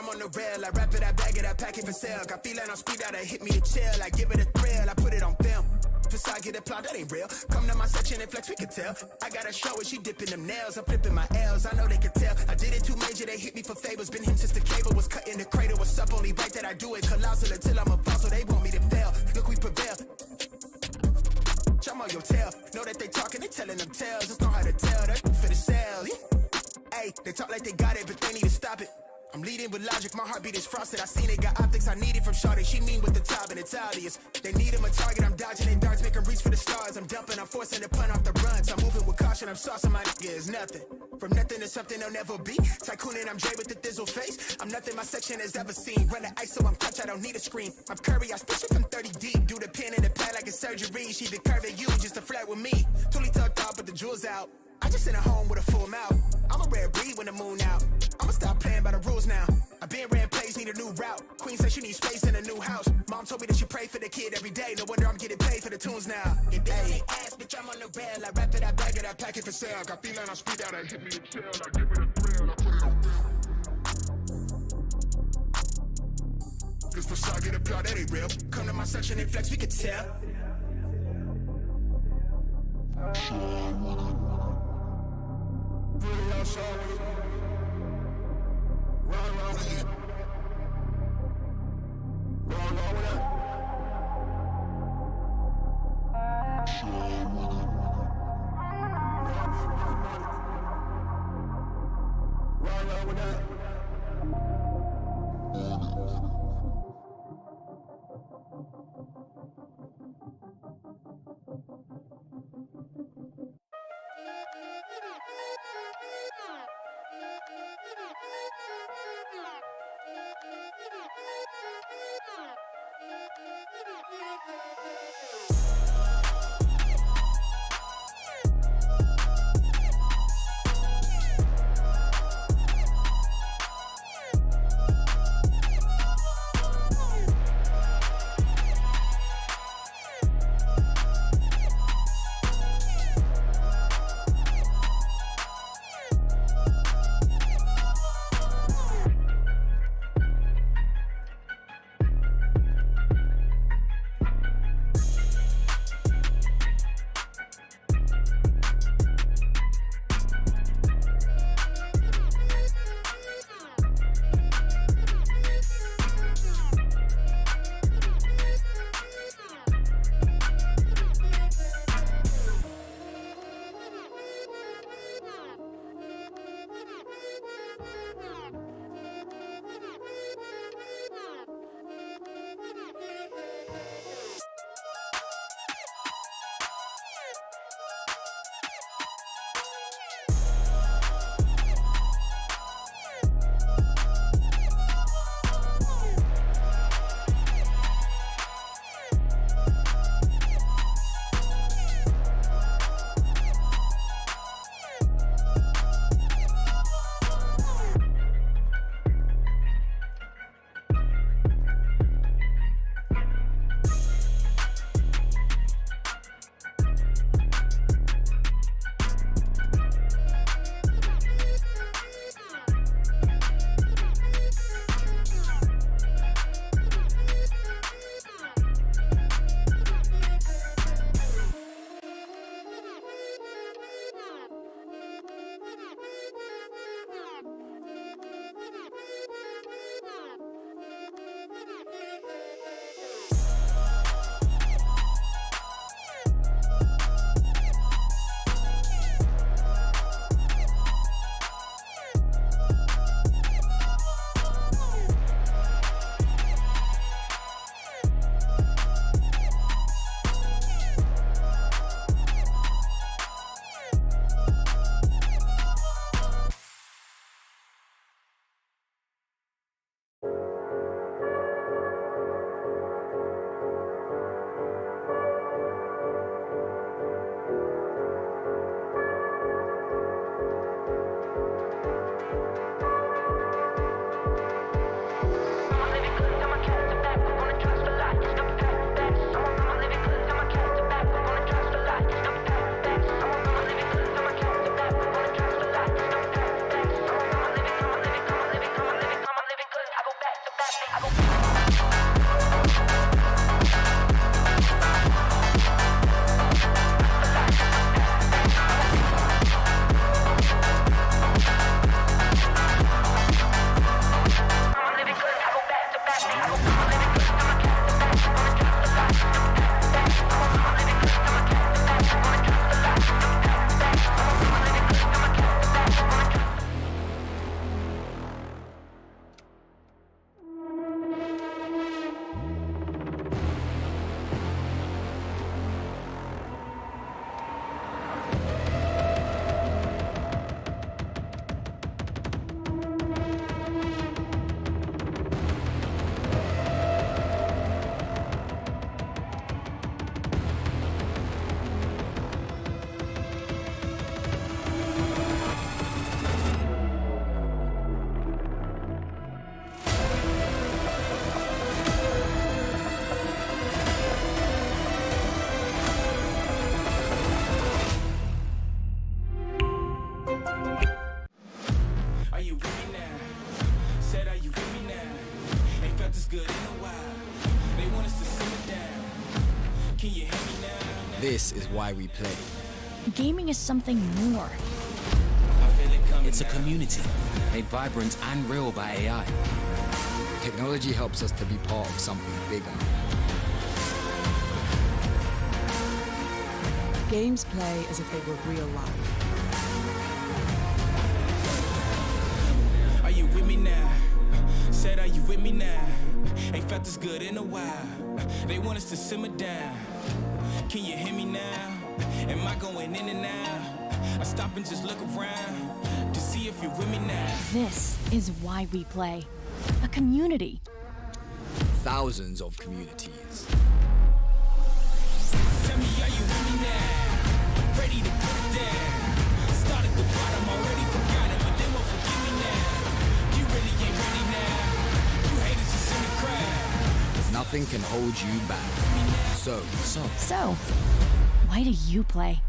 I'm on the rail, I wrap it, I bag it, I pack it for sale. Got feeling on speed out, I hit me to chill. I give it a thrill, I put it on film. Facade get applaud, that ain't real. Come to my section and flex, we can tell. I got a show and she dipping them nails. I'm flipping my L's, I know they can tell. I did it too major, they hit me for favors. Been him since the cable was cut in the cradle. What's up, only right that I do it. Colossal until I'm a boss, so they want me to fail. Look, we prevail. Jump on your tail. Know that they talking, they telling them tales. Just know how to tell, that for the sale. Hey, they talk like they got it, but they need to stop it. I'm leading with logic, my heartbeat is frosted. I seen it, got optics I needed from Shawty. She mean with the top and it's obvious. They need him a target, I'm dodging their darts, make them reach for the stars. I'm dumping, I'm forcing the punt off the runs. I'm moving with caution, I'm saucing my nigga is nothing. From nothing to something they'll never be. Tycooning, I'm Jay with the thizzle face. I'm nothing my section has ever seen. Run the ice so I'm clutch, I don't need a screen. I'm Curry, I spit it from 30 deep. Do the pin in the pad like it's surgery. She the curve at you just to flirt with me. Totally tucked up, but the jewels out. I just sent her home with a full mouth. I'm a rare breed when the moon out. I'ma stop playing by the rules now. I been ran plays, need a new route. Queen said she needs space in a new house. Mom told me that she pray for the kid every day. No wonder I'm getting paid for the tunes now. If they ask, bitch, I'm on the rail. I wrap it, I bag it, I pack it for sale. Got feeling, I speed out, I hit me a chill. I give it a thrill, I put it on real. Cause for sure I get applaud, that ain't real. Come to my section and flex, we can tell. Really outside with it. Run with it. Run with it. Run with it. Are you with me now? Said, are you with me now? Ain't felt this good in a while. They want us to simmer down. Can you hear me now? This is why we play. Gaming is something more. I feel it coming It's a now. community made vibrant and real by AI. Technology helps us to be part of something bigger. Games play as if they were real life. Are you with me now? Said, are you with me now? Ain't felt this good in a while. They want us to simmer down. Can you hear me now? Am I going in and out? I stop and just look around to see if you're with me now. This is why we play. A community. Thousands of communities. Tell me, are you with me now? Ready to put it down. Start at the bottom, already forgot it, but they won't forgive me now. You really ain't ready now. You haters just in the crowd. Nothing can hold you back. So, why do you play?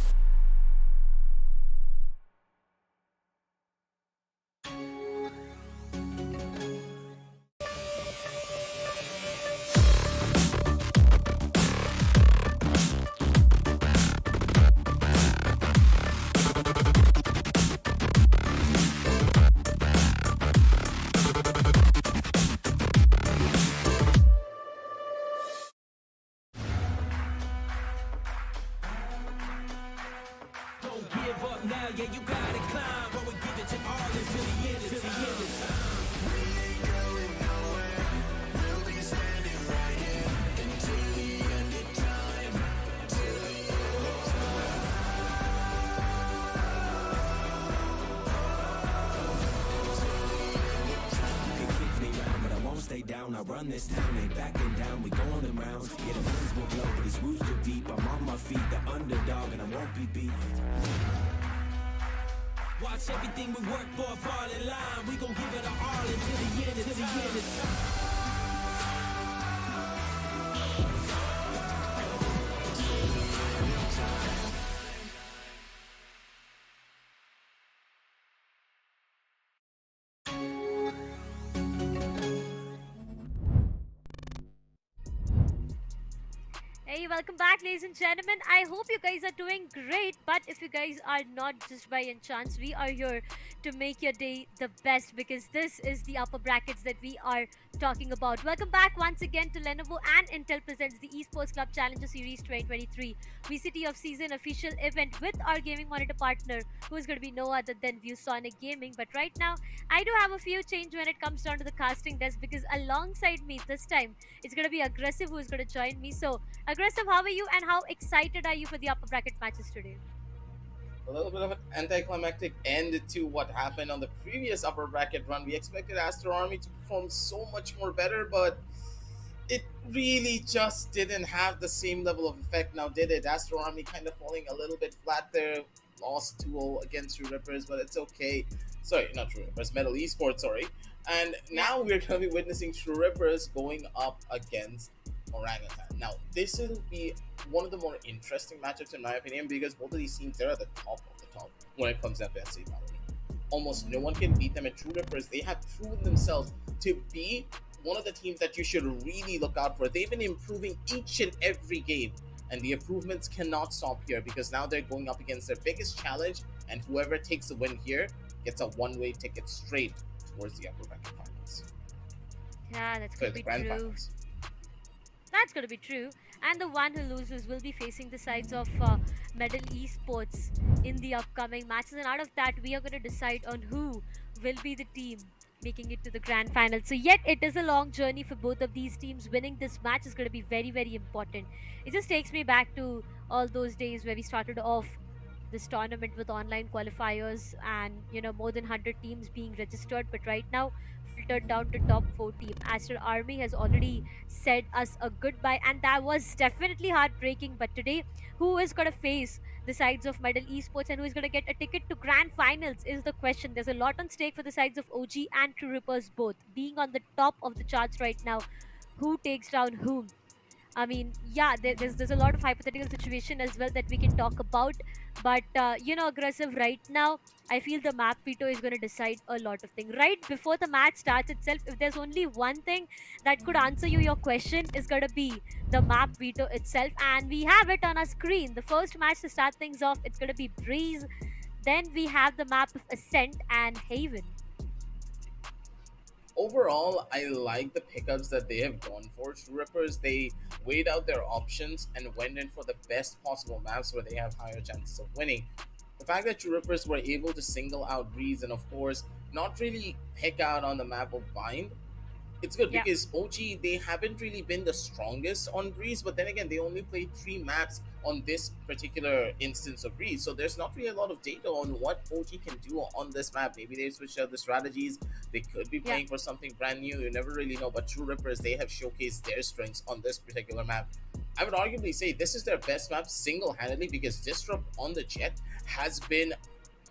Don't give up now, yeah, you gotta climb. But we give it to all until the end, until the end of time. We ain't going nowhere. We'll be standing right here until the end of time. Until the end of time. You can kick me round, but I won't stay down. I run this town, ain't backing down. We going in rounds. Yeah, the winds will blow, but these roots too deep. I'm on my feet, the underdog, and I won't be beat. Watch everything we work for fall in line. We gon' give it our all until the end, until the end of time. Hey, welcome back, ladies and gentlemen. I hope you guys are doing great. But if you guys are not, just by chance, we are here to make your day the best, because this is the upper brackets that we are talking about. Welcome back once again to Lenovo and Intel presents the Esports Club Challenger Series 2023 VCT Off season official event with our gaming monitor partner, who is going to be no other than ViewSonic Gaming. But right now, I do have a few change when it comes down to the casting desk, because alongside me this time, it's going to be Aggressive who is going to join me. So, Aggressive, how are you and how excited are you for the upper bracket matches today? A little bit of an anticlimactic end to what happened on the previous upper bracket run. We expected Aster Army to perform so much more better, but it really just didn't have the same level of effect now, did it? Aster Army kind of falling a little bit flat there, lost 2-0 against True Rippers, but it's okay. Sorry, not True Rippers, MLT Esports, sorry. And now we're going to be witnessing True Rippers going up against Orangutan. Now, this will be one of the more interesting matchups in my opinion, because both of these teams, they're at the top of the top when it comes down to SA battle. Almost no one can beat them. At True Rippers, they have proven themselves to be one of the teams that you should really look out for. They've been improving each and every game, and the improvements cannot stop here, because now they're going up against their biggest challenge, and whoever takes the win here gets a one-way ticket straight towards the upper bracket finals. Yeah, that's Sorry, going to the be grand true. finals. That's going to be true. And the one who loses will be facing the sides of MLT Esports in the upcoming matches. And out of that, we are going to decide on who will be the team making it to the grand final. So yet it is a long journey for both of these teams. Winning this match is going to be very, very important. It just takes me back to all those days where we started off this tournament with online qualifiers and more than 100 teams being registered. But right now, filtered down to top 4 team. Aster Army has already said us a goodbye, and that was definitely heartbreaking. But today, who is going to face the sides of MLT Esports and who is going to get a ticket to grand finals is the question. There's a lot on stake for the sides of OG and True Rippers both, being on the top of the charts right now. Who takes down whom? I mean, yeah, there's a lot of hypothetical situation as well that we can talk about. But aggressive right now, I feel the map veto is going to decide a lot of things. Right before the match starts itself, if there's only one thing that could answer you your question, is going to be the map veto itself, and we have it on our screen. The first match to start things off, it's going to be Breeze. Then we have the map of Ascent and Haven. Overall, I like the pickups that they have gone for. True Rippers, they weighed out their options and went in for the best possible maps where they have higher chances of winning. The fact that True Rippers were able to single out Breeze and, of course, not really pick out on the map of Bind, it's good Yeah. because OG, they haven't really been the strongest on Breeze, but then again, they only played 3 maps on this particular instance of Breeze, so there's not really a lot of data on what OG can do on this map. Maybe they switched out the strategies, they could be Yeah. playing for something brand new, you never really know. But True Rippers, they have showcased their strengths on this particular map. I would arguably say this is their best map single-handedly, because Disrupt on the Jet has been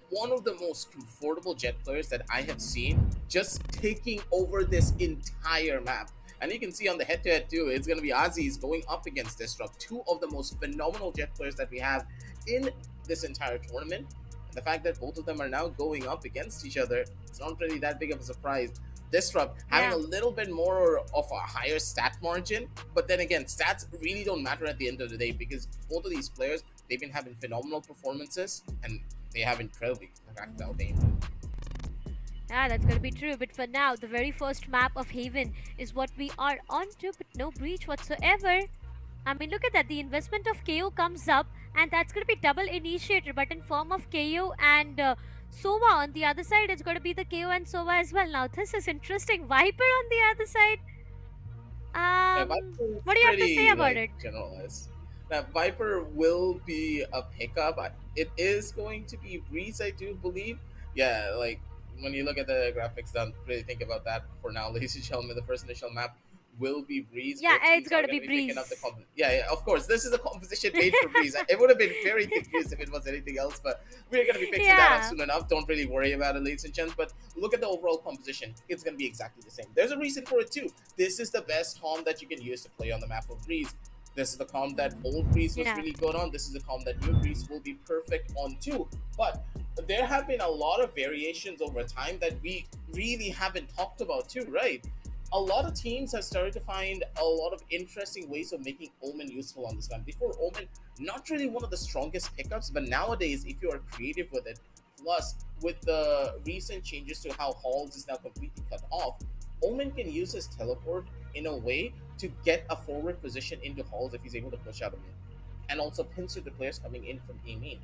one of the most comfortable Jet players that I have seen, just taking over this entire map. And you can see on the head-to-head too, it's going to be Aziz going up against Disrupt, two of the most phenomenal Jet players that we have in this entire tournament. And the fact that both of them are now going up against each other, it's not really that big of a surprise. Disrupt having Yeah. a little bit more of a higher stat margin, but then again, stats really don't matter at the end of the day, because both of these players, they've been having phenomenal performances and they have incredibly cracked out aim. Yeah, that's gonna be true. But for now, the very first map of Haven is what we are on to, but no breach whatsoever. I mean, look at that. The investment of KO comes up, and that's gonna be double initiator, but in form of KO and Sova. On the other side, it's gonna be the KO and Sova as well. Now, this is interesting. Viper on the other side. Yeah, Viper is What do you have to say pretty about it? generalized. Now, Viper will be a pickup. It is going to be Breeze, I do believe. Yeah, like when you look at the graphics, don't really think about that for now, ladies and gentlemen. The first initial map will be Breeze. Yeah, Both it's teams are gonna going be to be picking up the Breeze. yeah, of course. This is a composition made for Breeze. It would have been very confused if it was anything else, but we're going to be fixing that up Yeah. soon enough. Don't really worry about it, ladies and gents. But look at the overall composition. It's going to be exactly the same. There's a reason for it too. This is the best comp that you can use to play on the map of Breeze. This is the comp that old Breeze was Yeah. really good on. This is the comp that new Breeze will be perfect on too. But there have been a lot of variations over time that we really haven't talked about too, right? A lot of teams have started to find a lot of interesting ways of making Omen useful on this map. Before, Omen, not really one of the strongest pickups, but nowadays, if you are creative with it, plus with the recent changes to how Halls is now completely cut off, Omen can use his teleport in a way to get a forward position into Halls if he's able to push out a mid, and also pincer the players coming in from A main.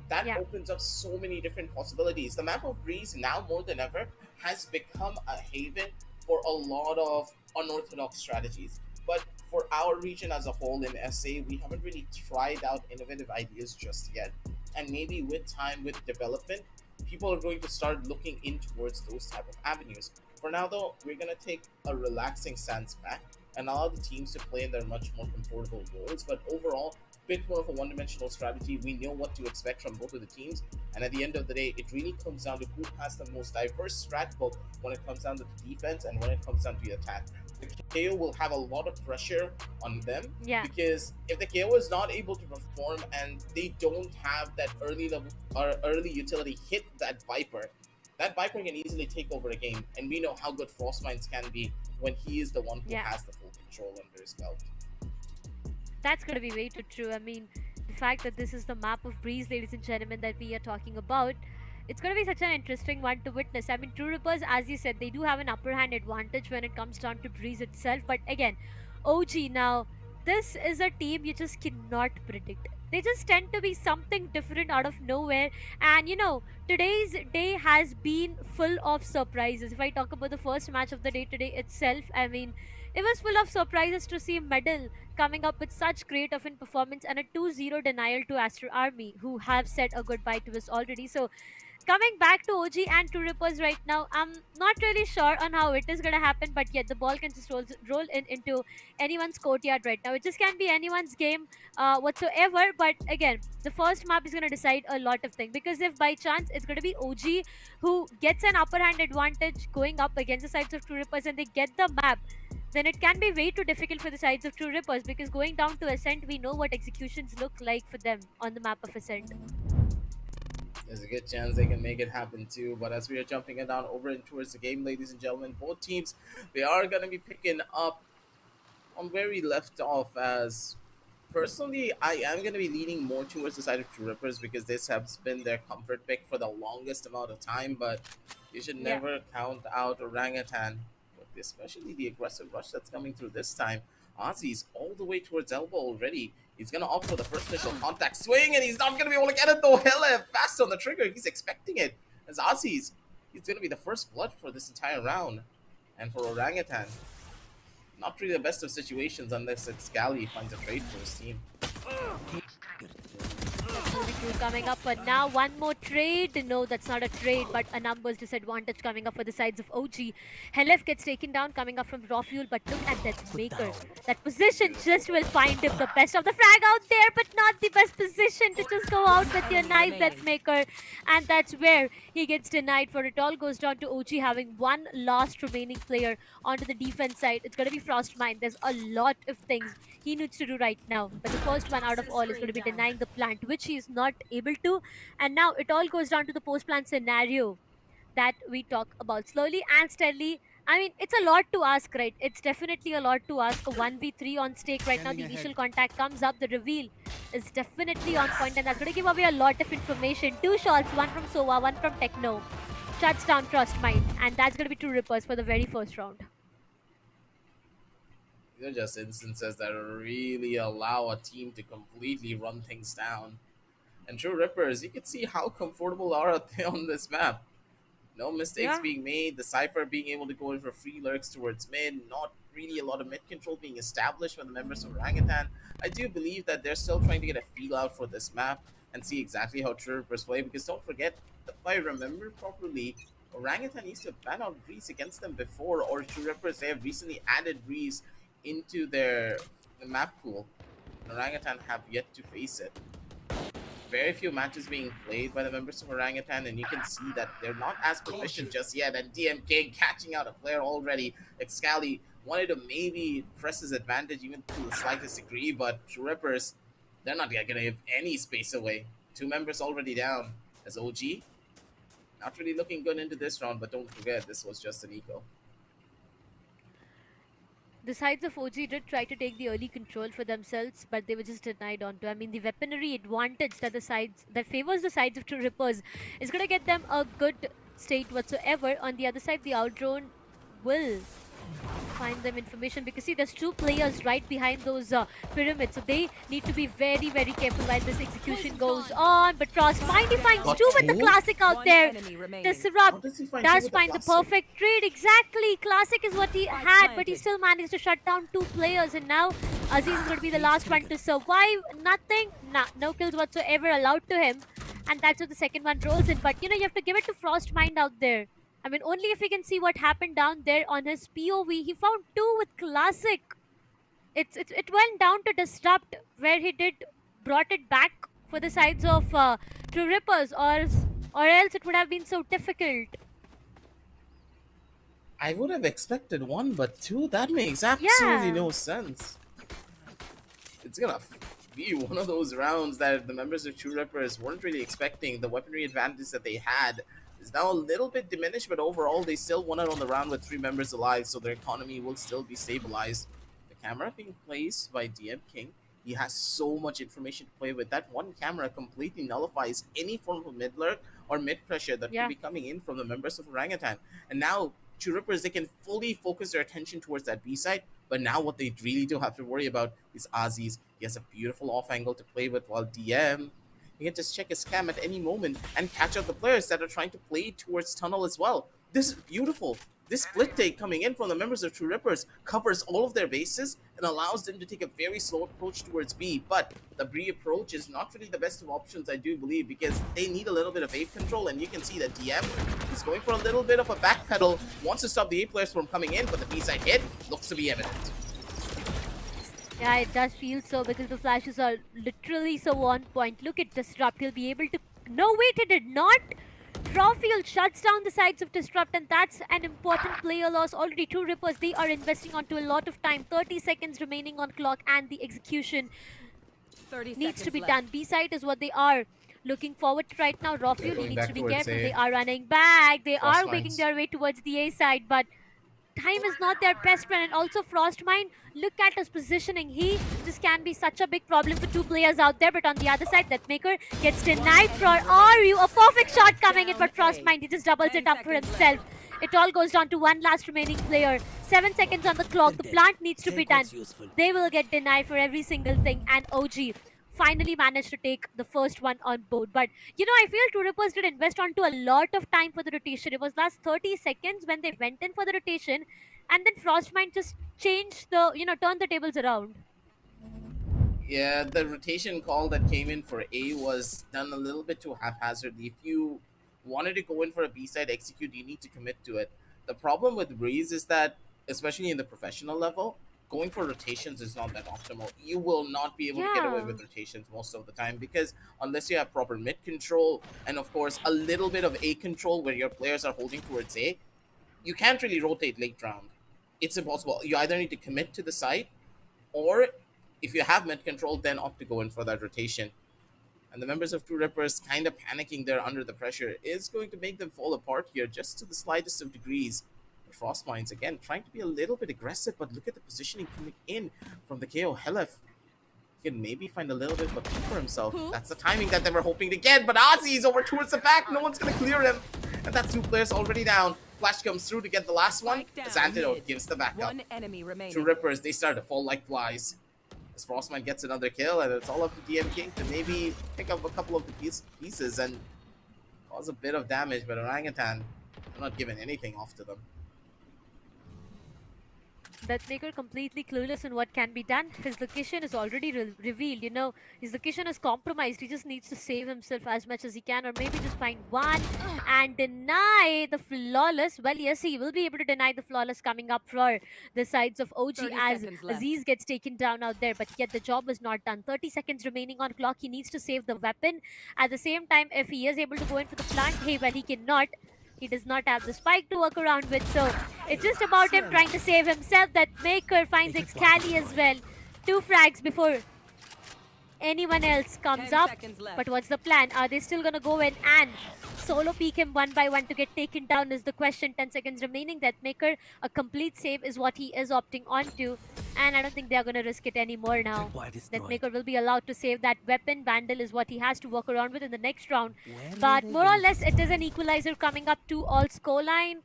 That Yeah. opens up so many different possibilities. The map of Breeze now more than ever has become a haven for a lot of unorthodox strategies. But for our region as a whole in SA, we haven't really tried out innovative ideas just yet. And maybe with time, with development, people are going to start looking in towards those type of avenues. For now, though, we're going to take a relaxing stance back and allow the teams to play in their much more comfortable roles. But overall, bit more of a one-dimensional strategy. We know what to expect from both of the teams, and at the end of the day, it really comes down to who has the most diverse strat, both when it comes down to the defense and when it comes down to the attack. The KO will have a lot of pressure on them, Yeah. because if the KO is not able to perform and they don't have that early level or early utility hit that Viper can easily take over a game, and we know how good Frostminds can be when he is the one who Yeah. has the full control under his belt. That's going to be way too true. I mean, the fact that this is the map of Breeze, ladies and gentlemen, that we are talking about, it's going to be such an interesting one to witness. I mean, True Rippers, as you said, they do have an upper hand advantage when it comes down to Breeze itself. But again, OG now, this is a team you just cannot predict. They just tend to be something different out of nowhere. And today's day has been full of surprises. If I talk about the first match of the day today itself, I mean, it was full of surprises to see Medal coming up with such great offensive performance and a 2-0 denial to Aster Army, who have said a goodbye to us already. So coming back to OG and to Rippers right now, I'm not really sure on how it is going to happen, but yet the ball can just roll in into anyone's courtyard right now. It just can be anyone's game whatsoever. But again, the first map is going to decide a lot of things, because if by chance it's going to be OG who gets an upper hand advantage going up against the sides of True Rippers and they get the map, then it can be way too difficult for the sides of True Rippers, because going down to Ascent, we know what executions look like for them on the map of Ascent. There's a good chance they can make it happen too. But as we are jumping it down over and towards the game, ladies and gentlemen, both teams, they are going to be picking up on where we left off. As personally, I am going to be leaning more towards the side of True Rippers because this has been their comfort pick for the longest amount of time. But you should Yeah. never count out Orangutan, especially the aggressive rush that's coming through this time. Ozzy's all the way towards elbow already. He's going to opt for the first initial contact swing, and he's not going to be able to get it though. Hella fast on the trigger. He's expecting it. As Ozzy's, he's going to be the first blood for this entire round. And for Orangutan, not really the best of situations unless it's Gally finds a trade for his team. Coming up, but now one more trade. No, that's not a trade, but a numbers disadvantage coming up for the sides of OG. Helef gets taken down coming up from Raw Fuel, but look at that Maker. That position just will find him the best of the frag out there, but not the best position to just go out with your knife, Death Maker. And that's where he gets denied, for it all goes down to OG having one last remaining player onto the defense side. It's going to be Frostmine. There's a lot of things he needs to do right now, but the first one out of all is going to be denying the plant, which he is not able to. And now it all goes down to the post-plant scenario that we talk about slowly and steadily. I mean, it's a lot to ask, right? It's definitely a lot to ask. A 1v3 on stake right now. The initial contact comes up. The reveal is definitely on point, and that's going to give away a lot of information. 2 shots, one from Sova, one from Techno. Shuts down Frostmine, and that's going to be True Rippers for the very first round. These are just instances that really allow a team to completely run things down. And True Rippers, you can see how comfortable are they on this map. No mistakes being made, the Cypher being able to go in for free lurks towards mid, not really a lot of mid control being established by the members of Orangutan. I do believe that they're still trying to get a feel out for this map and see exactly how True Rippers play, because don't forget, if I remember properly, Orangutan used to ban out Breeze against them before, or True Rippers, they have recently added Breeze into their map pool. And Orangutan have yet to face it. Very few matches being played by the members of Orangutan, and you can see that they're not as proficient just yet. And DM King catching out a player already. Excali wanted to maybe press his advantage even to the slightest degree, but True Rippers, they're not going to give any space away. 2 members already down. As OG, not really looking good into this round, but don't forget, this was just an eco. The sides of OG did try to take the early control for themselves, but they were just denied onto. I mean, the weaponry advantage that that favors the sides of True Rippers is going to get them a good state whatsoever. On the other side, the Outdrone will find them information, because see, there's 2 players right behind those pyramids, so they need to be very, very careful while this execution goes on. But Frostmine, he finds 2 with the classic out there. The Sarafa does find the perfect trade. Exactly, classic is what he had, but he still managed to shut down 2 players, and now Aziz is going to be the last one to survive. Nothing, no kills whatsoever allowed to him, and that's what the second one rolls in. But you know, you have to give it to Frostmine out there. I mean, only if we can see what happened down there on his POV. He found 2 with classic. It went down to disrupt, where he brought it back for the sides of True Rippers, or else it would have been so difficult. I would have expected 1, but 2, that makes absolutely no sense. It's gonna be one of those rounds that the members of True Rippers weren't really expecting. The weaponry advantage that they had is now a little bit diminished, but overall they still won out on the round with 3 members alive, so their economy will still be stabilized. The camera being placed by DM King, he has so much information to play with. That one camera completely nullifies any form of mid lurk or mid pressure that could be coming in from the members of Orangutan. And now True Rippers, they can fully focus their attention towards that B side, but now what they really do have to worry about is Aziz. He has a beautiful off angle to play with, while DM, he can just check his cam at any moment and catch out the players that are trying to play towards tunnel as well. This is beautiful. This split take coming in from the members of True Rippers covers all of their bases and allows them to take a very slow approach towards B. But the B approach is not really the best of options, I do believe, because they need a little bit of A control, and you can see that DM is going for a little bit of a backpedal, wants to stop the A players from coming in, but the B side hit looks to be evident. Yeah, it does feel so, because the flashes are literally so on point. Look at Disrupt. He'll be able to... No, wait, he did not. Drawfield shuts down the sides of Disrupt, and that's an important player loss already. Two Rippers, they are investing onto a lot of time. 30 seconds remaining on clock, and the execution 30 needs to seconds be left. done. B-side is what they are looking forward to right now. They're Drawfield, he going needs to back be towards careful. A. They are running back. They are making Frostmines. their way towards the A side, but time is not their best friend. And also Frostmine, look at his positioning. He just can be such a big problem for two players out there. But on the other side, that Maker gets denied for RU. A perfect shot coming in, but Frostmine, he just doubles it up for himself. It all goes down to one last remaining player. 7 seconds on the clock. The plant needs to be done. They will get denied for every single thing. And OG finally managed to take the first one on board. But you know, I feel Two Rippers did invest onto a lot of time for the rotation. It was last 30 seconds when they went in for the rotation, and then Frostmine just changed the, turned the tables around. Yeah, the rotation call that came in for A was done a little bit too haphazardly. If you wanted to go in for a B-side execute, you need to commit to it. The problem with Breeze is that, especially in the professional level, going for rotations is not that optimal. You will not be able to get away Yeah. with rotations most of the time because unless you have proper mid control and of course a little bit of A control where your players are holding towards A, you can't really rotate late round. It's impossible. You either need to commit to the side or if you have mid control, then opt to go in for that rotation. And the members of Two Rippers kind of panicking there under the pressure is going to make them fall apart here just to the slightest of degrees. But Frostmines, again, trying to be a little bit aggressive, but look at the positioning coming in from the KO Helef. He can maybe find a little bit of a peek for himself. That's the timing that they were hoping to get, but Ozzy is over towards the back. No one's going to clear him. And that's two players already down. Flash comes through to get the last one. As Antidote gives the backup. One enemy remaining. Two Rippers, they start to fall like flies. As Frostmine gets another kill, and it's all up to DM King to maybe pick up a couple of the pieces and cause a bit of damage, but Orangutan, they're not giving anything off to them. That Maker completely clueless in what can be done. His location is already revealed, his location is compromised. He just needs to save himself as much as he can, or maybe just find one and deny the flawless. Well, yes, he will be able to deny the flawless coming up for the sides of OG 30 as seconds left. Aziz gets taken down out there, but yet the job is not done. 30 seconds remaining on clock. He needs to save the weapon. At the same time, if he is able to go in for the plant, hey, well, he cannot. He does not have the spike to work around with, so it's just about him trying to save himself. That Maker finds Excali as well. 2 frags before anyone else comes 10 up. seconds left. But what's the plan? Are they still gonna go in and solo peek him one by one to get taken down is the question. 10 seconds remaining. That Maker, a complete save is what he is opting onto. And I don't think they're gonna risk it anymore now. That Maker will be allowed to save that weapon. Vandal is what he has to work around with in the next round. But more or less, it is an equalizer coming up to all scoreline.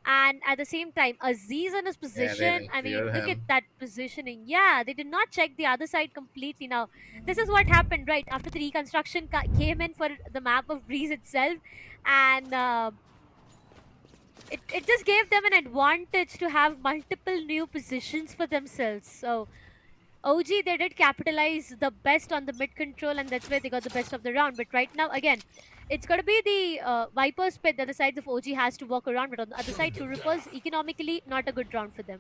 And at the same time, Aziz in his position, didn't I mean, clear look him. at that positioning. Yeah, they did not check the other side completely. Now, this is what happened, right? After the reconstruction came in for the map of Breeze itself. And it just gave them an advantage to have multiple new positions for themselves. So, OG, they did capitalize the best on the mid control, and that's where they got the best of the round. But right now, again, it's going to be the Viper's pit that the sides of OG has to walk around. But on the other side, Two Rippers, economically, not a good round for them.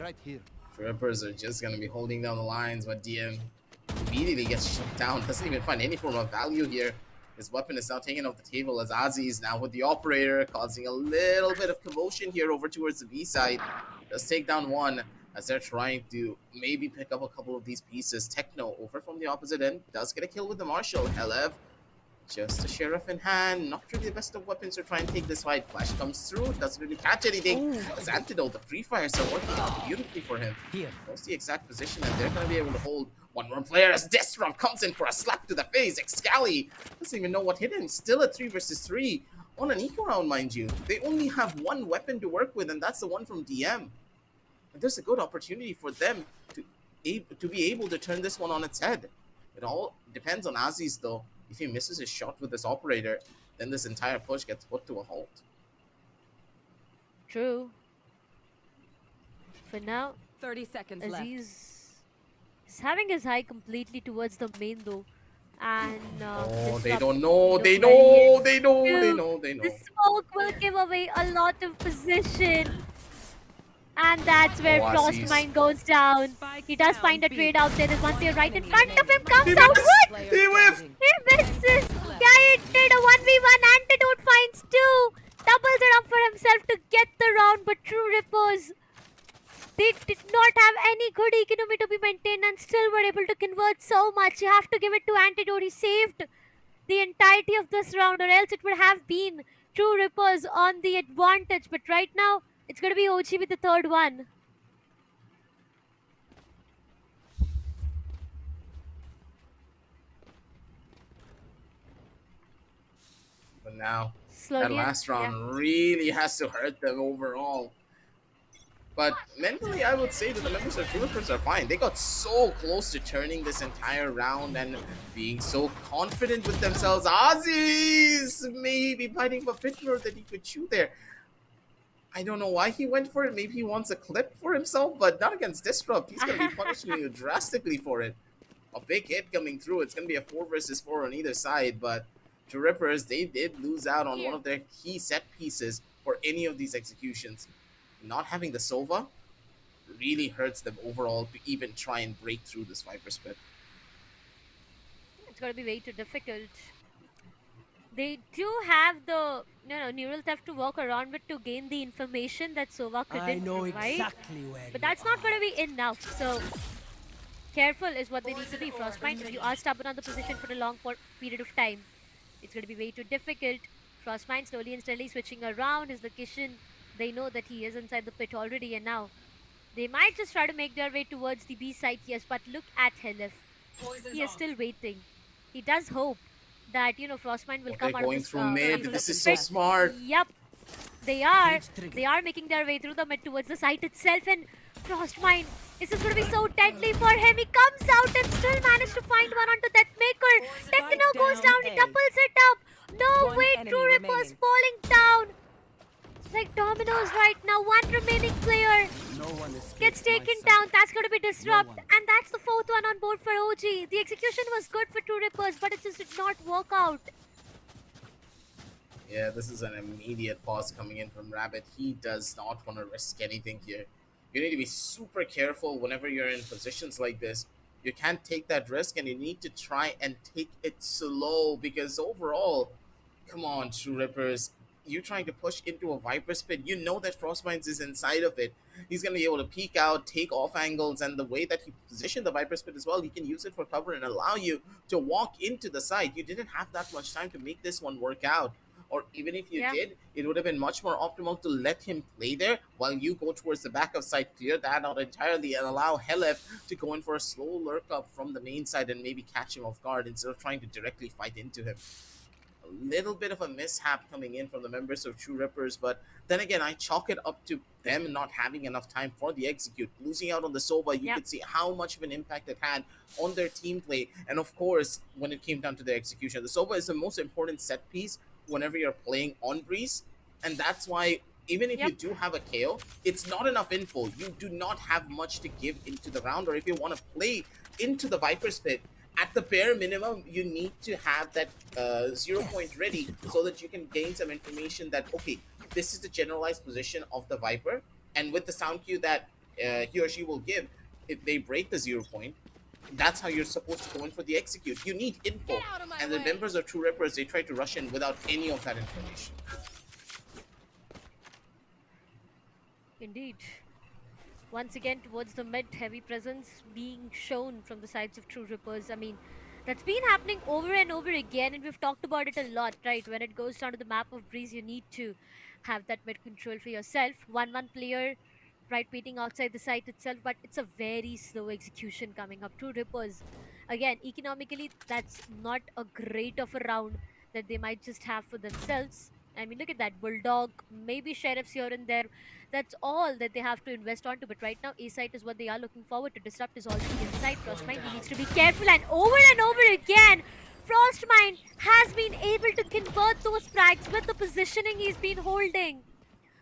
Right here. Rippers are just going to be holding down the lines, but DM immediately gets shut down. Doesn't even find any form of value here. His weapon is now taken off the table as Ozzy is now with the operator, causing a little bit of commotion here over towards the B side. Does take down one as they're trying to maybe pick up a couple of these pieces. Techno over from the opposite end does get a kill with the Marshal. Helev, just a sheriff in hand. Not really the best of weapons to try and take this fight. Flash comes through, doesn't really catch anything. As Antidote, the pre-fires are working out beautifully for him. Here. Knows the exact position and they're going to be able to hold one more player as Disrupt comes in for a slap to the face. Excali doesn't even know what hit him. Still a 3 versus 3 on an eco round, mind you. They only have one weapon to work with, and that's the one from DM. And there's a good opportunity for them to be able to turn this one on its head. It all depends on Aziz, though. If he misses his shot with this operator, then this entire push gets put to a halt. True. For now, 30 seconds left. Aziz is having his eye completely towards the main, though. And Oh, they Disrupt don't know. look They very know. They know. Dude, They know. They know. The smoke will give away a lot of position. And that's where Oh, Aziz. Frostmine goes down. Spike He does down, find a B. trade out there. There's one player right in Enemy front of him. remaining. Comes He out. missed. What? Player He whiffed. standing. He misses. Yeah, he did a 1v1. Antidote finds 2. Doubles it up for himself to get the round, but True Rippers, they did not have any good economy to be maintained and still were able to convert so much. You have to give it to Antidote. He saved the entirety of this round, or else it would have been True Rippers on the advantage. But right now, it's going to be OG with the third one. But now, Slowly that last round really has to hurt them overall. But mentally, I would say that the members of True Rippers are fine. They got so close to turning this entire round and being so confident with themselves. Aziz maybe biting a bit more than he could chew there. I don't know why he went for it. Maybe he wants a clip for himself, but not against Disrupt. He's going to be punishing you drastically for it. A big hit coming through. It's going to be a 4 versus 4 on either side, but True Rippers, they did lose out on one of their key set pieces for any of these executions. Not having the Sova really hurts them overall to even try and break through this Viper Spit. It's going to be way too difficult. They do have the neural theft to walk around with to gain the information that Sova couldn't provide. Exactly where But that's not going to be enough. So careful is what they need to be. Frostbind, if you are stubborn on the position for a long period of time, it's going to be way too difficult. Frostbind slowly and steadily switching around. His location, they know that he is inside the pit already, and now they might just try to make their way towards the B side. Yes, but look at Helif. He is still waiting. He does hope that Frostbind will come out of this. They're going through mid. This is so smart. Yep, they are. They are making their way through the mid towards the site itself, and Frostbind. This is going to be so deadly for him. He comes out and still managed to find one onto Deathmaker. Techno goes down. He doubles it up. No way, True Rippers falling down. It's like dominoes right now. One remaining player gets taken down. That's going to be Disrupt. And that's the 4th one on board for OG. The execution was good for True Rippers, but it just did not work out. Yeah, this is an immediate pause coming in from Rabbit. He does not want to risk anything here. You need to be super careful whenever you're in positions like this. You can't take that risk, and you need to try and take it slow, because overall, come on, True Rippers, you trying to push into a Viper Spit, you know that Frostbind is inside of it. He's going to be able to peek out, take off angles, and the way that he positioned the Viper Spit as well, he can use it for cover and allow you to walk into the site. You didn't have that much time to make this one work out. Or even if you did, it would have been much more optimal to let him play there while you go towards the back of site, clear that out entirely, and allow Helef to go in for a slow lurk up from the main side and maybe catch him off guard instead of trying to directly fight into him. A little bit of a mishap coming in from the members of True Rippers, but then again, I chalk it up to them not having enough time for the execute. Losing out on the Sova, you could see how much of an impact it had on their team play. And of course, when it came down to the execution, the Sova is the most important set piece whenever you're playing on Breeze, and that's why even if you do have a KO, it's not enough info. You do not have much to give into the round, or if you want to play into the Viper Spit, at the bare minimum, you need to have that 0 point ready so that you can gain some information that, okay, this is the generalized position of the Viper, and with the sound cue that he or she will give, if they break the 0 point, that's how you're supposed to go in for the execute. You need info, and the members of True Rippers, they try to rush in without any of that information. Indeed. Once again, towards the mid, heavy presence being shown from the sides of True Rippers. I mean, that's been happening over and over again, and we've talked about it a lot, right? When it goes down to the map of Breeze, you need to have that mid control for yourself. 1-1 player, right, waiting outside the site itself, but it's a very slow execution coming up. True Rippers, again, economically, that's not a great of a round that they might just have for themselves. I mean, look at that. Bulldog, maybe Sheriffs here and there. That's all that they have to invest onto. But right now, A-site is what they are looking forward to. Disrupt is already inside. Frostmind, he needs to be careful. And over again, Frostmind has been able to convert those frags with the positioning he's been holding.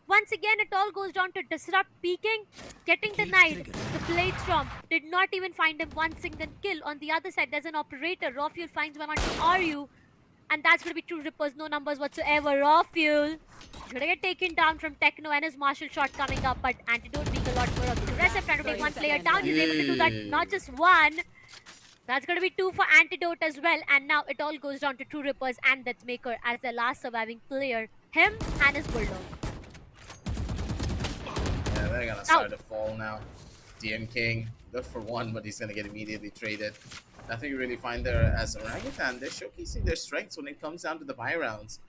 Once again, it all goes down to Disrupt peeking, getting denied. The Blade Storm did not even find him one single kill. On the other side, there's an operator. Raw Fuel finds one onto RU. And that's going to be True Rippers, no numbers whatsoever. Raw Fuel, he's going to get taken down from Techno and his martial shot coming up. But Antidote being a lot more aggressive, trying to take one player down. He's able to do that, not just one, That's going to be 2 for Antidote as well. And now it all goes down to True Rippers and that Maker as the last surviving player. Him and his Bulldog. Yeah, they're gonna start to fall now. DM King, good for one, but he's gonna get immediately traded. Nothing you really find there as Orangutan. They're showcasing their strengths when it comes down to the buy rounds.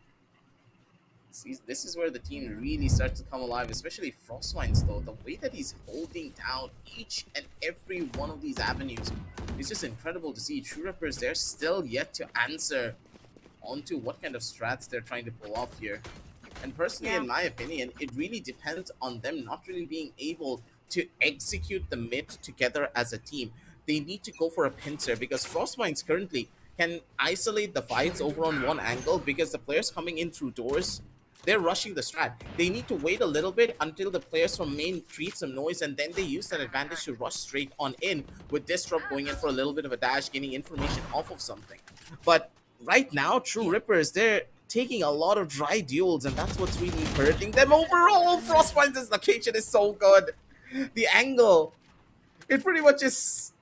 See, this is where the team really starts to come alive, especially Frostwines though. The way that he's holding down each and every one of these avenues is just incredible to see. True Rippers, they're still yet to answer onto what kind of strats they're trying to pull off here. And personally, in my opinion, it really depends on them not really being able to execute the mid together as a team. They need to go for a pincer because Frostwines currently can isolate the fights over on one angle because the players coming in through doors, they're rushing the strat. They need to wait a little bit until the players from main create some noise, and then they use that advantage to rush straight on in with Disrupt going in for a little bit of a dash, getting information off of something. But right now, True Rippers, they're taking a lot of dry duels, and that's what's really hurting them overall. Frostwine's location is so good. The angle, it pretty much is,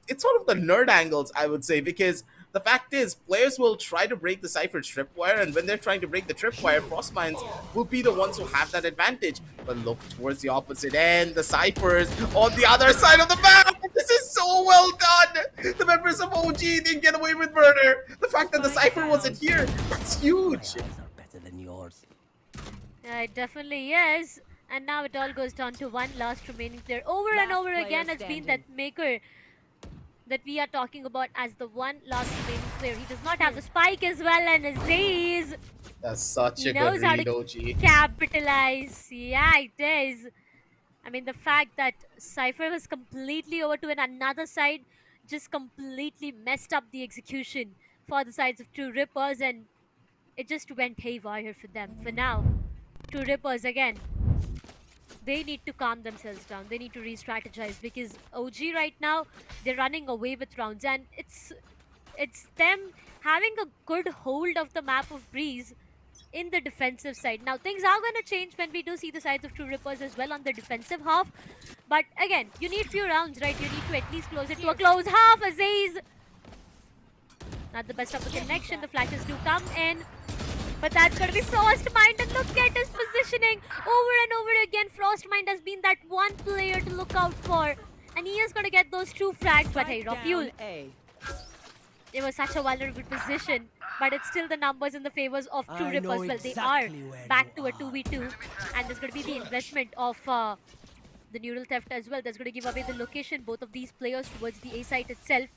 it's one of the nerd angles, I would say, because the fact is, players will try to break the Cypher tripwire, and when they're trying to break the tripwire, Frostmines will be the ones who have that advantage. But look towards the opposite end, the Cyphers on the other side of the map. This is so well done. The members of OG didn't get away with murder. The fact that the Cypher wasn't here, that's huge. Yeah, it definitely is. And now it all goes down to one last remaining player. Over and over again, it's been that Maker that we are talking about as the one last remaining player. He does not have the spike as well, and Aziz That's such a knows good how read, to OG. capitalize. Yeah, it is. I mean, the fact that Cypher was completely over to another side just completely messed up the execution for the sides of True Rippers, and it just went haywire for them. For now, True Rippers again, they need to calm themselves down. They need to re-strategize because OG right now, they're running away with rounds, and it's them having a good hold of the map of Breeze in the defensive side. Now things are going to change when we do see the sides of True Rippers as well on the defensive half, but again, you need few rounds, right? You need to at least close it to a close half. Aziz, not the best of the connection. The flashes do come in, but that's going to be Frostmind, and look at his positioning over and over again. Frostmind has been that one player to look out for, and he is going to get those 2 frags. But hey, Rafuel, it was such a vulnerable position, but it's still the numbers in the favors of True Rippers. Well, they are back to a 2v2, and there's going to be the investment of the neural theft as well. That's going to give away the location, both of these players towards the A site itself.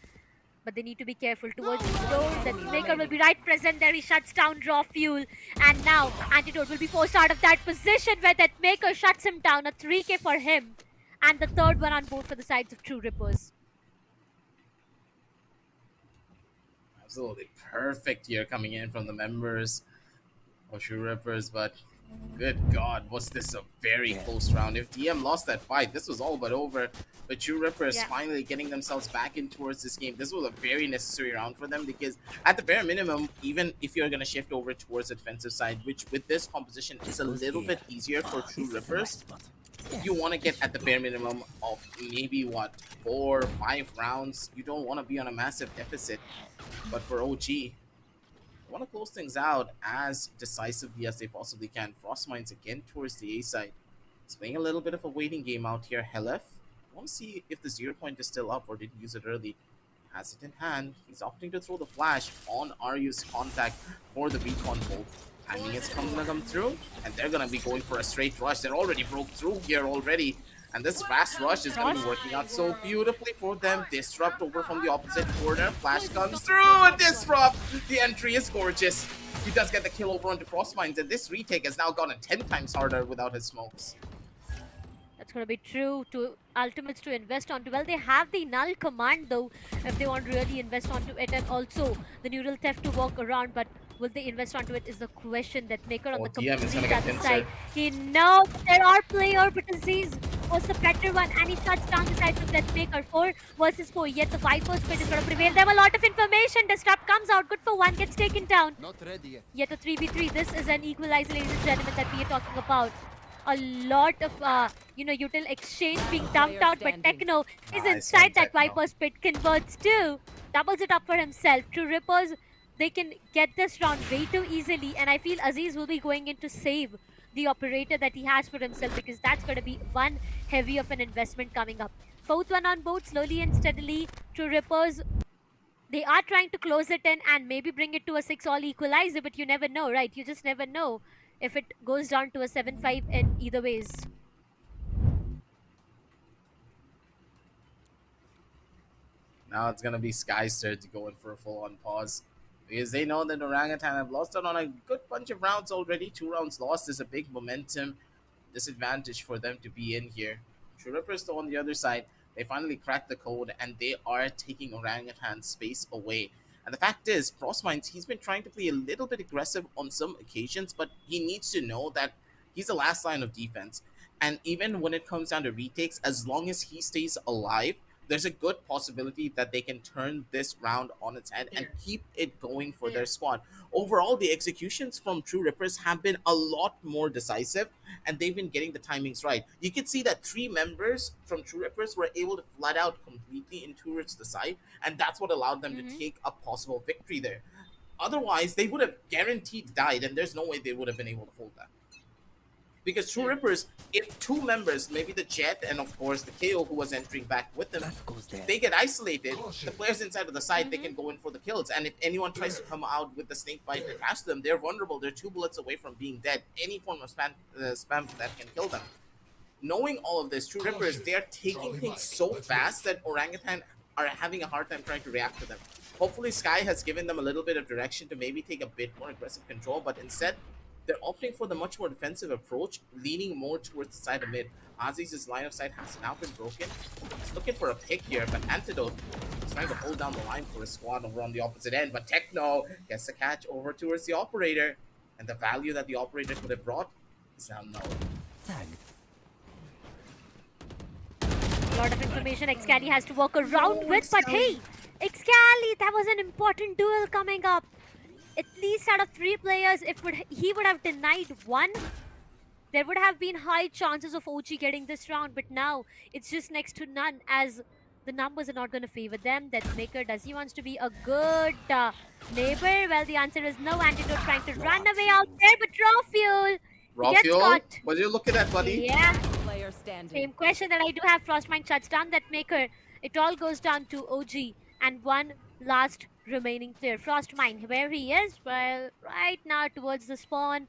But they need to be careful towards the door. The Maker will be right present there. He shuts down Raw Fuel. And now Antidote will be forced out of that position where that Maker shuts him down. A 3k for him. And the third one on board for the sides of True Rippers. Absolutely perfect here coming in from the members of True Rippers, but good God, was this a very close round. If DM lost that fight, this was all but over. But True Rippers finally getting themselves back in towards this game. This was a very necessary round for them because at the bare minimum, even if you're going to shift over towards the defensive side, which with this composition is a little bit easier for True Rippers, you want to get at the bare minimum of maybe, 4 or 5 rounds. You don't want to be on a massive deficit. But for OG, want to close things out as decisively as they possibly can. Frostminds again towards the A side. He's playing a little bit of a waiting game out here. Helef, want to see if the 0 point is still up or did he use it early. Has it in hand. He's opting to throw the flash on Ryu's contact for the recon bolt. Timing is going to come through, and they're going to be going for a straight rush. They're already broke through here already. And this fast rush is going to be working out so beautifully for them. Disrupt over from the opposite corner. Flash comes through and Disrupt. The entry is gorgeous. He does get the kill over onto Frostminds, and this retake has now gotten 10 times harder without his smokes. That's going to be true to ultimates to invest onto. Well, they have the null command though, if they want to really invest onto it, and also the neural theft to walk around, but will they invest onto it is the question. That Maker on the complete other side. He knows there are players, but Aziz was the better one, and he shuts down the side of that Maker. 4 versus 4, yet the Viper's Pit is going to prevail. Them a lot of information. Disrupt comes out, good for 1, gets taken down. Not ready yet. Yet a 3v3. This is an equalizer, ladies and gentlemen, that we are talking about. A lot of util exchange being dumped out, but Techno is inside that Viper's Pit, converts too. doubles it up for himself. True Rippers, they can get this round way too easily, and I feel Aziz will be going in to save the operator that he has for himself, because that's going to be one heavy of an investment coming up. Fourth one on board, slowly and steadily. True Rippers, they are trying to close it in and maybe bring it to a 6-all equalizer, but you never know, right? You just never know if it goes down to a 7-5 in either ways. Now it's gonna be Sky's turn to go in for a full-on pause. Because they know that Orangutan have lost out on a good bunch of rounds already. 2 rounds lost is a big momentum disadvantage for them to be in here. True Rippers, though, on the other side, they finally cracked the code and they are taking Orangutan's space away. And the fact is, Frostminds, he's been trying to play a little bit aggressive on some occasions, but he needs to know that he's the last line of defense. And even when it comes down to retakes, as long as he stays alive, there's a good possibility that they can turn this round on its head and keep it going for their squad. Overall, the executions from True Rippers have been a lot more decisive, and they've been getting the timings right. You can see that 3 members from True Rippers were able to flood out completely in towards the side, and that's what allowed them to take a possible victory there. Otherwise, they would have guaranteed died, and there's no way they would have been able to hold that. Because True Rippers, if 2 members, maybe the Jet and of course the KO who was entering back with them, if they get isolated, the players inside of the side, they can go in for the kills. And if anyone tries to come out with the snake bite to catch them, they're vulnerable. They're 2 bullets away from being dead. Any form of spam that can kill them. Knowing all of this, True Rippers, they're taking things so fast that Orangutan are having a hard time trying to react to them. Hopefully Sky has given them a little bit of direction to maybe take a bit more aggressive control, but instead, they're opting for the much more defensive approach, leaning more towards the side of mid. Aziz's line of sight has now been broken. He's looking for a pick here, but Antidote is trying to hold down the line for his squad over on the opposite end. But Techno gets the catch over towards the operator, and the value that the operator could have brought is now null. A lot of information Xcali has to work around with, but hey, Xcali, that was an important duel coming up. At least out of 3 players, if he would have denied 1, there would have been high chances of OG getting this round. But now it's just next to none, as the numbers are not going to favor them. That Maker, does he wants to be a good neighbor? Well, the answer is no. Antidote trying to run away out there, but Raw Fuel gets caught. What are you looking at, buddy? Yeah. Player standing. Same question that I do have. Frostmind shuts down that Maker. It all goes down to OG and one last remaining player. Frostmind, where he is? Well, right now towards the spawn.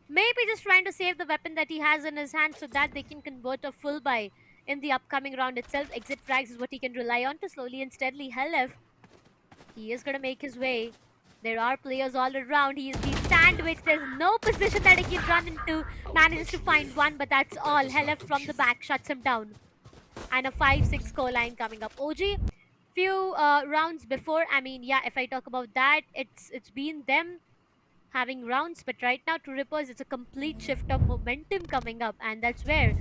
Maybe just trying to save the weapon that he has in his hand so that they can convert a full buy in the upcoming round itself. Exit frags is what he can rely on to slowly and steadily. Helef, he is going to make his way. There are players all around. He is being sandwiched. There's no position that he can run into. Manages to find one, but that's all. Helef from the back shuts him down. And a 5-6 score line coming up. OG, few rounds before, I mean, yeah, if I talk about that, it's been them having rounds, but right now True Rippers, it's a complete shift of momentum coming up, and that's where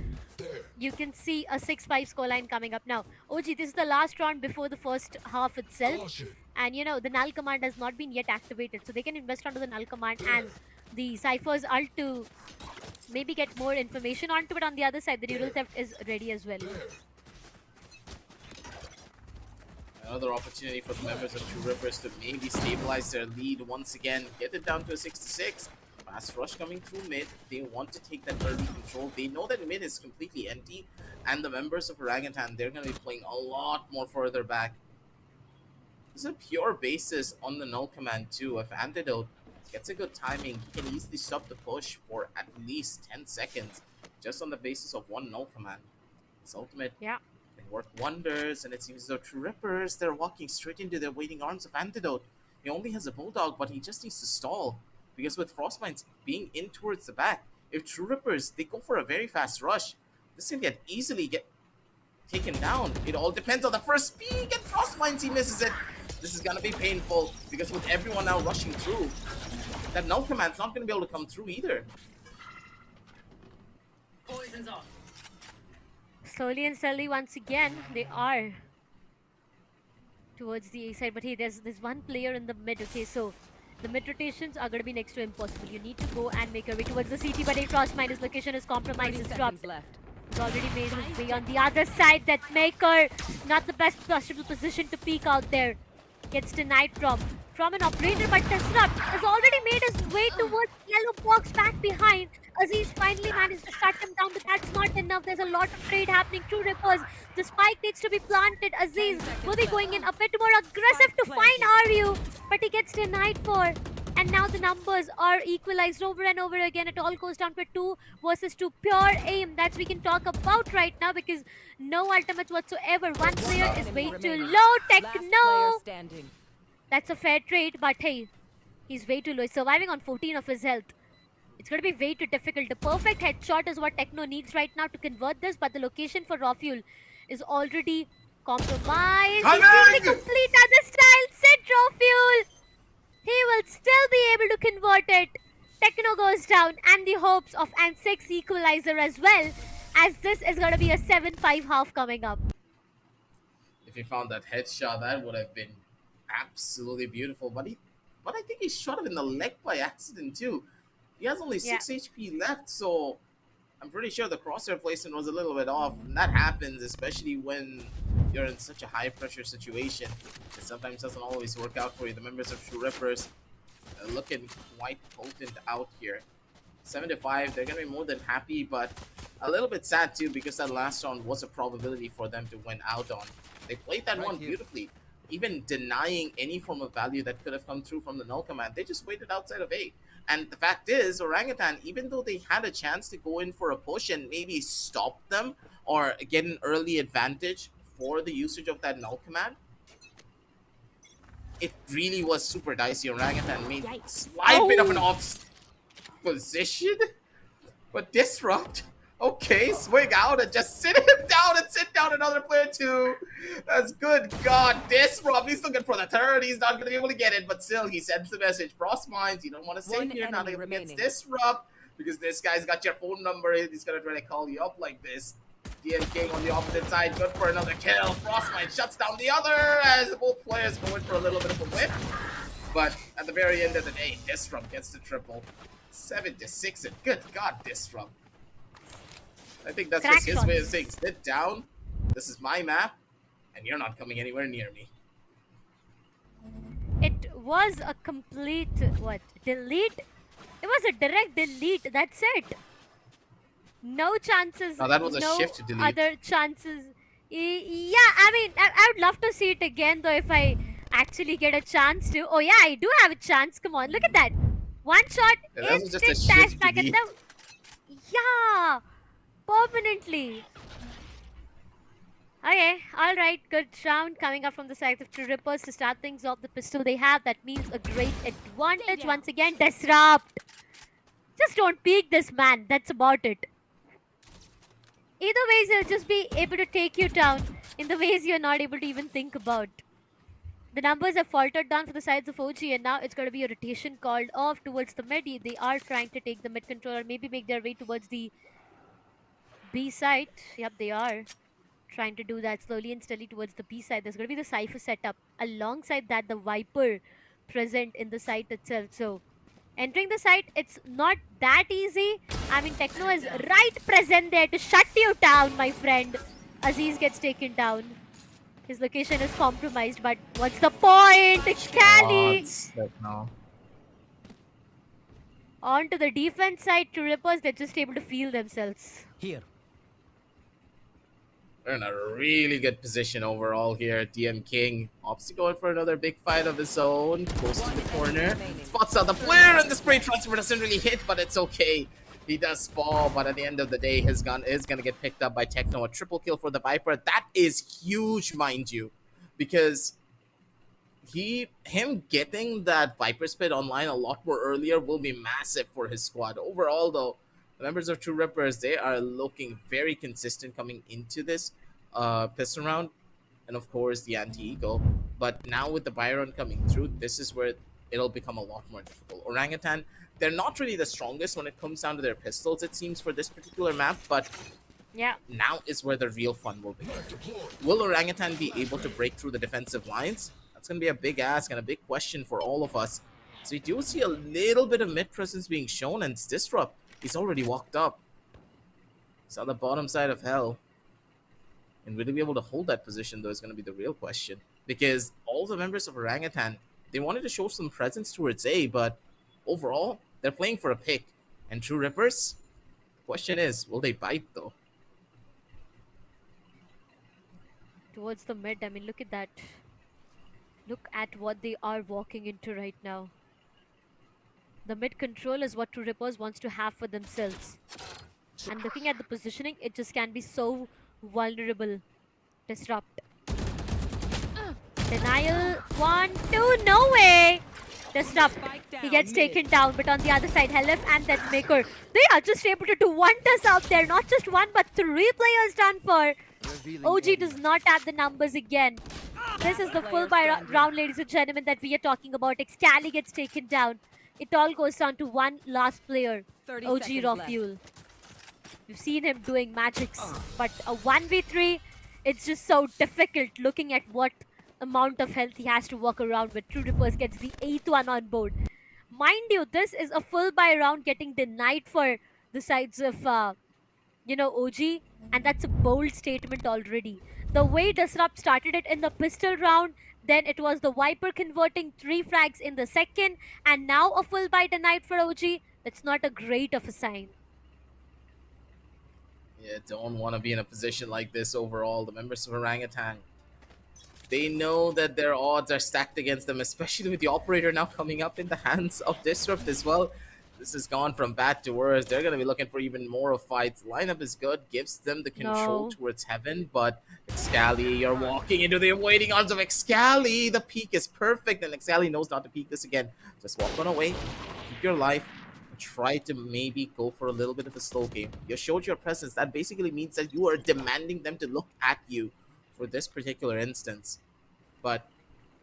you can see a 6-5 scoreline coming up. Now, OG, this is the last round before the first half itself, and you know, the null command has not been yet activated, so they can invest onto the null command and the Cypher's ult to maybe get more information onto it. On the other side, the Doodle Theft is ready as well. Another opportunity for the members of True Rippers to maybe stabilize their lead once again, get it down to a 6-6. Fast rush coming through mid. They want to take that early control. They know that mid is completely empty, and the members of Orangutan, they're going to be playing a lot more further back. This is a pure basis on the null command too. If Antidote gets a good timing, he can easily stop the push for at least 10 seconds just on the basis of one null command. His ultimate can work wonders, and it seems as though True Rippers, they're walking straight into the waiting arms of Antidote. He only has a Bulldog, but he just needs to stall, because with Frostminds being in towards the back, if True Rippers, they go for a very fast rush, this can easily get taken down. It all depends on the first peek, and Frostminds, he misses it. This is gonna be painful, because with everyone now rushing through, that null command's not gonna be able to come through either. Poison's off. Slowly and steadily, once again, they are towards the A side. But hey, there's one player in the mid. Okay, so the mid rotations are going to be next to impossible. You need to go and make your way towards the CT. But hey, Frostmind, his location is compromised. Is dropped. Left. He's already made his way on the other side. That Maker, not the best possible position to peek out there. Gets denied from an operator, but Disrupt has already made his way towards yellow box back behind. Aziz finally managed to shut him down, but that's not enough. There's a lot of trade happening. True Rippers. The spike needs to be planted. Aziz will be going in a bit more aggressive to find Ryu, but he gets denied for. And now the numbers are equalized over and over again. It all goes down to 2 versus 2. Pure aim. That's we can talk about right now because no ultimates whatsoever. One player is way too low. Techno. That's a fair trade, but hey, he's way too low. He's surviving on 14 of his health. It's going to be way too difficult. The perfect headshot is what Techno needs right now to convert this, but the location for Raw Fuel is already compromised. He's going to complete other style. Sit Raw Fuel. He will still be able to convert it. Techno goes down, and the hopes of an 6 equalizer as well, as this is going to be a 7-5 half coming up. If he found that headshot, that would have been absolutely beautiful. But I think he shot him in the leg by accident too. He has only 6 HP left, so I'm pretty sure the crosshair placement was a little bit off. And that happens, especially when you're in such a high pressure situation. It sometimes doesn't always work out for you. The members of True Rippers are looking quite potent out here. 7-5, they're gonna be more than happy, but a little bit sad too because that last round was a probability for them to win out on. They played that one beautifully, even denying any form of value that could have come through from the null command. They just waited outside of A. And the fact is, Orangutan, even though they had a chance to go in for a push and maybe stop them or get an early advantage for the usage of that null command, it really was super dicey. Orangutan made a slight bit of an off position, but Disrupt, okay, swing out and just sit him down and sit down another player too. That's good. God, Disrupt, he's looking for the third. He's not going to be able to get it, but still, he sends the message. Cross minds, you don't want to sit here not against Disrupt because this guy's got your phone number. He's going to try to call you up like this. DM King on the opposite side, good for another kill. Frostmine shuts down the other as both players go in for a little bit of a whip. But at the very end of the day, Disrupt gets the triple. 7-6, and good God, Disrupt. I think that's just his way of saying, sit down, this is my map, and you're not coming anywhere near me. It was a complete, delete? It was a direct delete, that's it. No chances. Oh, that was a shift to delete. Other chances. Yeah, I mean, I would love to see it again, though, if I actually get a chance to. Oh, yeah, I do have a chance. Come on, look at that. One shot, instant dash back at them. Yeah, permanently. Okay, alright, good round coming up from the side of True Rippers to start things off. The pistol they have, that means a great advantage. Once again, Disrupt. Just don't peek this man, that's about it. Either ways, he'll just be able to take you down in the ways you're not able to even think about. The numbers have faltered down for the sides of OG, and now it's going to be a rotation called off towards the mid. They are trying to take the mid controller, maybe make their way towards the B side. Yep, they are trying to do that slowly and steadily towards the B side. There's going to be the Cypher setup. Alongside that, the Viper present in the site itself. So, entering the site, it's not that easy. I mean, Techno is right present there to shut you down, my friend. Aziz gets taken down. His location is compromised, but what's the point? Cali! No. On to the defense side, to Rippers, they're just able to feel themselves. Here. They're in a really good position overall here. DM King opts to go in for another big fight of his own. Goes to the corner. Spots out the player, and the spray transfer doesn't really hit, but it's okay. He does fall, but at the end of the day, his gun is going to get picked up by Techno. A triple kill for the Viper. That is huge, mind you, because him getting that Viper spit online a lot more earlier will be massive for his squad. Overall, though, the members of True Rippers, they are looking very consistent coming into this pistol round. And, of course, the anti-eagle. But now with the Byron coming through, this is where it'll become a lot more difficult. Orangutan, they're not really the strongest when it comes down to their pistols, it seems, for this particular map, but yeah, now is where the real fun will begin. Will Orangutan be able to break through the defensive lines? That's going to be a big ask and a big question for all of us. So we do see a little bit of mid presence being shown, and Disrupt, he's already walked up. It's on the bottom side of hell. And will they be able to hold that position, though, is going to be the real question. Because all the members of Orangutan, they wanted to show some presence towards A, but overall, they're playing for a pick. And True Rippers, the question is, will they bite, though? Towards the mid, I mean, look at that. Look at what they are walking into right now. The mid control is what True Rippers wants to have for themselves. And looking at the positioning, it just can be so vulnerable. Disrupt. Denial. 1, 2, no way! Disrupt. He gets taken down, but on the other side, Helif and Deathmaker, they are just able to do wonders out there. Not just one, but 3 players done for. OG does not have the numbers again. This is the full buy round, ladies and gentlemen, that we are talking about. Excali gets taken down. It all goes down to one last player, OG Raw Fuel. We've seen him doing magics, but a 1v3, it's just so difficult looking at what amount of health he has to walk around with. True Rippers gets the 8th one on board. Mind you, this is a full buy round getting denied for the sides of, OG, and that's a bold statement already. The way Disrupt started it in the pistol round, then it was the Viper converting 3 frags in the second, and now a full buy denied for OG. That's not a great of a sign. Yeah, don't want to be in a position like this overall. The members of Orangutan, they know that their odds are stacked against them, especially with the operator now coming up in the hands of Disrupt as well. This has gone from bad to worse. They're going to be looking for even more of fights. Lineup is good, gives them the control towards heaven, but Excali, you're walking into the waiting arms of Excali. The peak is perfect, and Excali knows not to peek this again. Just walk on away, keep your life, and try to maybe go for a little bit of a slow game. You showed your presence. That basically means that you are demanding them to look at you for this particular instance. But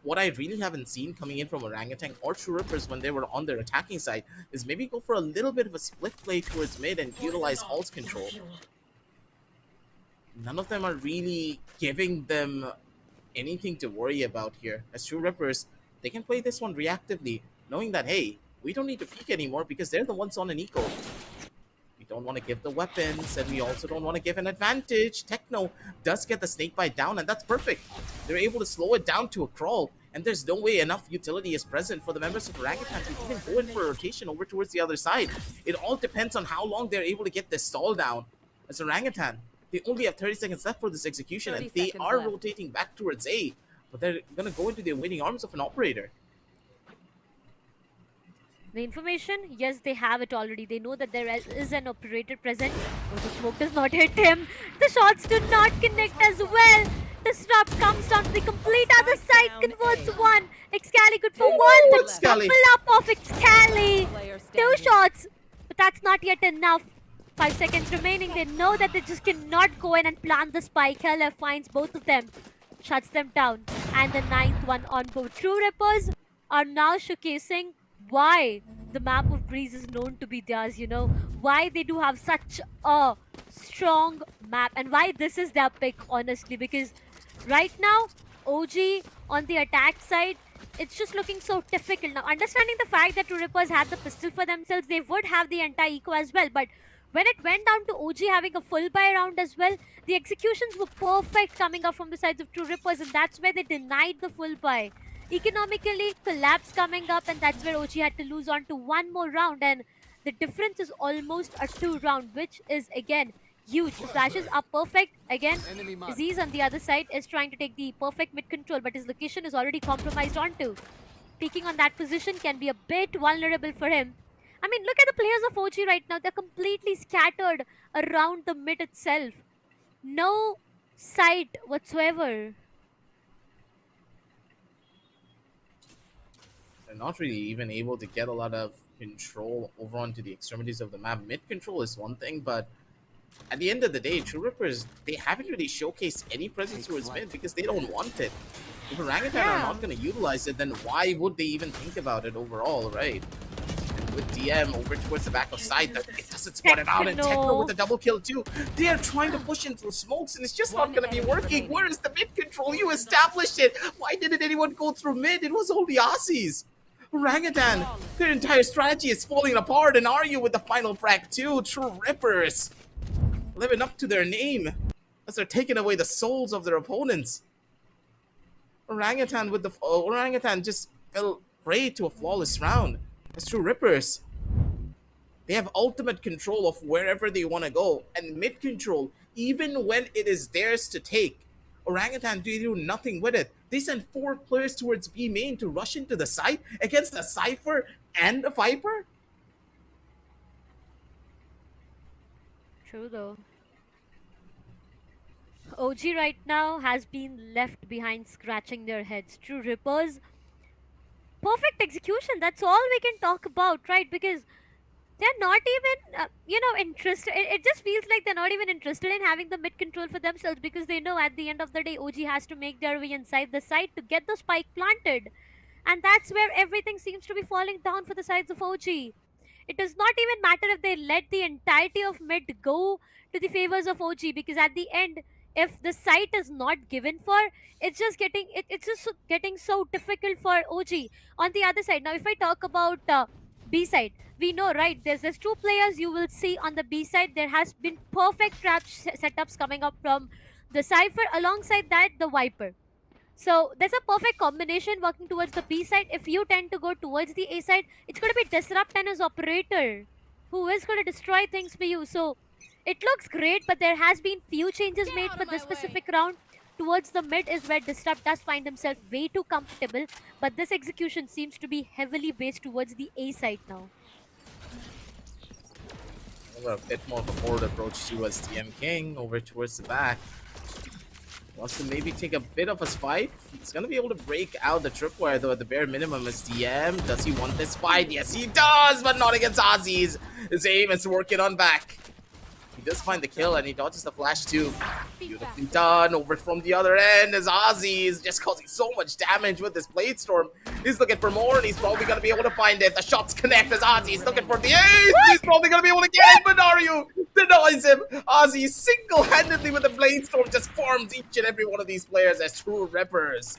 what I really haven't seen coming in from Orangutan or True Rippers when they were on their attacking side is maybe go for a little bit of a split play towards mid and utilize ult control. None of them are really giving them anything to worry about here. As True Rippers, they can play this one reactively, knowing that, hey, we don't need to peek anymore because they're the ones on an eco. We don't want to give the weapons, and we also don't want to give an advantage. Techno does get the snake bite down, and that's perfect. They're able to slow it down to a crawl, and there's no way enough utility is present for the members of Orangutan to even go in for a rotation over towards the other side. It all depends on how long they're able to get this stall down. As Orangutan, they only have 30 seconds left for this execution, and they are rotating back towards A, but they're going to go into the waiting arms of an operator. The information, yes, they have it already. They know that there is an operator present. Oh, the smoke does not hit him. The shots do not connect as well. Disrupt comes down to the complete other side, converts 1. Excali good for 1. The double up of Excali. 2 shots, but that's not yet enough. 5 seconds remaining. They know that they just cannot go in and plant the spike. Hella finds both of them, shuts them down. And the 9th one on board. True Rippers are now showcasing why the map of Breeze is known to be theirs, why they do have such a strong map and why this is their pick, honestly, because right now OG on the attack side, it's just looking so difficult. Now, understanding the fact that True Rippers had the pistol for themselves, they would have the anti-eco as well, but when it went down to OG having a full buy round as well, the executions were perfect coming up from the sides of True Rippers, and that's where they denied the full buy. Economically, collapse coming up, and that's where OG had to lose on to one more round, and the difference is almost a 2 round, which is again huge. The flashes are perfect. Again, Aziz on the other side is trying to take the perfect mid control, but his location is already compromised onto. Peeking on that position can be a bit vulnerable for him. I mean, look at the players of OG right now. They're completely scattered around the mid itself. No sight whatsoever. They're not really even able to get a lot of control over onto the extremities of the map. Mid control is one thing, but at the end of the day, True Rippers, they haven't really showcased any presence towards mid because they don't want it. If Orangutan are not going to utilize it, then why would they even think about it overall, right? And with DM over towards the back of side, it doesn't spot it out, and Techno with a double kill too. They are trying to push in through smokes, and it's just not going to be working. Where is the mid control? You established it. Why didn't anyone go through mid? It was only Aussies. Orangutan, their entire strategy is falling apart, and are you with the final frag too? True Rippers. living up to their name as they're taking away the souls of their opponents. Orangutan just fell prey to a flawless round. As True Rippers, they have ultimate control of wherever they want to go, and mid control, even when it is theirs to take. Orangutan do nothing with it. They send 4 players towards B main to rush into the site against a Cypher and a Viper. True though. OG right now has been left behind scratching their heads. True Rippers, perfect execution. That's all we can talk about, right? Because they're not even, interested. It just feels like they're not even interested in having the mid control for themselves because they know at the end of the day, OG has to make their way inside the site to get the spike planted. And that's where everything seems to be falling down for the sides of OG. It does not even matter if they let the entirety of mid go to the favors of OG because at the end, if the site is not given for, it's just getting so difficult for OG. On the other side, now if I talk about B side, we know, right? There's 2 players you will see on the B side. There has been perfect trap setups coming up from the Cypher. Alongside that, the Viper. So there's a perfect combination working towards the B side. If you tend to go towards the A side, it's going to be Disrupt and his operator, who is going to destroy things for you. So it looks great, but there has been few changes made for this specific round. Towards the mid is where Disrupt does find himself way too comfortable, but this execution seems to be heavily based towards the A side now. A bit more of a forward approach towards TM King over towards the back. Wants to maybe take a bit of a spike. He's gonna be able to break out the tripwire though at the bare minimum as DM. Does he want this fight? Yes, he does, but not against Aussies. His aim is working on back. He does find the kill and he dodges the flash too. Beautifully done. Over from the other end as Ozzy is just causing so much damage with this Blade Storm. He's looking for more and he's probably going to be able to find it. The shots connect as Ozzy is looking for the ace. He's probably going to be able to get it, but Naru denies him. Ozzy single-handedly with the Blade Storm just farms each and every one of these players as True Rippers.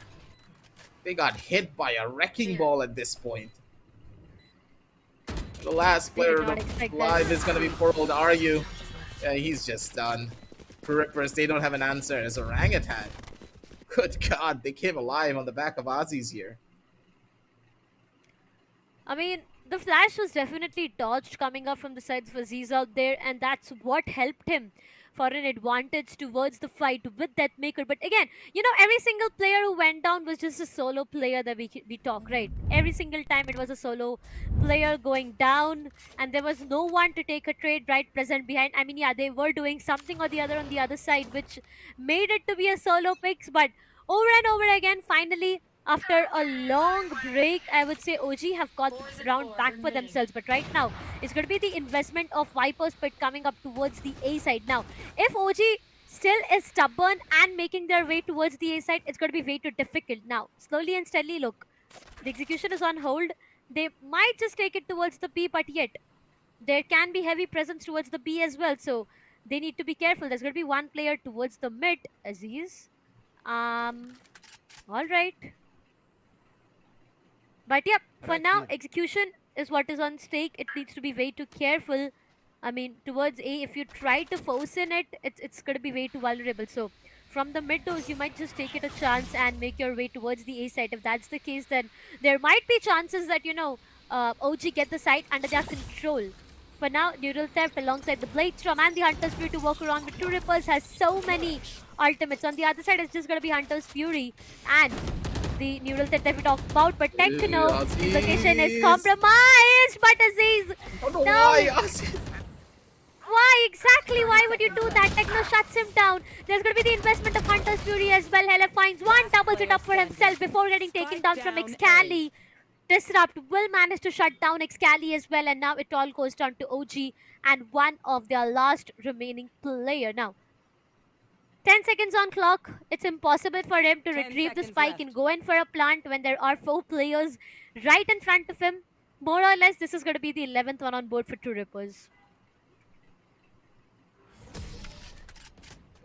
They got hit by a wrecking ball at this point. The last player alive is going to be poor old Aryu. Yeah, he's just done. For Rippers, they don't have an answer as Orangutan. Good God, they came alive on the back of Aussies here. I mean, the flash was definitely dodged coming up from the sides for Z's out there, and that's what helped him for an advantage towards the fight with Deathmaker. But again, every single player who went down was just a solo player that we talk, right? Every single time it was a solo player going down, and there was no one to take a trade right present behind. I mean, yeah, they were doing something or the other on the other side, which made it to be a solo picks. But over and over again, finally, after a long break, I would say OG have got this round back for themselves. But right now, it's going to be the investment of Viper's Pit coming up towards the A side. Now, if OG still is stubborn and making their way towards the A side, it's going to be way too difficult. Now, slowly and steadily, look, the execution is on hold. They might just take it towards the B, but yet there can be heavy presence towards the B as well. So they need to be careful. There's going to be one player towards the mid, Aziz. All right. But yep, for now, execution is what is on stake. It needs to be way too careful. I mean, towards A, if you try to force in it, it's going to be way too vulnerable. So from the mid dose, you might just take it a chance and make your way towards the A side. If that's the case, then there might be chances that, OG get the site under their control. For now, Neural Theft alongside the Blade Storm and the Hunter's Fury to work around with True Rippers has so many ultimates. On the other side, it's just going to be Hunter's Fury and the Neural Theft that we talked about, but Techno location is compromised. But Aziz, I don't know why. Aziz. Why exactly? Why would you do that? Techno shuts him down. There's going to be the investment of Hunter's Fury as well. Hela finds one, doubles it up for himself before getting taken down from Excali. Disrupt will manage to shut down Excali as well, and now it all goes down to OG and one of their last remaining player. Now, 10 seconds on clock. It's impossible for him to retrieve the spike and go in for a plant when there are 4 players right in front of him. More or less, this is going to be the 11th one on board for True Rippers.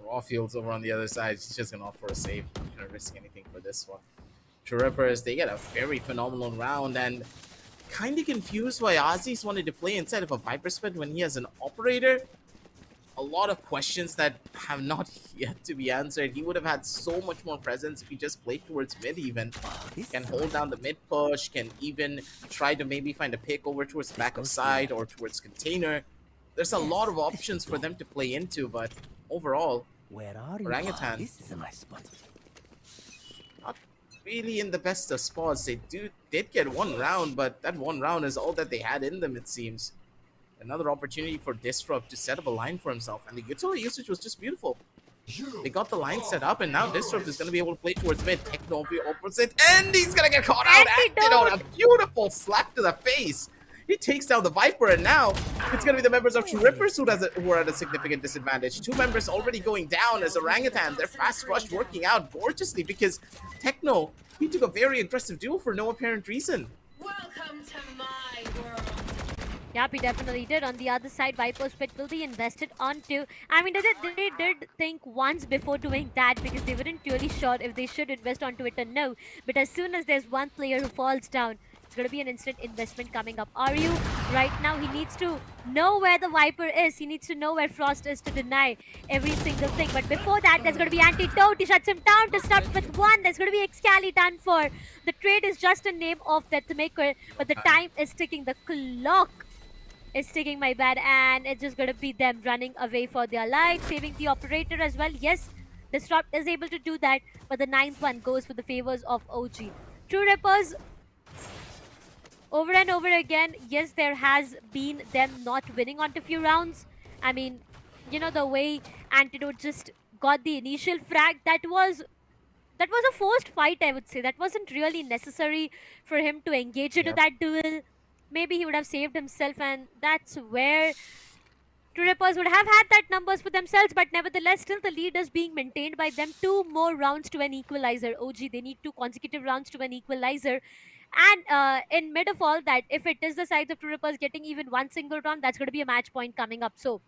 Rawfields over on the other side. He's just going to opt for a save. Not going to risk anything for this one. True Rippers, they get a very phenomenal round, and kind of confused why Aussies wanted to play inside of a Viper Spit when he has an operator. a lot of questions that have not yet to be answered. He would have had so much more presence if he just played towards mid even. Can hold down the mid push, can even try to maybe find a pick over towards back of side or towards container. There's a lot of options for them to play into, but overall, Where are you? Orangutan This is a nice spot. not really in the best of spots. They did get one round, but that one round is all that they had in them, it seems. Another opportunity for Disrupt to set up a line for himself, and the utility usage was just beautiful. They got the line set up, and now Disrupt is going to be able to play towards mid. Techno on the opposite, and he's going to get caught out. Antidote, a beautiful slap to the face. He takes down the Viper, and now it's going to be the members of True Rippers who are at a significant disadvantage. Two members already going down as Orangutan. Their fast rush working out gorgeously because Techno, he took a very aggressive duel for no apparent reason. Welcome to my world. Yep, he definitely did. On the other side, Viper's Pit will be invested onto. I mean, they did think once before doing that because they weren't really sure if they should invest onto it or no. But as soon as there's one player who falls down, it's going to be an instant investment coming up. Aryu, right now, he needs to know where the Viper is. He needs to know where Frost is to deny every single thing. But before that, there's going to be Antidote. He shuts him down to start with one. There's going to be Excali done for. The trade is just a name of Deathmaker, but the time is ticking. The clock is ticking, my bad, and it's just gonna be them running away for their life, saving the operator as well. Yes, Disrupt is able to do that, but the 9th one goes for the favors of OG. True Rippers, over and over again, yes, there has been them not winning onto few rounds. I mean, you know, the way Antidote just got the initial frag, that was a forced fight, I would say. That wasn't really necessary for him to engage into that duel. Maybe he would have saved himself, and that's where True Rippers would have had that numbers for themselves, but nevertheless, still the lead is being maintained by them. 2 more rounds to an equalizer. OG, they need 2 consecutive rounds to an equalizer. And in mid of all that, if it is the sides of True Rippers getting even one single round, that's going to be a match point coming up. So,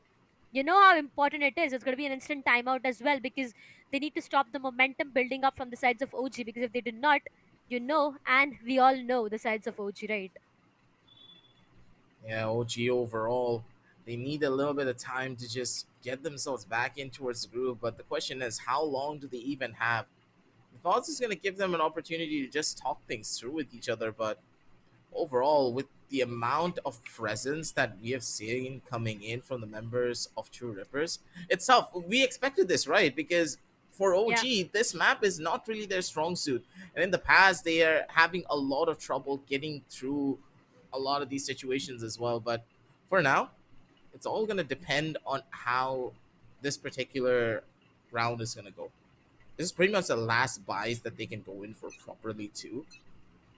you know how important it is. It's going to be an instant timeout as well because they need to stop the momentum building up from the sides of OG, because if they did not, you know, and we all know the sides of OG, right? Yeah, OG overall, they need a little bit of time to just get themselves back in towards the groove. But the question is, how long do they even have? The Thoughts is going to give them an opportunity to just talk things through with each other. But overall, with the amount of presence that we have seen coming in from the members of True Rippers, it's tough. We expected this, right? Because for OG, this map is not really their strong suit. And in the past, they are having a lot of trouble getting through a lot of these situations as well. But for now, it's all going to depend on how this particular round is going to go. This is pretty much the last buys that they can go in for properly too.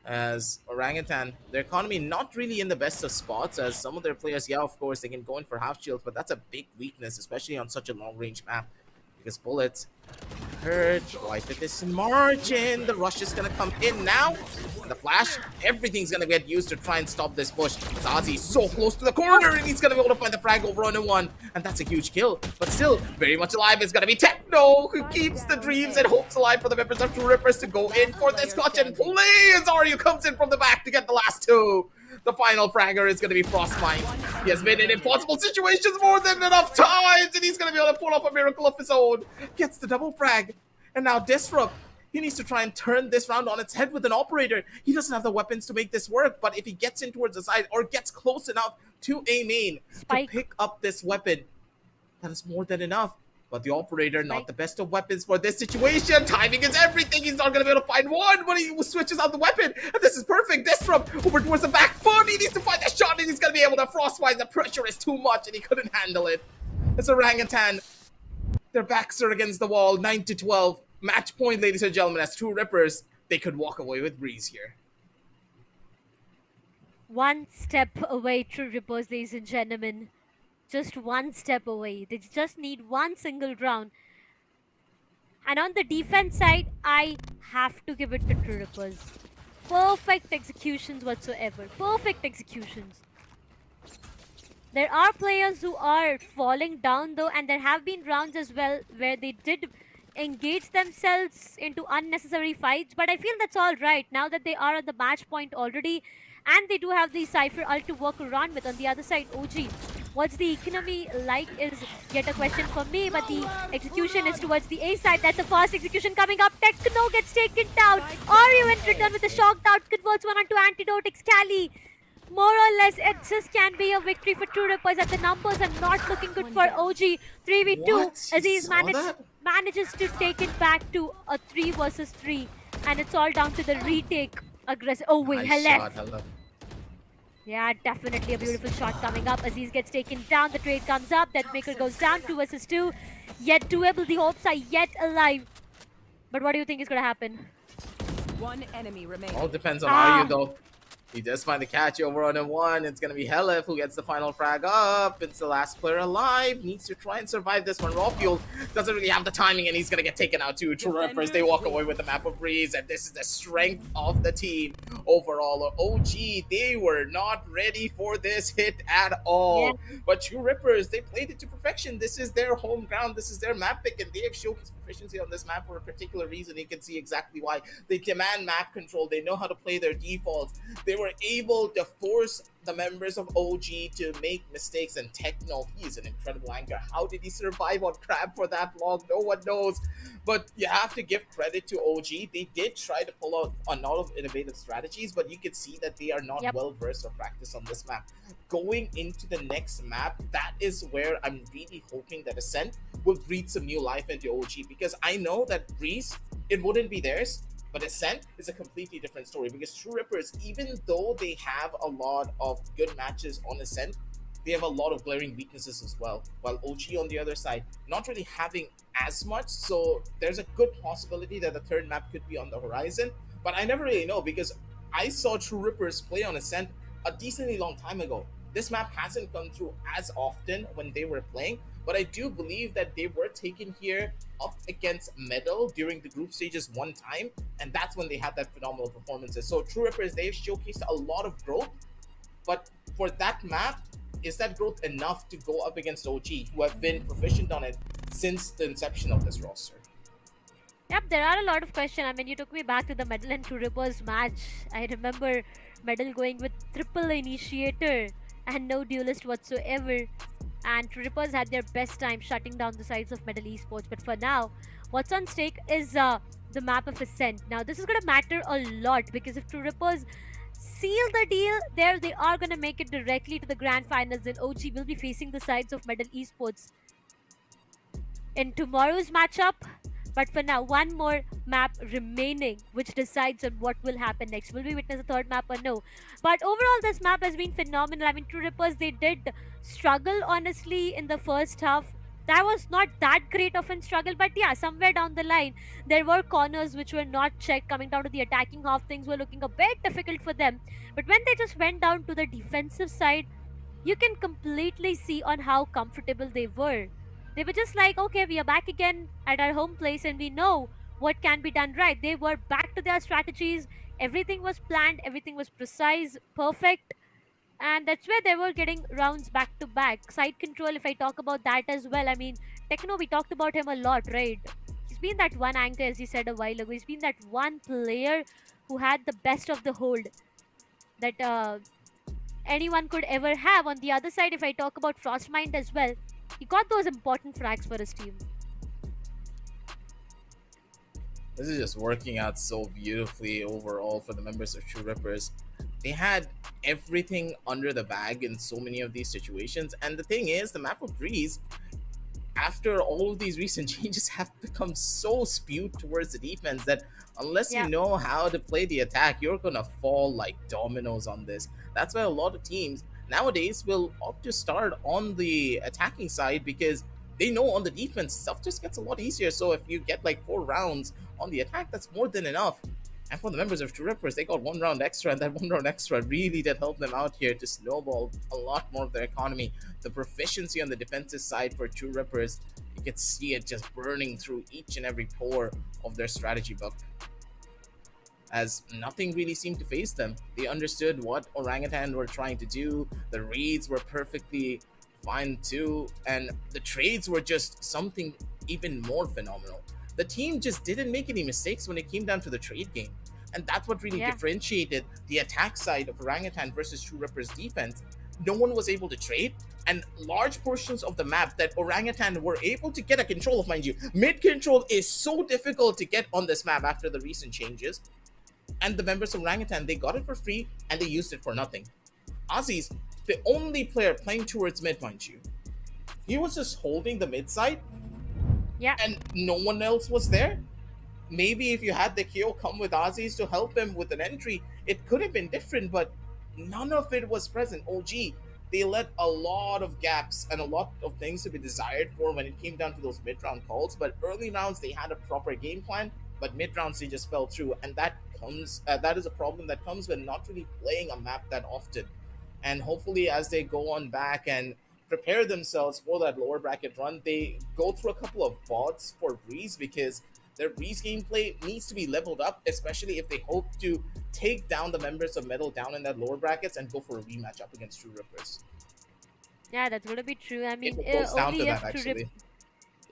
As Orangutan, their economy not really in the best of spots, as some of their players, yeah, of course, they can go in for half shields, but that's a big weakness, especially on such a long-range map. Because bullets hurt right at this margin. The rush is gonna come in now. The flash, everything's gonna get used to try and stop this push. Zazi so close to the corner, and he's gonna be able to find the frag over on a one, and that's a huge kill. But still, very much alive is gonna be Techno, who keeps the dreams and hopes alive for the members of True Rippers to go in for this clutch and play. As Aryu comes in from the back to get the last two. The final fragger is going to be Frostmine. He has been in impossible situations more than enough times, and he's going to be able to pull off a miracle of his own. Gets the double frag, and now Disrupt. He needs to try and turn this round on its head with an operator. He doesn't have the weapons to make this work, but if he gets in towards the side or gets close enough to a main to pick up this weapon, that is more than enough. But the operator, not the best of weapons for this situation. Timing is everything. He's not going to be able to find one, but he switches out the weapon. And this is perfect. Disrupt over towards the back foot. He needs to find the shot, and he's going to be able to frostbite. The pressure is too much, and he couldn't handle it. It's Orangutan. Their backs are against the wall. 9-12. Match point, ladies and gentlemen, as True Rippers. They could walk away with breeze here. One step away, True Rippers, ladies and gentlemen. Just one step away. They just need one single round. And on the defense side, I have to give it to True Rippers. Perfect executions whatsoever. Perfect executions. There are players who are falling down though, and there have been rounds as well where they did engage themselves into unnecessary fights. But I feel that's all right now that they are at the match point already. And they do have the Cypher ult to work around with. On the other side, OG, What's the economy like is yet a question for me, but the execution is towards the A side. That's a fast execution coming up. Techno gets taken down. Oreo in return with a shocked out, converts one onto antidote. Excali. More or less, it just can be a victory for True Rippers, and the numbers are not looking good for OG. 3v2, What? You Aziz saw that? manages to take it back to a 3 versus 3, and it's all down to the retake. Aggressive. Oh wait, Nice shot, Helef. hello. Yeah, definitely a beautiful shot coming up. Aziz gets taken down. The trade comes up. Deathmaker goes down. 2 versus 2. Yet doable. The hopes are yet alive. But what do you think is going to happen? One enemy remaining. All depends on Aryu though. He does find the catch over on M1. It's going to be Helef who gets the final frag up. It's the last player alive. Needs to try and survive this one. Rawfuel doesn't really have the timing and he's going to get taken out too. True Rippers, they walk away with the map of Breeze. And this is the strength of the team overall. OG, they were not ready for this hit at all. Yeah. But True Rippers, they played it to perfection. This is their home ground. This is their map pick. And they have showcased proficiency on this map for a particular reason. You can see exactly why. They demand map control. They know how to play their defaults. They were able to force the members of OG to make mistakes. And Techno, he is an incredible anchor. How did he survive on Crab for that long? No one knows. But you have to give credit to OG. They did try to pull out a lot of innovative strategies, but you can see that they are not well versed or practiced on this map. Going into the next map, that is where I'm really hoping that Ascent will breathe some new life into OG, because I know that Breeze, it wouldn't be theirs. But Ascent is a completely different story, because True Rippers, even though they have a lot of good matches on Ascent, they have a lot of glaring weaknesses as well. While OG on the other side, not really having as much. So there's a good possibility that the third map could be on the horizon. But I never really know, because I saw True Rippers play on Ascent a decently long time ago. This map hasn't come through as often when they were playing, but I do believe that they were taken here up against Medal during the group stages one time, and that's when they had that phenomenal performances. So True Rippers, they've showcased a lot of growth, but for that map, is that growth enough to go up against OG, who have been proficient on it since the inception of this roster? Yep, there are a lot of questions. I mean, you took me back to the Medal and True Rippers match. I remember Medal going with triple initiator and no duelist whatsoever. And True Rippers had their best time shutting down the sides of MLT Esports. But for now, what's on stake is the map of Ascent. Now, this is going to matter a lot, because if True Rippers seal the deal there, they are going to make it directly to the grand finals, and OG will be facing the sides of MLT Esports in tomorrow's matchup. But for now, one more map remaining, which decides on what will happen next. Will we witness a third map or no? But overall, this map has been phenomenal. I mean, True Rippers, they did struggle, honestly, in the first half. That was not that great of a struggle, but yeah, somewhere down the line, there were corners which were not checked. Coming down to the attacking half, things were looking a bit difficult for them. But when they just went down to the defensive side, you can completely see on how comfortable they were. They were just like, okay, we are back again at our home place and we know what can be done right. They were back to their strategies. Everything was planned. Everything was precise, perfect. And that's where they were getting rounds back to back. Side control, if I talk about that as well. I mean, Techno, we talked about him a lot, right? He's been that one anchor, as you said a while ago. He's been that one player who had the best of the hold that anyone could ever have. On the other side, if I talk about Frostmind as well, he got those important frags for his team. This is just working out so beautifully overall for the members of True Rippers. They had everything under the bag in so many of these situations. And the thing is, the map of Breeze, after all of these recent changes, have become so spewed towards the defense that unless you know how to play the attack, you're going to fall like dominoes on this. That's why a lot of teams nowadays will opt to start on the attacking side, because they know on the defense stuff just gets a lot easier. So if you get like 4 rounds on the attack, that's more than enough. And for the members of True Rippers, they got 1 round extra, and that 1 round extra really did help them out here to snowball a lot more of their economy. The proficiency on the defensive side for True Rippers, you can see it just burning through each and every pore of their strategy book, as nothing really seemed to phase them. They understood what Orangutan were trying to do. The reads were perfectly fine too, and the trades were just something even more phenomenal. The team just didn't make any mistakes when it came down to the trade game, and that's what really differentiated the attack side of Orangutan versus True Rippers defense. no one was able to trade, and large portions of the map that Orangutan were able to get a control of, mind you. Mid control is so difficult to get on this map after the recent changes, and the members of Orangutan, they got it for free and they used it for nothing. Aussies, the only player playing towards mid, mind you, he was just holding the mid side, Yeah. and no one else was there. Maybe if you had the KO come with Aussies to help him with an entry, it could have been different, but none of it was present. OG, they let a lot of gaps and a lot of things to be desired for when it came down to those mid-round calls. But early rounds, they had a proper game plan, but mid-rounds, they just fell through. And that is a problem that comes with not really playing a map that often. And hopefully, as they go on back and prepare themselves for that lower bracket run, they go through a couple of VODs for Breeze, because their Breeze gameplay needs to be leveled up, especially if they hope to take down the members of Metal down in that lower brackets and go for a rematch up against True Rippers. Yeah, that's going to be true. I mean, It goes down to only that, if actually.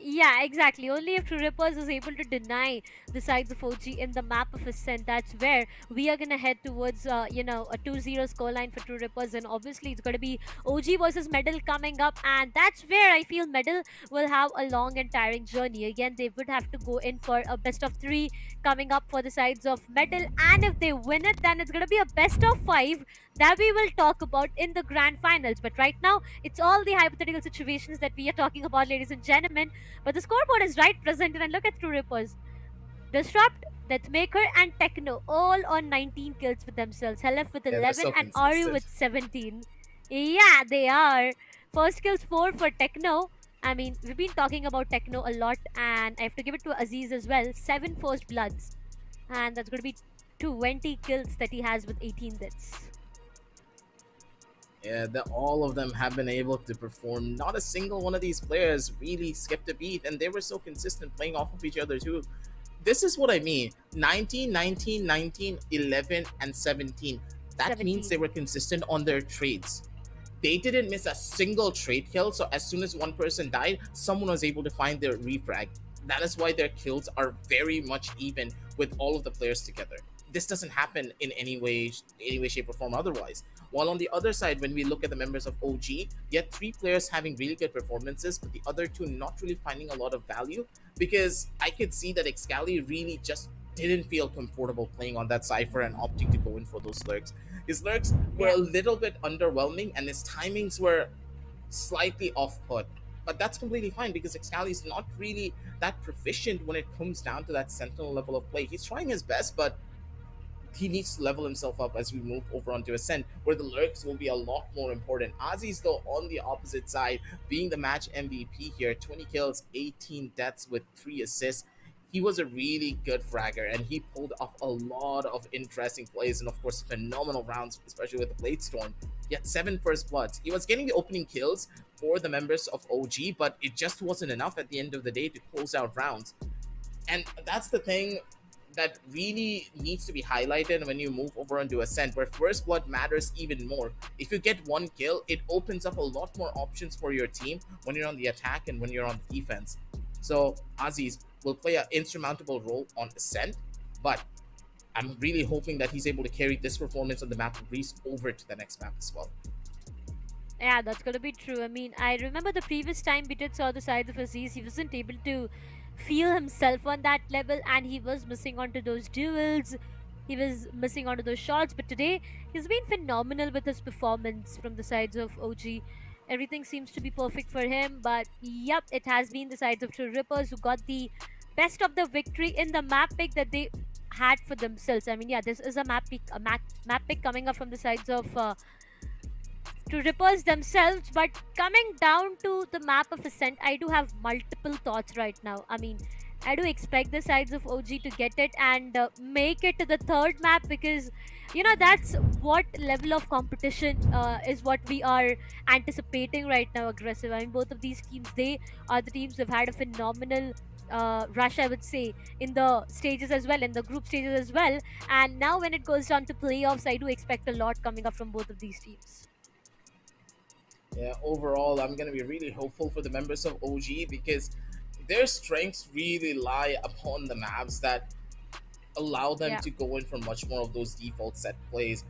Yeah, exactly. Only if True Rippers is able to deny the sides of OG in the map of Ascent, that's where we are going to head towards, a 2-0 scoreline for True Rippers. And obviously, it's going to be OG versus Medal coming up. And that's where I feel Medal will have a long and tiring journey. Again, they would have to go in for a best of 3 coming up for the sides of Medal. And if they win it, then it's going to be a best of 5 that we will talk about in the grand finals. But right now, it's all the hypothetical situations that we are talking about, ladies and gentlemen. But the scoreboard is right presented, and look at True Rippers. Disrupt, Deathmaker, and Techno all on 19 kills with themselves. Helef with Yeah, they're 11 so and Aru consistent. with 17. Yeah, they are. First kills 4 for Techno. I mean, we've been talking about Techno a lot, and I have to give it to Aziz as well. 7 first bloods. And that's going to be 20 kills that he has with 18 deaths. Yeah, all of them have been able to perform. Not a single one of these players really skipped a beat, and they were so consistent playing off of each other too. This is what I mean. 19, 19, 19, 11, and 17. That means 17. they were consistent on their trades. They didn't miss a single trade kill, so as soon as one person died, someone was able to find their refrag. That is why their kills are very much even with all of the players together. This doesn't happen in any way, shape, or form otherwise. While on the other side, when we look at the members of OG, yet 3 players having really good performances, but the other 2 not really finding a lot of value, because I could see that Excali really just didn't feel comfortable playing on that Cypher and opting to go in for those lurks. His lurks were a little bit underwhelming, and his timings were slightly off-put. But that's completely fine, because Excali is not really that proficient when it comes down to that Sentinel level of play. He's trying his best, but he needs to level himself up as we move over onto Ascent, where the lurks will be a lot more important. Aziz, though, on the opposite side, being the match MVP here, 20 kills, 18 deaths with 3 assists. He was a really good fragger, and he pulled off a lot of interesting plays and, of course, phenomenal rounds, especially with the Blade Storm. Yet 7 first bloods. He was getting the opening kills for the members of OG, but it just wasn't enough at the end of the day to close out rounds. And that's the thing that really needs to be highlighted when you move over onto Ascent, where first blood matters even more. If you get 1 kill, it opens up a lot more options for your team when you're on the attack and when you're on the defense. So Aziz will play an insurmountable role on Ascent, but I'm really hoping that he's able to carry this performance on the map of Greece over to the next map as well. Yeah, that's gonna be true. I mean, I remember the previous time we did saw the sides of Aziz, he wasn't able to feel himself on that level, and he was missing onto those duels, he was missing onto those shots. But today, he's been phenomenal with his performance from the sides of OG. Everything seems to be perfect for him, but yep, it has been the sides of True Rippers who got the best of the victory in the map pick that they had for themselves. I mean, yeah, this is a map pick coming up from the sides of True Rippers themselves. But coming down to the map of Ascent, I do have multiple thoughts right now. I mean, I do expect the sides of OG to get it and make it to the third map, because that's what level of competition is what we are anticipating right now. Aggressive. I mean, both of these teams, they are the teams who've had a phenomenal rush, I would say, in the stages as well, in the group stages as well. And now when it goes down to playoffs, I do expect a lot coming up from both of these teams. Yeah, overall, I'm going to be really hopeful for the members of OG, because their strengths really lie upon the maps that allow them to go in for much more of those default set plays.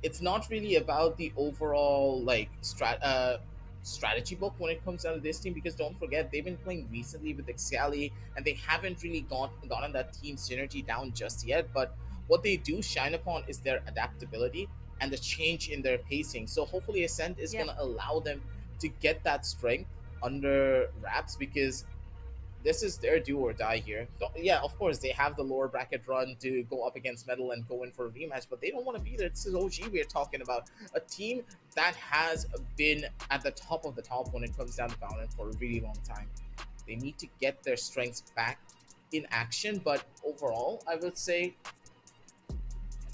it's not really about the overall like strategy book when it comes down to this team, because don't forget they've been playing recently with Excali and they haven't really gotten that team synergy down just yet. But what they do shine upon is their adaptability and the change in their pacing. So hopefully Ascent is Yeah. going to allow them to get that strength under wraps, because this is their do or die here. Yeah, of course, they have the lower bracket run to go up against Metal and go in for a rematch, but they don't want to be there. This is OG we're talking about. A team that has been at the top of the top when it comes down to Valorant for a really long time. They need to get their strengths back in action, but overall, I would say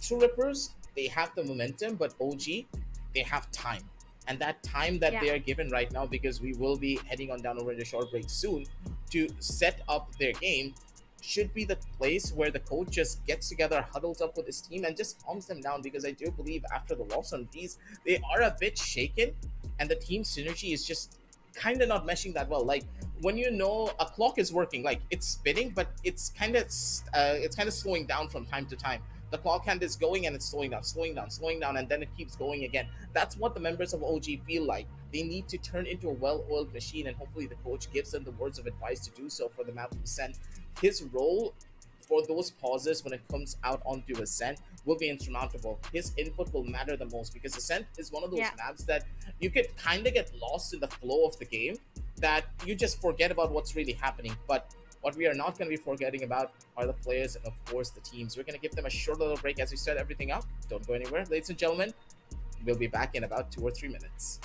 True Rippers, they have the momentum, but OG, they have time. And that time that they are given right now, because we will be heading on down over into short break soon, to set up their game, should be the place where the coach just gets together, huddles up with his team, and just calms them down. Because I do believe after the loss on these, they are a bit shaken, and the team synergy is just kind of not meshing that well. Like when you know a clock is working, like it's spinning, but it's kind of slowing down from time to time. The clock hand is going and it's slowing down, and then it keeps going again. That's what the members of OG feel like. They need to turn into a well-oiled machine, and hopefully the coach gives them the words of advice to do so for the map of Ascent. His role for those pauses when it comes out onto Ascent will be insurmountable. His input will matter the most, because Ascent is one of those maps that you could kind of get lost in the flow of the game, that you just forget about what's really happening. But what we are not going to be forgetting about are the players and, of course, the teams. We're going to give them a short little break as we set everything up. Don't go anywhere, ladies and gentlemen. We'll be back in about 2 or 3 minutes.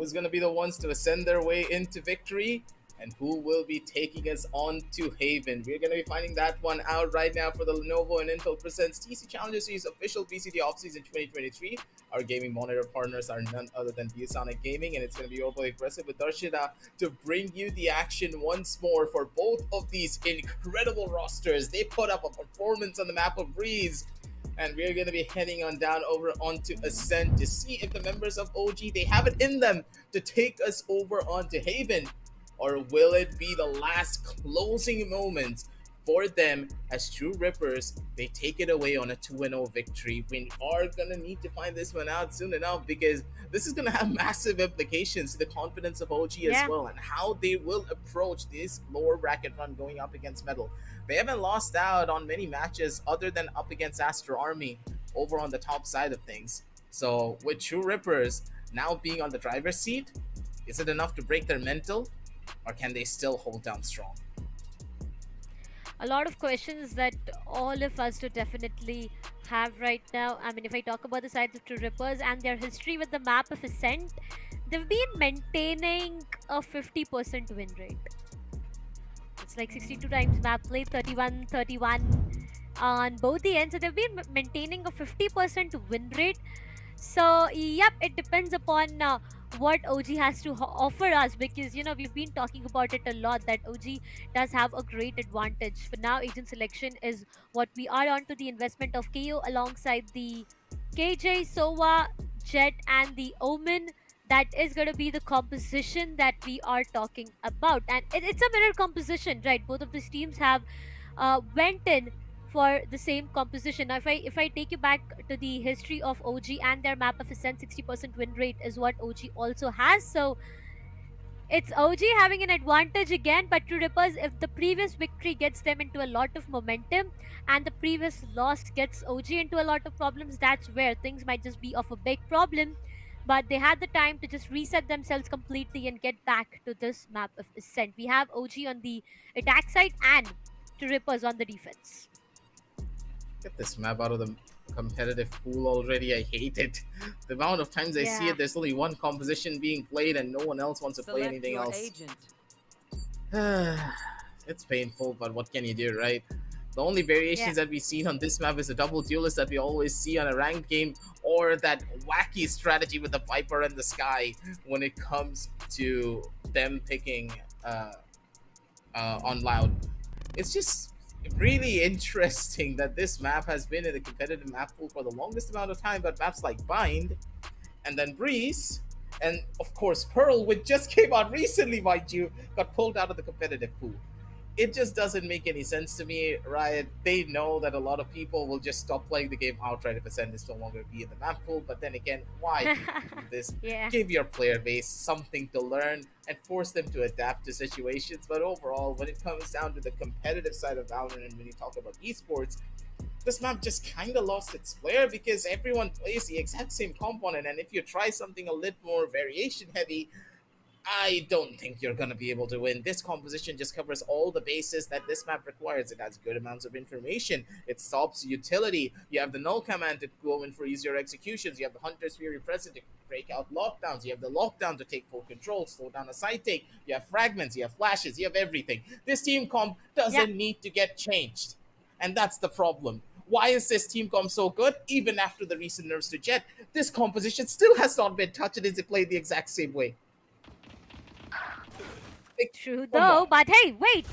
Who is going to be the ones to ascend their way into victory? And who will be taking us on to Haven? We're going to be finding that one out right now for the Lenovo and Intel presents TEC Challenger Series official VCT Off season 2023. Our gaming monitor partners are none other than ViewSonic Gaming, and it's going to be overly aggressive with Darshita to bring you the action once more for both of these incredible rosters. They put up a performance on the map of Breeze, and we're going to be heading on down over onto Ascent to see if the members of OG, they have it in them to take us over onto Haven. Or will it be the last closing moment for them as True Rippers? They take it away on a 2-0 victory. We are going to need to find this one out soon enough, because this is going to have massive implications to the confidence of OG as well, and how they will approach this lower bracket run going up against Metal. They haven't lost out on many matches other than up against Aster Army over on the top side of things. So with True Rippers now being on the driver's seat, is it enough to break their mental? Or can they still hold down strong? A lot of questions that all of us do definitely have right now. I mean, if I talk about the sides of True Rippers and their history with the map of Ascent, they've been maintaining a 50% win rate. It's like 62 times map play, 31 on both the ends. So they've been maintaining a 50% win rate. So, yep, it depends upon what OG has to offer us, because you know we've been talking about it a lot that OG does have a great advantage. For now, agent selection is what we are on to the investment of KO alongside the KJ, Sova, Jet, and the Omen. That is going to be the composition that we are talking about, and it's a mirror composition, right? Both of these teams have went in for the same composition. Now, if I take you back to the history of OG and their map of Ascent, 60% win rate is what OG also has. So it's OG having an advantage again, but True Rippers, if the previous victory gets them into a lot of momentum and the previous loss gets OG into a lot of problems, that's where things might just be of a big problem. But they had the time to just reset themselves completely and get back to this map of Ascent. We have OG on the attack side and True Rippers on the defense. Get this map out of the competitive pool already. I hate it. The amount of times I see it, there's only one composition being played and no one else wants to play anything else. It's painful, but what can you do, right? The only variations that we've seen on this map is a double duelist that we always see on a ranked game, or that wacky strategy with the Viper and the Sky when it comes to them picking on Loud. It's just really interesting that this map has been in the competitive map pool for the longest amount of time, but maps like Bind and then Breeze and of course Pearl, which just came out recently, mind you, got pulled out of the competitive pool. It just doesn't make any sense to me, Riot. They know that a lot of people will just stop playing the game outright if Ascent is no longer be in the map pool, but then again, why do this? Give your player base something to learn and force them to adapt to situations. But overall, when it comes down to the competitive side of Valorant, and when you talk about esports, this map just kind of lost its flair because everyone plays the exact same component, and if you try something a little more variation heavy, I don't think you're going to be able to win. This composition just covers all the bases that this map requires. It has good amounts of information. It stops utility. You have the null command to go in for easier executions. You have the Hunter's Fury present to break out lockdowns. You have the lockdown to take full control, slow down a side take. You have fragments. You have flashes. You have everything. This team comp doesn't need to get changed. And that's the problem. Why is this team comp so good? Even after the recent nerfs to Jet, this composition still has not been touched. It is played the exact same way. True though, but hey, wait!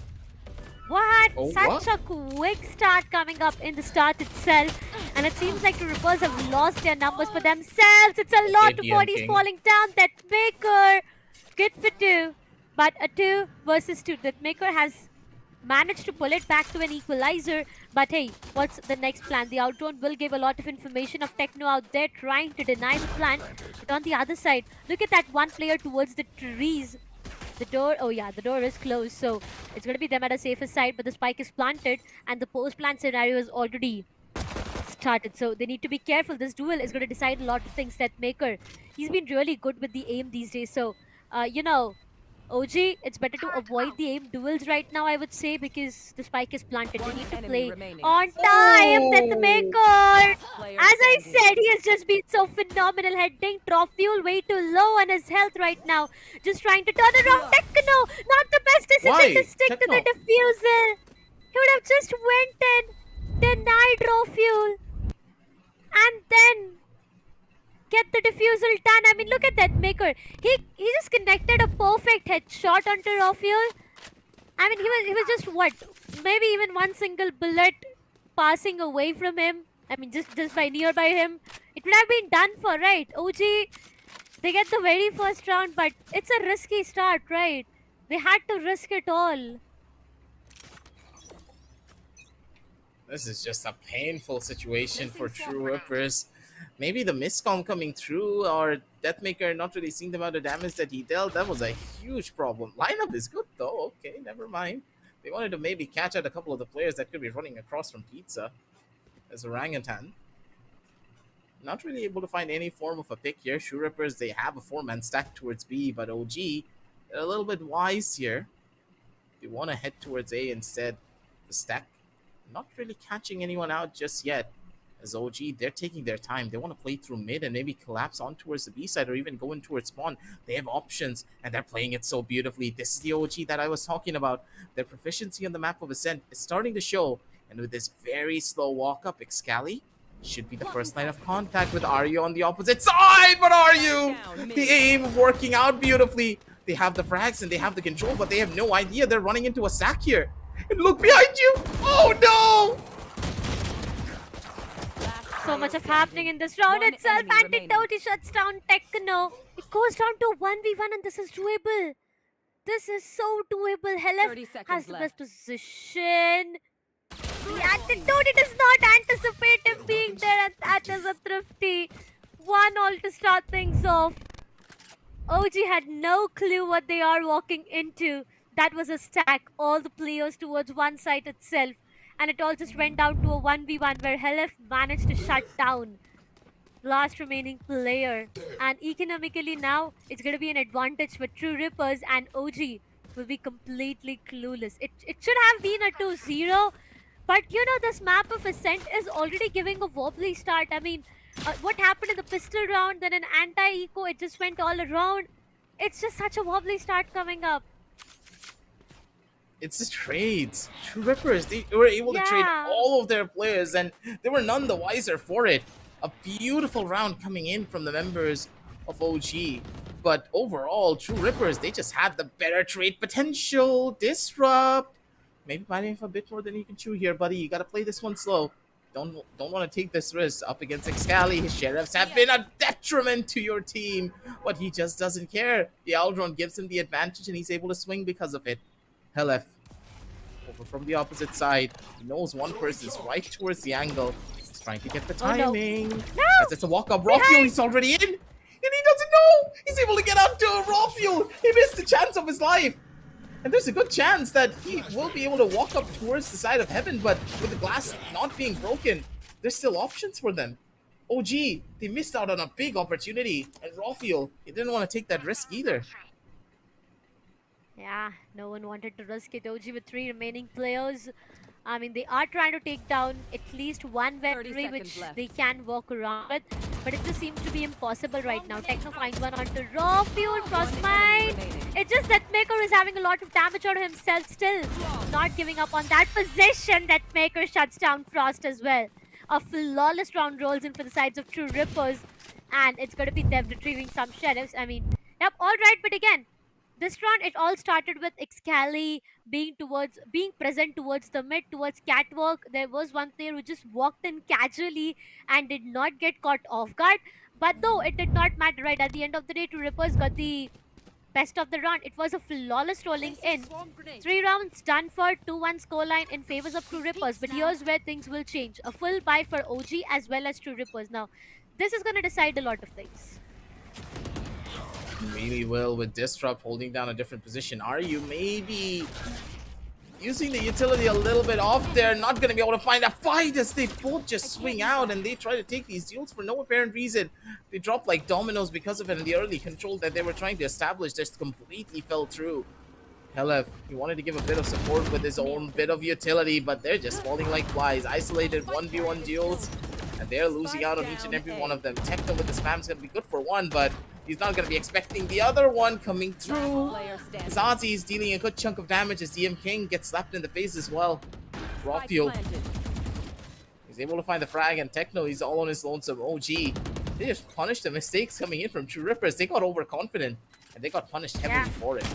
What? Oh, Such a quick start coming up in the start itself, and it seems like the Rippers have lost their numbers for themselves. It's a lot of bodies falling down. That Maker, good for 2, but a 2 versus 2. That Maker has managed to pull it back to an equalizer, but hey, what's the next plan? The Outrun will give a lot of information of Techno out there trying to deny the plan, but on the other side, look at that one player towards the trees. The door, oh yeah, the door is closed, so it's going to be them at a safer side, but the spike is planted and the post-plant scenario is already started, so they need to be careful. This duel is going to decide a lot of things. That Maker, he's been really good with the aim these days, so you know, OG, it's better to avoid the aim duels right now, I would say, because the spike is planted. They need to play on time. That's the Maker. As I said, he has just been so phenomenal. Heading drop fuel way too low on his health right now. Just trying to turn around. Techno, not the best decision Why? to stick to the Techno? defusal. He would have just went in, denied raw fuel, and then get the defusal done. I mean, look at that maker. He just connected a perfect headshot onto raw fuel. I mean, he was just what? Maybe even one single bullet passing away from him. I mean, just by nearby him, it would have been done for, right? OG, they get the very first round, but it's a risky start, right? They had to risk it all. This is just a painful situation for True Rippers. Maybe the miscom coming through or Deathmaker not really seeing the amount of damage that he dealt. That was a huge problem. Lineup is good though. Okay, never mind. They wanted to maybe catch out a couple of the players that could be running across from Pizza. As Orangutan. Not really able to find any form of a pick here. True Rippers, they have a 4-man stack towards B, but OG, they're a little bit wise here. They want to head towards A instead. The stack not really catching anyone out just yet. As OG, they're taking their time. They want to play through mid and maybe collapse on towards the B side or even go in towards spawn. They have options and they're playing it so beautifully. This is the OG that I was talking about. Their proficiency on the map of Ascent is starting to show. And with this very slow walk up, Excali should be the first line of contact with Aryu on the opposite side. But Aryu, the aim working out beautifully. They have the frags and they have the control, but they have no idea they're running into a sack here. And look behind you. Oh no! So much of happening in this round itself. Antidote shuts down Techno. It goes down to 1v1 and this is doable. This is so doable. Helef has the best position. The antidote, it does not anticipate him being there, and that is a thrifty 1-all to start things off. OG had no clue what they are walking into. That was a stack, all the players towards one side itself. And it all just went down to a 1v1 where Helef managed to shut down the last remaining player. And economically now, it's going to be an advantage for True Rippers, and OG will be completely clueless. It should have been a 2-0. But you know, this map of Ascent is already giving a wobbly start. I mean, what happened in the pistol round, then an anti-eco, it just went all around. It's just such a wobbly start coming up. It's the trades. True Rippers, they were able to trade all of their players and they were none the wiser for it. A beautiful round coming in from the members of OG. But overall, True Rippers, they just had the better trade potential. Disrupt. Maybe biting off a bit more than you can chew here, buddy. You gotta play this one slow. Don't want to take this risk up against Excali. His sheriffs have been a detriment to your team, but he just doesn't care. The Aldron gives him the advantage, and he's able to swing because of it. Helef over from the opposite side. He knows one person is right towards the angle. He's trying to get the timing. No. As it's a walk-up. Raw fuel, he's already in, and he doesn't know. He's able to get out to a raw fuel. He missed the chance of his life. And there's a good chance that he will be able to walk up towards the side of heaven, but with the glass not being broken, there's still options for them. OG, they missed out on a big opportunity, and Rafiel, he didn't want to take that risk either. Yeah, no one wanted to risk it. OG with 3 remaining players. I mean, they are trying to take down at least one victory, which they can walk around with. But it just seems to be impossible right now. Techno finds one onto Raw Fuel, Frostmine. It's just that Maker is having a lot of damage on himself still. Not giving up on that position. That Maker shuts down Frost as well. A flawless round rolls in for the sides of True Rippers. And it's going to be them retrieving some sheriffs. I mean, yep, alright, but again, this round, it all started with Excali being present towards the mid, towards Catwalk. There was one player who just walked in casually and did not get caught off guard. But though, it did not matter, right? At the end of the day, True Rippers got the best of the round. It was a flawless rolling in. 3 rounds done for 2-1 scoreline in favors of True Rippers. But here's where things will change. A full buy for OG as well as True Rippers. Now, this is going to decide a lot of things. Really well with Disrupt holding down a different position. Are you maybe using the utility a little bit off there? Not going to be able to find a fight as they both just swing out and they try to take these duels for no apparent reason. They drop like dominoes because of it, and the early control that they were trying to establish just completely fell through. Helef, he wanted to give a bit of support with his own bit of utility, but they're just falling like flies. Isolated 1v1 duels. And they're losing out on each and every one of them. Techno with the spam is going to be good for one, but he's not going to be expecting the other one coming through. Zazi is dealing a good chunk of damage as DM King gets slapped in the face as well. Raw fuel. He's able to find the frag, and Techno, he's all on his lonesome. OG, they just punished the mistakes coming in from True Rippers. They got overconfident, and they got punished heavily for it.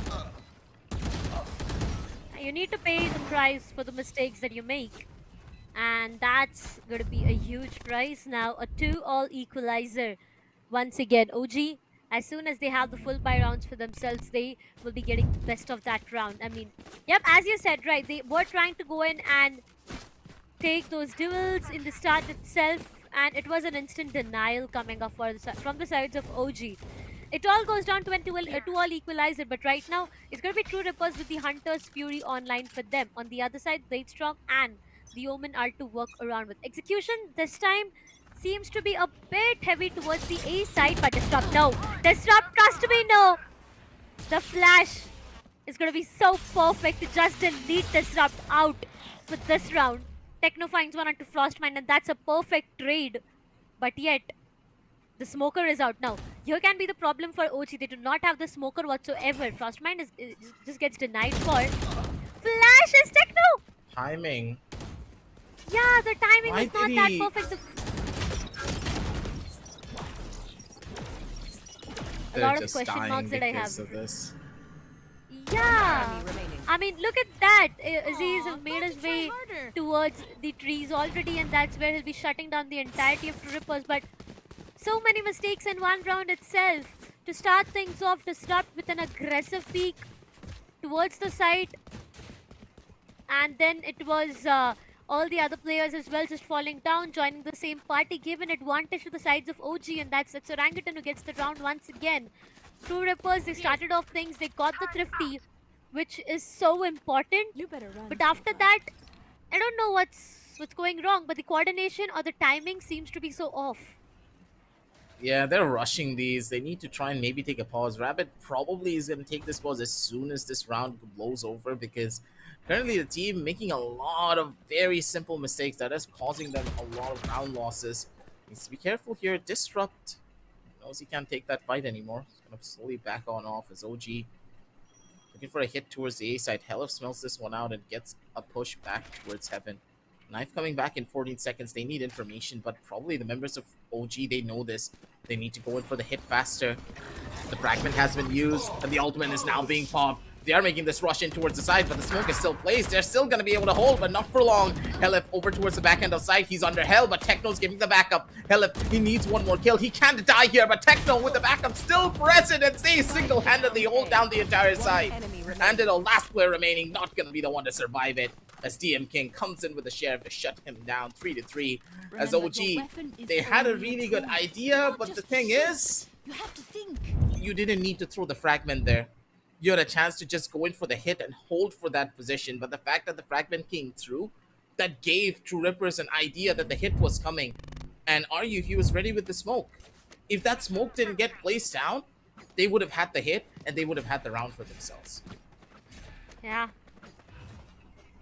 You need to pay the price for the mistakes that you make. And that's going to be a huge price now. A 2-all equalizer. Once again, OG, as soon as they have the full buy rounds for themselves, they will be getting the best of that round. I mean, yep, as you said, right, they were trying to go in and take those duels in the start itself, and it was an instant denial coming up from the sides of OG. It all goes down to a 2-all equalizer, but right now, it's going to be True Rippers with the Hunter's Fury online for them. On the other side, Blade Strong and the Omen are to work around with. Execution this time seems to be a bit heavy towards the A side, but Disrupt, no. Disrupt, trust me, no. The flash is going to be so perfect to just delete Disrupt out with this round. Techno finds one onto Frostmind, and that's a perfect trade. But yet, the smoker is out now. Here can be the problem for OG. They do not have the smoker whatsoever. Frostmind just gets denied for. Flash is Techno! Timing. Yeah, the timing was not that perfect. A lot of question marks that I have. Yeah, I mean, look at that. Aziz has made his way towards the trees already, and that's where he'll be shutting down the entirety of True Rippers. But so many mistakes in one round itself. To start things off, Disrupt with an aggressive peek towards the site. And then it was all the other players as well just falling down, joining the same party, gave an advantage to the sides of OG, and that's Orangutan who gets the round once again. True Rippers, they started off things, they got the thrifty, which is so important. But after that, I don't know what's going wrong, but the coordination or the timing seems to be so off. Yeah, they're rushing these. They need to try and maybe take a pause. Rabbit probably is going to take this pause as soon as this round blows over, because currently the team making a lot of very simple mistakes that is causing them a lot of round losses. Needs to be careful here. Disrupt knows he can't take that fight anymore. He's going to slowly back on off as OG looking for a hit towards the A side. Helif smells this one out and gets a push back towards Heaven. Knife coming back in 14 seconds. They need information, but probably the members of OG, they know this. They need to go in for the hit faster. The fragment has been used, and the ultimate is now being popped. They are making this rush in towards the side, but the smoke is still placed. They're still going to be able to hold, but not for long. Helif over towards the back end of side. He's under hell, but Techno's giving the backup. Helif, he needs one more kill. He can't die here, but Techno with the backup still present, and stays single-handedly hold down the entire side. And the last player remaining, not going to be the one to survive it, as DM King comes in with the sheriff to shut him down 3-3. As OG, they had a really good idea, but the thing is, You have to think. you didn't need to throw the fragment there. You had a chance to just go in for the hit and hold for that position, but the fact that the fragment came through, that gave True Rippers an idea that the hit was coming. And RU, he was ready with the smoke. If that smoke didn't get placed down, they would have had the hit, and they would have had the round for themselves. Yeah.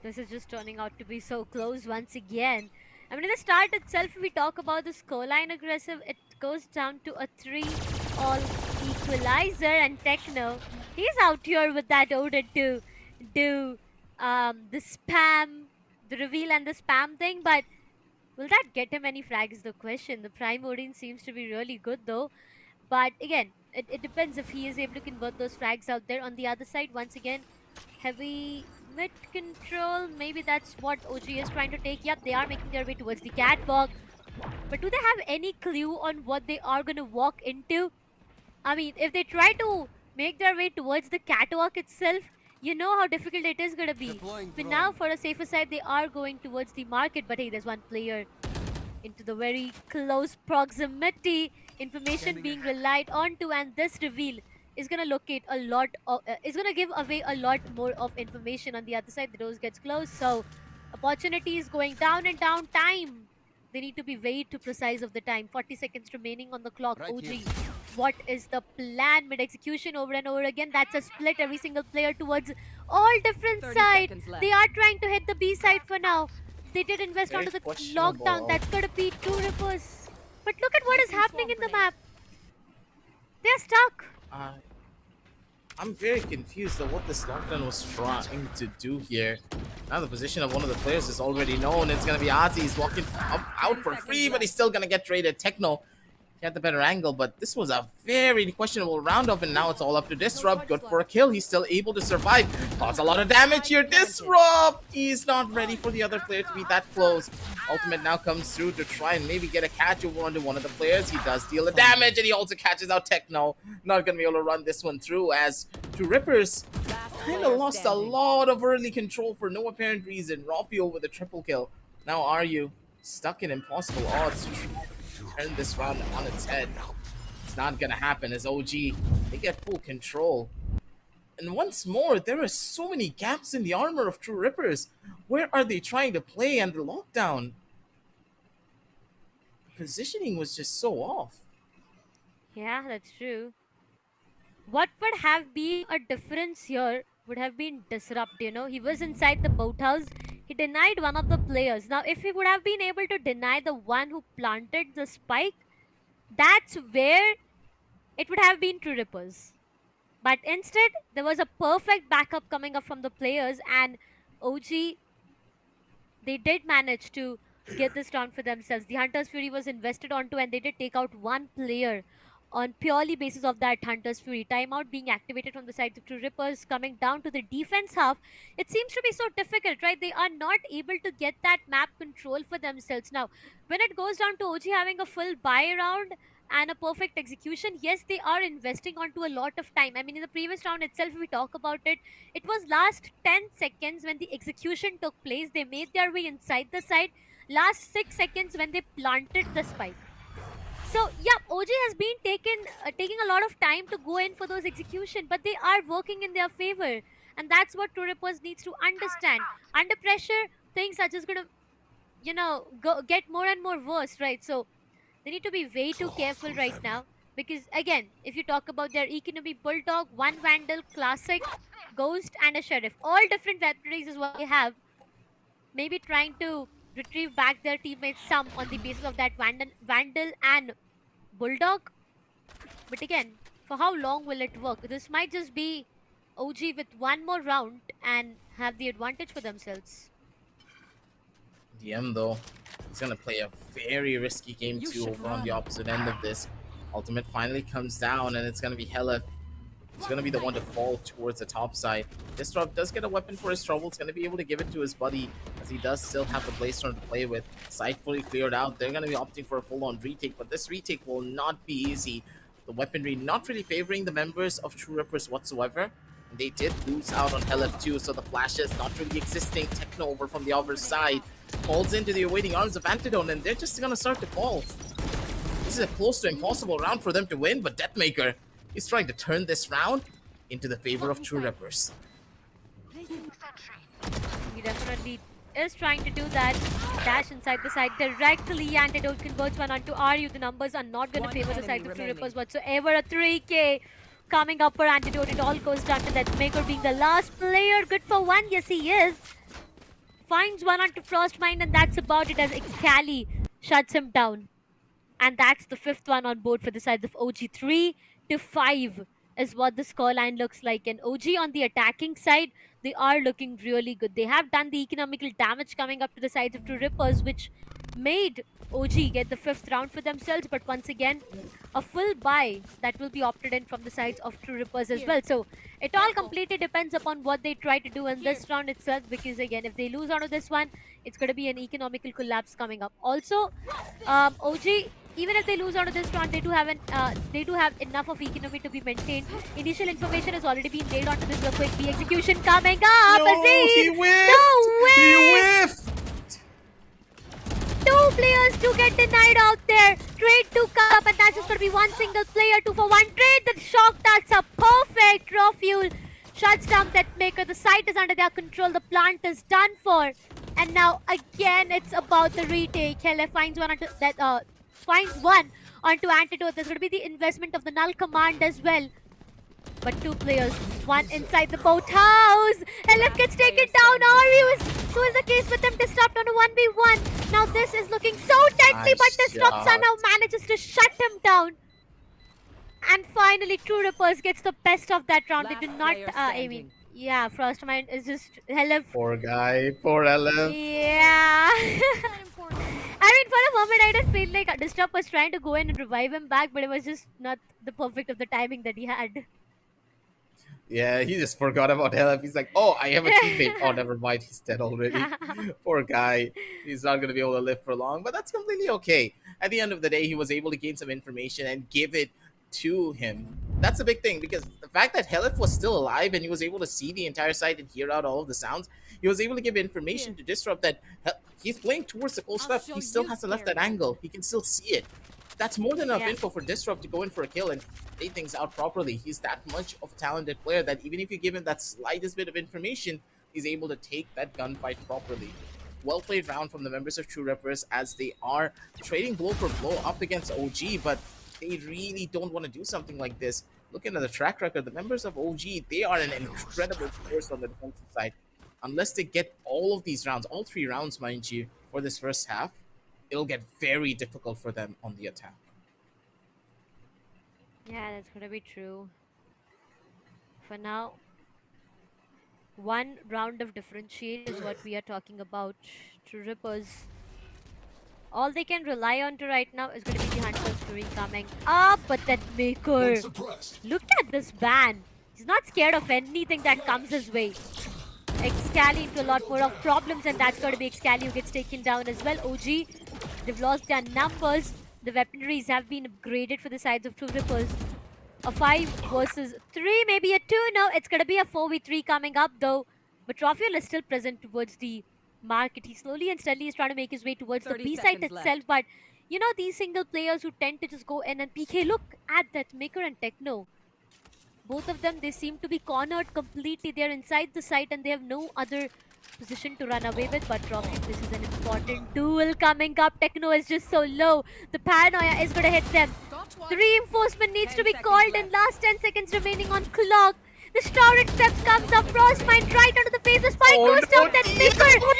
This is just turning out to be so close once again. I mean, in the start itself, if we talk about the scoreline aggressive, it goes down to a 3-all equalizer, and Techno, he's out here with that order to do the spam, the reveal and the spam thing, but will that get him any frags is the question. The Prime Odin seems to be really good though, but again, it depends if he is able to convert those frags out there. On the other side, once again, heavy mid control, maybe that's what OG is trying to take. Yep, they are making their way towards the catwalk, but do they have any clue on what they are going to walk into? I mean, if they try to make their way towards the catwalk itself, you know how difficult it is going to be. But now, for a safer side, they are going towards the market, but hey, there's one player into the very close proximity. Information being relied onto, and this reveal is going to locate a lot of, is going to give away a lot more of information. On the other side, the doors gets closed, so opportunities going down and down. Time, they need to be way too precise of the time. 40 seconds remaining on the clock. Right OG, here. What is the plan? Mid execution over and over again. That's a split, every single player towards all different sides. They are trying to hit the B side for now. they did invest Very onto the questionable. lockdown. That's gonna be two Rippers. But look at what is happening in the map. They're stuck. Uh, I'm very confused at what this lockdown was trying to do here. Now the position of one of the players is already known. It's going to be Ozzy. He's walking out for free, but he's still going to get traded. Techno, he had the better angle, but this was a very questionable round of, and now it's all up to Disrupt. Good for a kill. He's still able to survive. Cause a lot of damage here. Disrupt! He's not ready for the other player to be that close. Ultimate now comes through to try and maybe get a catch over onto one of the players. He does deal the damage, and he also catches out Techno. Not going to be able to run this one through, as Two Rippers kind of lost a lot of early control for no apparent reason. Rapio with a triple kill. Now are you stuck in impossible odds to turn this round on its head? It's not gonna happen, as OG, they get full control. And once more, there are so many gaps in the armor of True Rippers. Where are they trying to play? And the lockdown positioning was just so off. Yeah, that's true. What would have been a difference here would have been Disrupt, you know. He was inside the boathouse. He denied one of the players. Now, if he would have been able to deny the one who planted the spike, that's where it would have been True Rippers. But instead, there was a perfect backup coming up from the players, and OG, they did manage to get this round for themselves. The Hunter's Fury was invested onto, and they did take out one player on purely basis of that Hunter's Fury. Timeout being activated from the side of True Rippers, coming down to the defense half. It seems to be so difficult, right? They are not able to get that map control for themselves. Now, when it goes down to OG having a full buy round and a perfect execution, yes, they are investing onto a lot of time. I mean, in the previous round itself, if we talk about it, it was last 10 seconds when the execution took place. They made their way inside the site. Last 6 seconds when they planted the spike. So, yeah, OG has been taking a lot of time to go in for those execution, but they are working in their favor. And that's what True Rippers needs to understand. Under pressure, things are just going to, you know, get more and more worse, right? So, they need to be way too careful right now. Because, again, if you talk about their economy Bulldog, one Vandal, Classic, Ghost, and a Sheriff. All different weaponries is what they have. Maybe trying to retrieve back their teammates some on the basis of that Vandal and Bulldog. But again, for how long will it work? This might just be OG with one more round and have the advantage for themselves. DM, though, he's going to play a very risky game too over on the opposite end of this. Ultimate finally comes down, and it's going to be Hella. He's going to be the one to fall towards the top side. Disrupt does get a weapon for his trouble. He's going to be able to give it to his buddy, as he does still have the Blaze-Storm to play with. Site fully cleared out. They're going to be opting for a full-on retake, but this retake will not be easy. The weaponry not really favoring the members of True Rippers whatsoever. And they did lose out on LF2, so the flashes not really existing. Techno over from the other side falls into the awaiting arms of Antidote, and they're just going to start to fall. This is a close to impossible round for them to win, but Deathmaker is trying to turn this round into the favor of True Rippers. He definitely is trying to do that. Dash inside the side directly. Antidote converts one onto RU. The numbers are not going to favor the side of True Rippers whatsoever. A 3K coming up for Antidote. It all goes down to Deathmaker being the last player. Good for one. Yes, he is. Finds one onto Frostmind, and that's about it, as Excali shuts him down. And that's the fifth one on board for the side of OG. 3-5 is what the scoreline looks like. And OG on the attacking side, they are looking really good. They have done the economical damage coming up to the sides of True Rippers, which made OG get the fifth round for themselves. But once again, a full buy that will be opted in from the sides of True Rippers as well. So it all completely depends upon what they try to do in this round itself. Because again, if they lose out of this one, it's going to be an economical collapse coming up. Also, OG, even if they lose out of this round, they do have enough of economy to be maintained. Initial information has already been laid onto this real quick. The execution coming up. No, Aziz! he whiffed! No way! He whiffed! Two players to get denied out there. Trade to come up, and that's just going to be one single player. 2 for 1 trade. The shock darts are perfect. Raw fuel shuts down Deathmaker. The site is under their control. The plant is done for. And now again, it's about the retake. Hele finds one onto that. Finds one onto Antidote. There's going to be the investment of the Null Command as well. But two players, one inside the boathouse. LF gets taken down. Arius So is the case with them. Disrupt on a 1v1. Now this is looking so deadly, but Disrupt somehow manages to shut him down. And finally, True Rippers gets the best of that round. They did not, I mean, yeah, Frostmind is just hell of... Poor guy, poor LF. Yeah. I mean, for a moment, I did feel like Disrupt was trying to go in and revive him back, but it was just not the perfect of the timing that he had. Yeah, he just forgot about LF. He's like, oh, I have a teammate. Oh, never mind. He's dead already. Poor guy. He's not going to be able to live for long, but that's completely okay. At the end of the day, he was able to gain some information and give it to him. That's a big thing, because the fact that Helif was still alive and he was able to see the entire site and hear out all of the sounds, he was able to give information to Disrupt that he's playing towards the coast left. He still hasn't left that angle. He can still see it. That's more than enough info for Disrupt to go in for a kill and play things out properly. He's that much of a talented player that even if you give him that slightest bit of information, he's able to take that gunfight properly. Well played round from the members of True Rippers, as they are trading blow for blow up against OG, but they really don't want to do something like this. Looking at the track record, the members of OG, they are an incredible force on the defensive side. Unless they get all of these rounds, all 3 rounds, mind you, for this first half, it'll get very difficult for them on the attack. Yeah, that's gonna be true. For now, 1 round of differentiate is what we are talking about. True Rippers, all they can rely on to right now is going to be the Hunter's Fury coming up, but that Maker, look at this ban. He's not scared of anything that comes his way. Excali into a lot more of problems, and that's going to be Excali who gets taken down as well. OG, they've lost their numbers. The weaponries have been upgraded for the sides of True Rippers. A 5 versus 3, maybe a 2. No, it's going to be a 4v3 coming up though. But Raphael is still present towards the market. He slowly and steadily is trying to make his way towards the B site itself. Left. But you know, these single players who tend to just go in and PK. Look at that, Maker and Techno. Both of them, they seem to be cornered completely. They're inside the site and they have no other position to run away with. But Raphael, this is an important duel coming up. Techno is just so low. The paranoia is going to hit them. The reinforcement needs to be called in. Last 10 seconds remaining on clock. The Shrouded Steps comes up. Frostmind right onto the face. The spike goes down. That Maker is getting put.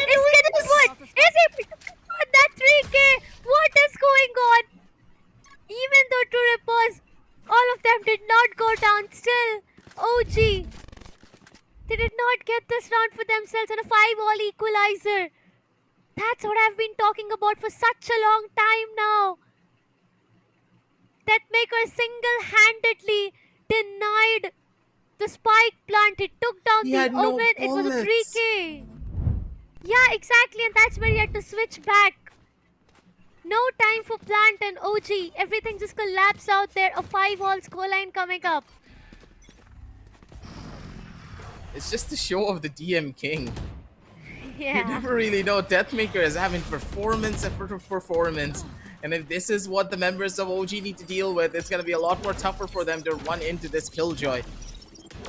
Is he that 3K? What is going on? Even though True Rippers, all of them did not go down. Still, OG, they did not get this round for themselves, and a 5-all equalizer. That's what I've been talking about for such a long time now. That Maker single-handedly denied the spike plant. He took down the Omen. It was a 3K. Yeah, exactly, and that's where he had to switch back. No time for plant and OG. Everything just collapsed out there. A 5-all scoreline coming up. It's just the show of the DM King. Yeah. You never really know. Deathmaker is having performance after performance. And if this is what the members of OG need to deal with, it's going to be a lot more tougher for them to run into this Killjoy.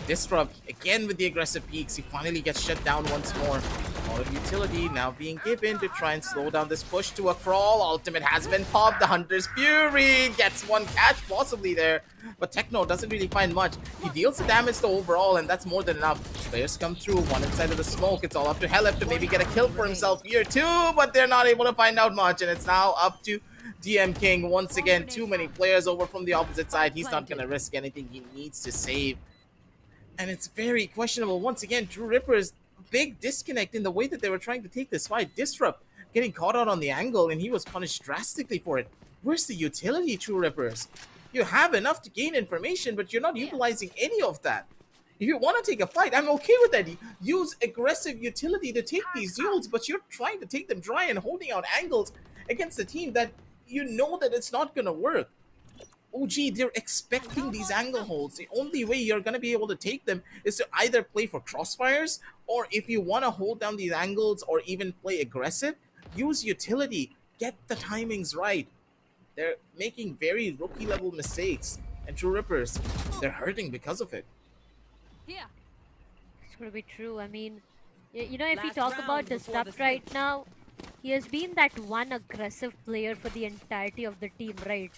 Disrupt, again with the aggressive peaks. He finally gets shut down once more. All of utility now being given to try and slow down this push to a crawl. Ultimate has been popped. The Hunter's Fury gets one catch possibly there. But Techno doesn't really find much. He deals the damage though overall, and that's more than enough. Players come through, one inside of the smoke. It's all up to Helif to maybe get a kill for himself here too, but they're not able to find out much, and it's now up to DM King once again. Too many players over from the opposite side. He's not going to risk anything. He needs to save. And it's very questionable. Once again, True Rippers, big disconnect in the way that they were trying to take this fight. Disrupt getting caught out on the angle, and he was punished drastically for it. Where's the utility, True Rippers? You have enough to gain information, but you're not utilizing any of that. If you want to take a fight, I'm okay with that. Use aggressive utility to take these duels, but you're trying to take them dry and holding out angles against a team that you know that it's not going to work. OG, they're expecting these angle holds. The only way you're going to be able to take them is to either play for crossfires, or if you want to hold down these angles or even play aggressive, use utility. Get the timings right. They're making very rookie level mistakes. And True Rippers, they're hurting because of it. Yeah. It's going to be true. I mean, you know, if we talk about Disrupt right now, he has been that one aggressive player for the entirety of the team, right?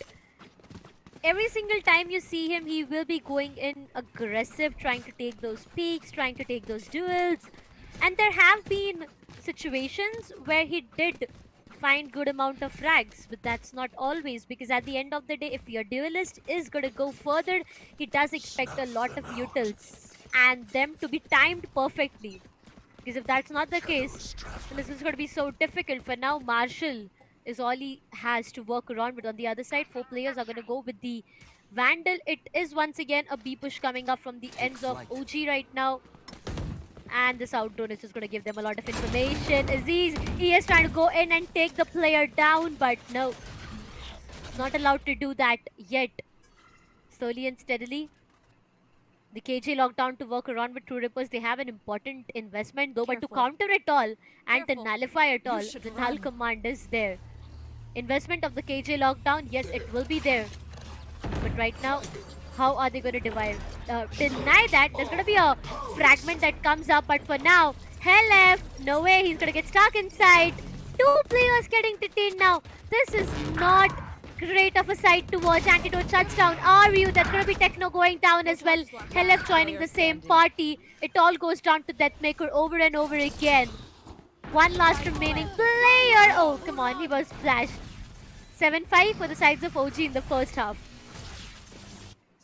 Every single time you see him, he will be going in aggressive, trying to take those peaks, trying to take those duels. And there have been situations where he did find good amount of frags, but that's not always, because at the end of the day, if your duelist is gonna go further, he does expect a lot of utils and them to be timed perfectly. Because if that's not the case, then this is going to be so difficult. For now, Marshall is all he has to work around. But on the other side, 4 players are going to go with the Vandal. It is once again a B push coming up from the ends of OG right now. And this outdoor is just going to give them a lot of information. Aziz, he is trying to go in and take the player down, but no. Not allowed to do that yet. Slowly and steadily, the KJ lockdown to work around with True Rippers. They have an important investment though, but to counter it all and to nullify it all, the null command is there. Investment of the KJ lockdown, yes, it will be there. But right now, how are they going to deny that? There's going to be a fragment that comes up, but for now, Helef, no way, he's going to get stuck inside. 2 players getting detained now. This is not great of a sight to watch. Antidote shuts down RU. That's going to be Techno going down as well. Helef joining the same party. It all goes down to Deathmaker over and over again. One last remaining player. Oh, come on, he was flashed. 7-5 for the sides of OG in the first half.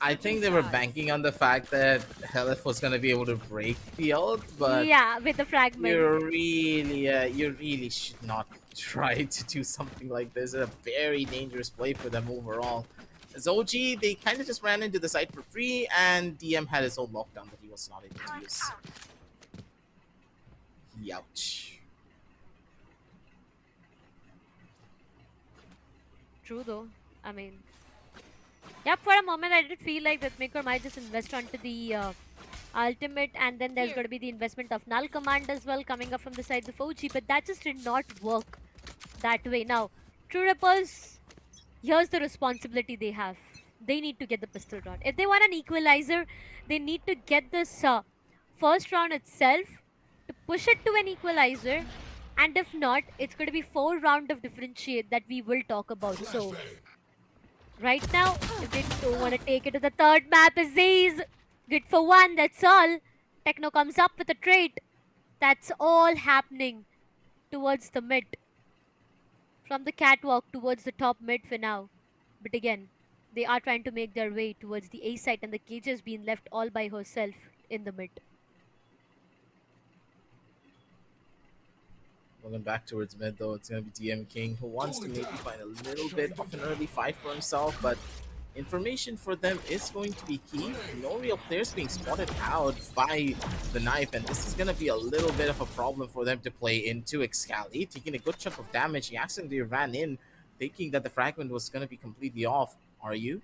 I think they were banking on the fact that Helef was going to be able to break the ult, but yeah, with the fragment. You really should not try to do something like this. It's a very dangerous play for them overall. As OG, they kind of just ran into the site for free, and DM had his own lockdown that he was not able to use. Youch. True though. I mean, yeah, for a moment I did feel like Deathmaker might just invest onto the ultimate, and then there's going to be the investment of null command as well coming up from the sides of OG, but that just did not work that way. Now, True Rippers, here's the responsibility they have. They need to get the pistol round. If they want an equalizer, they need to get this first round itself to push it to an equalizer, and if not, it's going to be 4 rounds of differentiate that we will talk about. So right now, if they don't want to take it to the third map, Aziz, good for 1, that's all. Techno comes up with a trade. That's all happening towards the mid. From the catwalk towards the top mid for now. But again, they are trying to make their way towards the A site, and the cage has been left all by herself in the mid. Going back towards mid though, it's going to be DM King, who wants to maybe find a little bit of an early fight for himself, but information for them is going to be key. No real players being spotted out by the knife, and this is going to be a little bit of a problem for them to play into. Excali taking a good chunk of damage. He accidentally ran in thinking that the fragment was going to be completely off. Are you?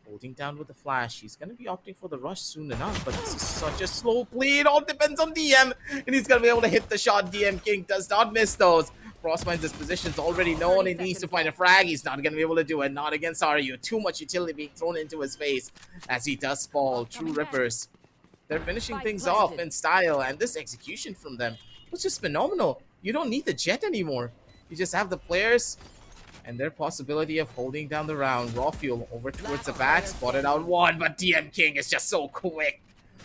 Holding down with the flash. He's going to be opting for the rush soon enough, but this is such a slow play. It all depends on DM, and he's going to be able to hit the shot. DM King does not miss those. Frost finds his position's already known. He needs to find a frag. He's not going to be able to do it. Not against RU. Too much utility being thrown into his face as he does fall. True Rippers, they're finishing things off in style, and this execution from them was just phenomenal. You don't need the jet anymore. You just have the players and their possibility of holding down the round. Raw fuel over towards the back, spotted out 1, but DM King is just so quick.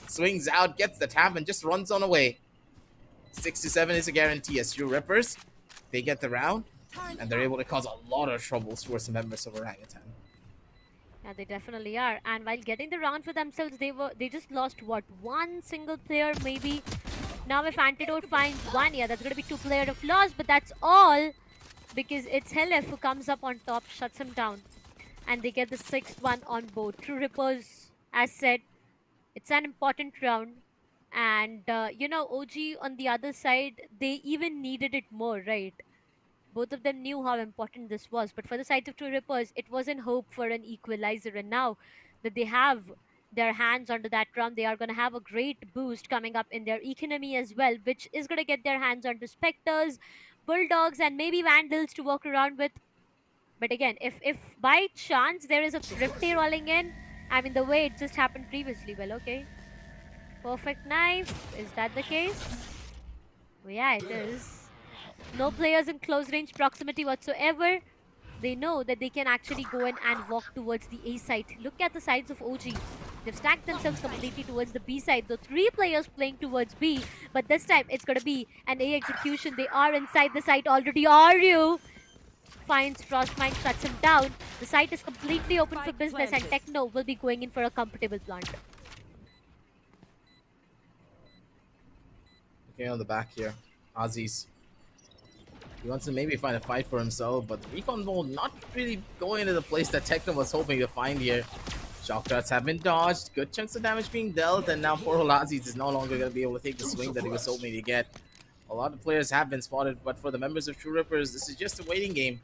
Swings out, gets the tap, and just runs on away. 6 to 7 is a guarantee as True Rippers, they get the round, and they're able to cause a lot of troubles towards the members of Orangutan. Yeah, they definitely are. And while getting the round for themselves, they just lost what, 1 single player maybe. Now if Antidote finds 1, yeah, that's going to be 2 players of loss, but that's all. Because it's Helef who comes up on top, shuts him down. And they get the 6th one on board. True Rippers, as said, it's an important round. And, you know, OG on the other side, they even needed it more, right? Both of them knew how important this was. But for the side of True Rippers, it wasn't hope for an equalizer. And now that they have their hands onto that round, they are going to have a great boost coming up in their economy as well, which is going to get their hands onto Spectres, Bulldogs, and maybe Vandals to walk around with. But again, if by chance there is a Thrifty rolling in, I mean, the way it just happened previously, well, okay. Perfect knife. Is that the case? Well, yeah, it is. No players in close range proximity whatsoever. They know that they can actually go in and walk towards the A site. Look at the sides of OG. They've stacked themselves completely towards the B side. The 3 players playing towards B, but this time it's going to be an A execution. They are inside the site already. Aryu finds Frostmine, shuts him down. The site is completely open for business, and Techno will be going in for a comfortable plant. Okay, on the back here, Aziz. He wants to maybe find a fight for himself, but the recon ball not really going into the place that Techno was hoping to find here. Shock darts have been dodged, good chunks of damage being dealt, and now poor old Aziz is no longer going to be able to take the swing that he was hoping to get. A lot of players have been spotted, but for the members of True Rippers, this is just a waiting game.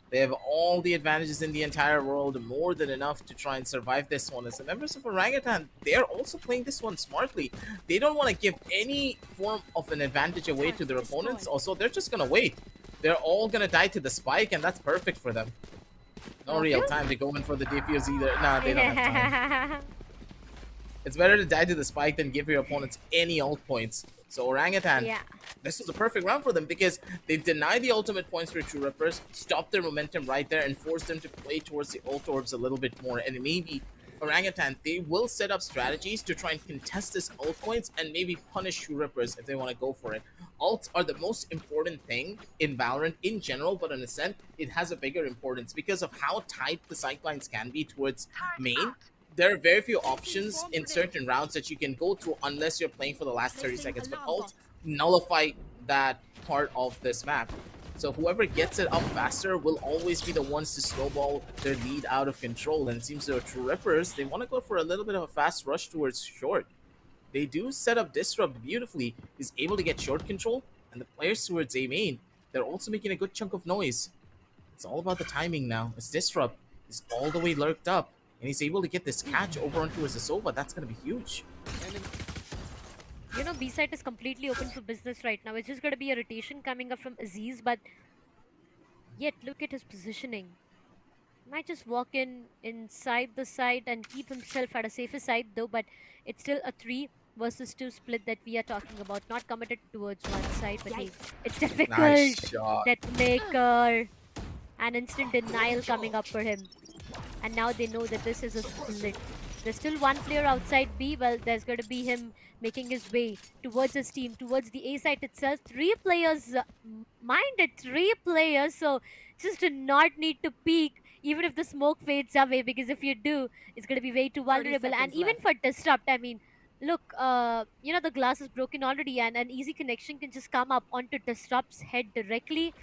They have all the advantages in the entire world, more than enough to try and survive this one. As the members of Orangutan, they're also playing this one smartly. They don't want to give any form of an advantage away to their opponents, also they're just going to wait. They're all going to die to the spike, and that's perfect for them. No real time to go in for the defuse either. Nah, they don't have time. It's better to die to the spike than give your opponents any ult points. So Orangutan, this was a perfect round for them because they've denied the ultimate points for True Rippers, stopped their momentum right there, and forced them to play towards the ult orbs a little bit more. And maybe Orangutan, they will set up strategies to try and contest this ult points and maybe punish True Rippers if they want to go for it. Ults are the most important thing in Valorant in general, but in a sense, it has a bigger importance because of how tight the sightlines can be towards main. There are very few options in certain rounds that you can go through unless you're playing for the last 30 seconds, but ults nullify that part of this map. So whoever gets it up faster will always be the ones to snowball their lead out of control. And it seems the True Rippers, they want to go for a little bit of a fast rush towards short. They do set up Disrupt beautifully. He's able to get short control, and the players towards A main, they're also making a good chunk of noise. It's all about the timing now. As Disrupt is all the way lurked up, and he's able to get this catch over onto his Asova. That's going to be huge. You know, B side is completely open for business right now. It's just going to be a rotation coming up from Aziz, but yet look at his positioning. Might just walk in inside the side and keep himself at a safer side though, but it's still a 3 versus 2 split that we are talking about. Not committed towards one side, but hey, it's difficult. Nice shot. Deathmaker. An instant denial coming up for him. And now they know that this is a split. There's still one player outside B. Well, there's going to be him making his way towards his team, towards the A site itself. 3 players, mind it, 3 players. So just do not need to peek, even if the smoke fades away, because if you do, it's going to be way too vulnerable. And even for Disrupt, I mean, look, you know, the glass is broken already, and an easy connection can just come up onto Disrupt's head directly.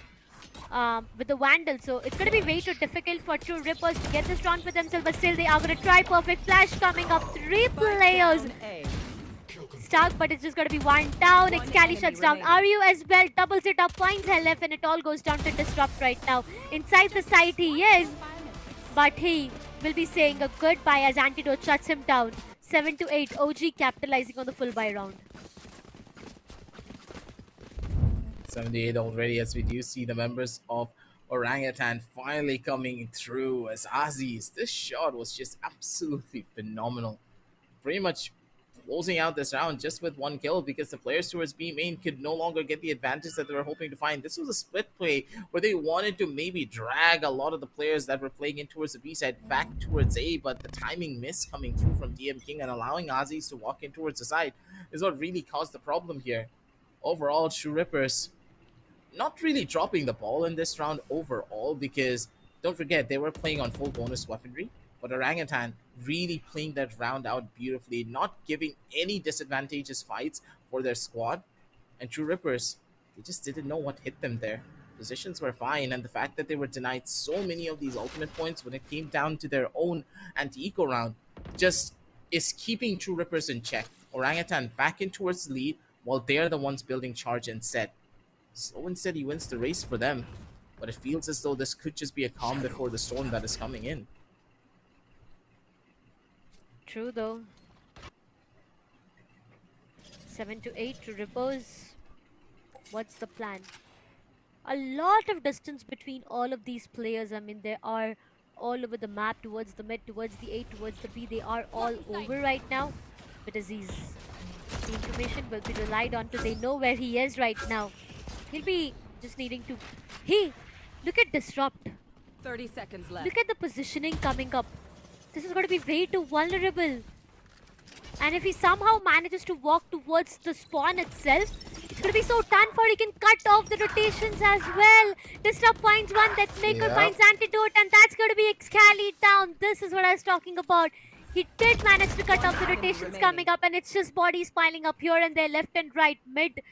With the Vandal, so it's going to be way too difficult for True Rippers to get this round for themselves, but still they are going to try. Perfect flash coming up, 3 players stuck, but it's just going to be one down. Excali shuts down Aryu as well, doubles it up, finds LF, and it all goes down to Disrupt right now. Inside the site he is, but he will be saying a goodbye as Antidote shuts him down. 7-8, OG capitalizing on the full buy round. 78 already, as we do see the members of Orangutan finally coming through as Aziz. This shot was just absolutely phenomenal. Pretty much closing out this round just with 1 kill because the players towards B main could no longer get the advantage that they were hoping to find. This was a split play where they wanted to maybe drag a lot of the players that were playing in towards the B side back towards A, but the timing miss coming through from DM King and allowing Aziz to walk in towards the side is what really caused the problem here. Overall, True Rippers not really dropping the ball in this round overall because don't forget they were playing on full bonus weaponry, but Orangutan really playing that round out beautifully, not giving any disadvantageous fights for their squad. And True Rippers, they just didn't know what hit them there. Positions were fine, and the fact that they were denied so many of these ultimate points when it came down to their own anti-eco round just is keeping True Rippers in check. Orangutan back in towards the lead while they're the ones building charge and set. Slow and steady wins the race for them, but it feels as though this could just be a calm before the storm that is coming in. True though. 7-8 to Rippers. What's the plan? A lot of distance between all of these players. I mean, they are all over the map, towards the mid, towards the A, towards the B. They are all over right now. But Aziz, the information will be relied on to. They know where he is right now. He'll be just needing to... Hey, look at Disrupt. 30 seconds left. Look at the positioning coming up. This is going to be way too vulnerable. And if he somehow manages to walk towards the spawn itself, it's going to be so done for. He can cut off the rotations as well. Disrupt finds one, that Maker Yep. finds Antidote, and that's going to be Excali down. This is what I was talking about. He did manage to cut off the rotations coming up, and it's just bodies piling up here and there, left and right. Mid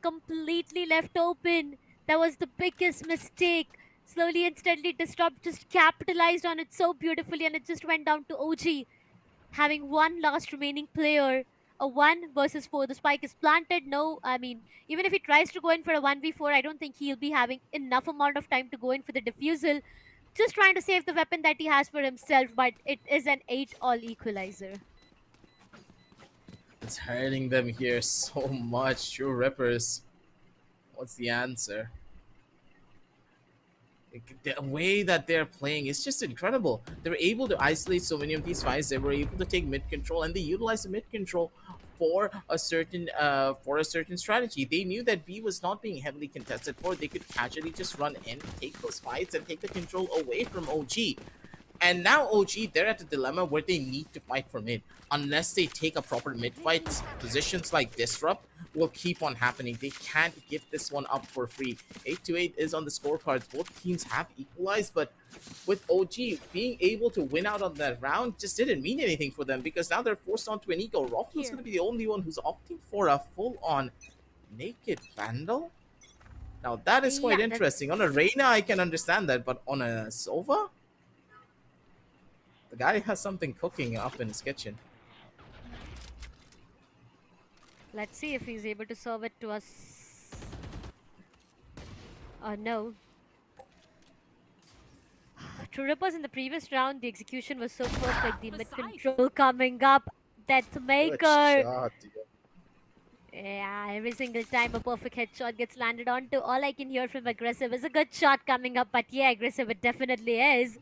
completely left open. That was the biggest mistake. Slowly and steadily, Disrupt just capitalized on it so beautifully, and it just went down to OG having one last remaining player. A 1 versus 4. The spike is planted. No, I mean, even if he tries to go in for a 1v4, I don't think he'll be having enough amount of time to go in for the defusal. Just trying to save the weapon that he has for himself, but it is an 8-all equalizer. It's hurting them here so much. True Rippers. What's the answer? The way that they're playing is just incredible. They're able to isolate so many of these fights. They were able to take mid control, and they utilized the mid control for a certain strategy. They knew that B was not being heavily contested for. They could casually just run in, take those fights, and take the control away from OG. And now OG, they're at a dilemma where they need to fight for mid. Unless they take a proper mid fight, positions like Disrupt will keep on happening. They can't give this one up for free. 8-8 is on the scorecards. Both teams have equalized, but with OG being able to win out on that round just didn't mean anything for them, because now they're forced onto an eco. Rockfield's going to be the only one who's opting for a full-on naked Vandal. Now that is quite interesting. On a Reyna, I can understand that, but on a Sova? The guy has something cooking up in his kitchen. Let's see if he's able to serve it to us. No. True Rippers in the previous round, the execution was so perfect. The mid control coming up. Death Maker. Yeah, every single time a perfect headshot gets landed onto, all I can hear from Aggressive is a good shot coming up. But yeah, Aggressive it definitely is.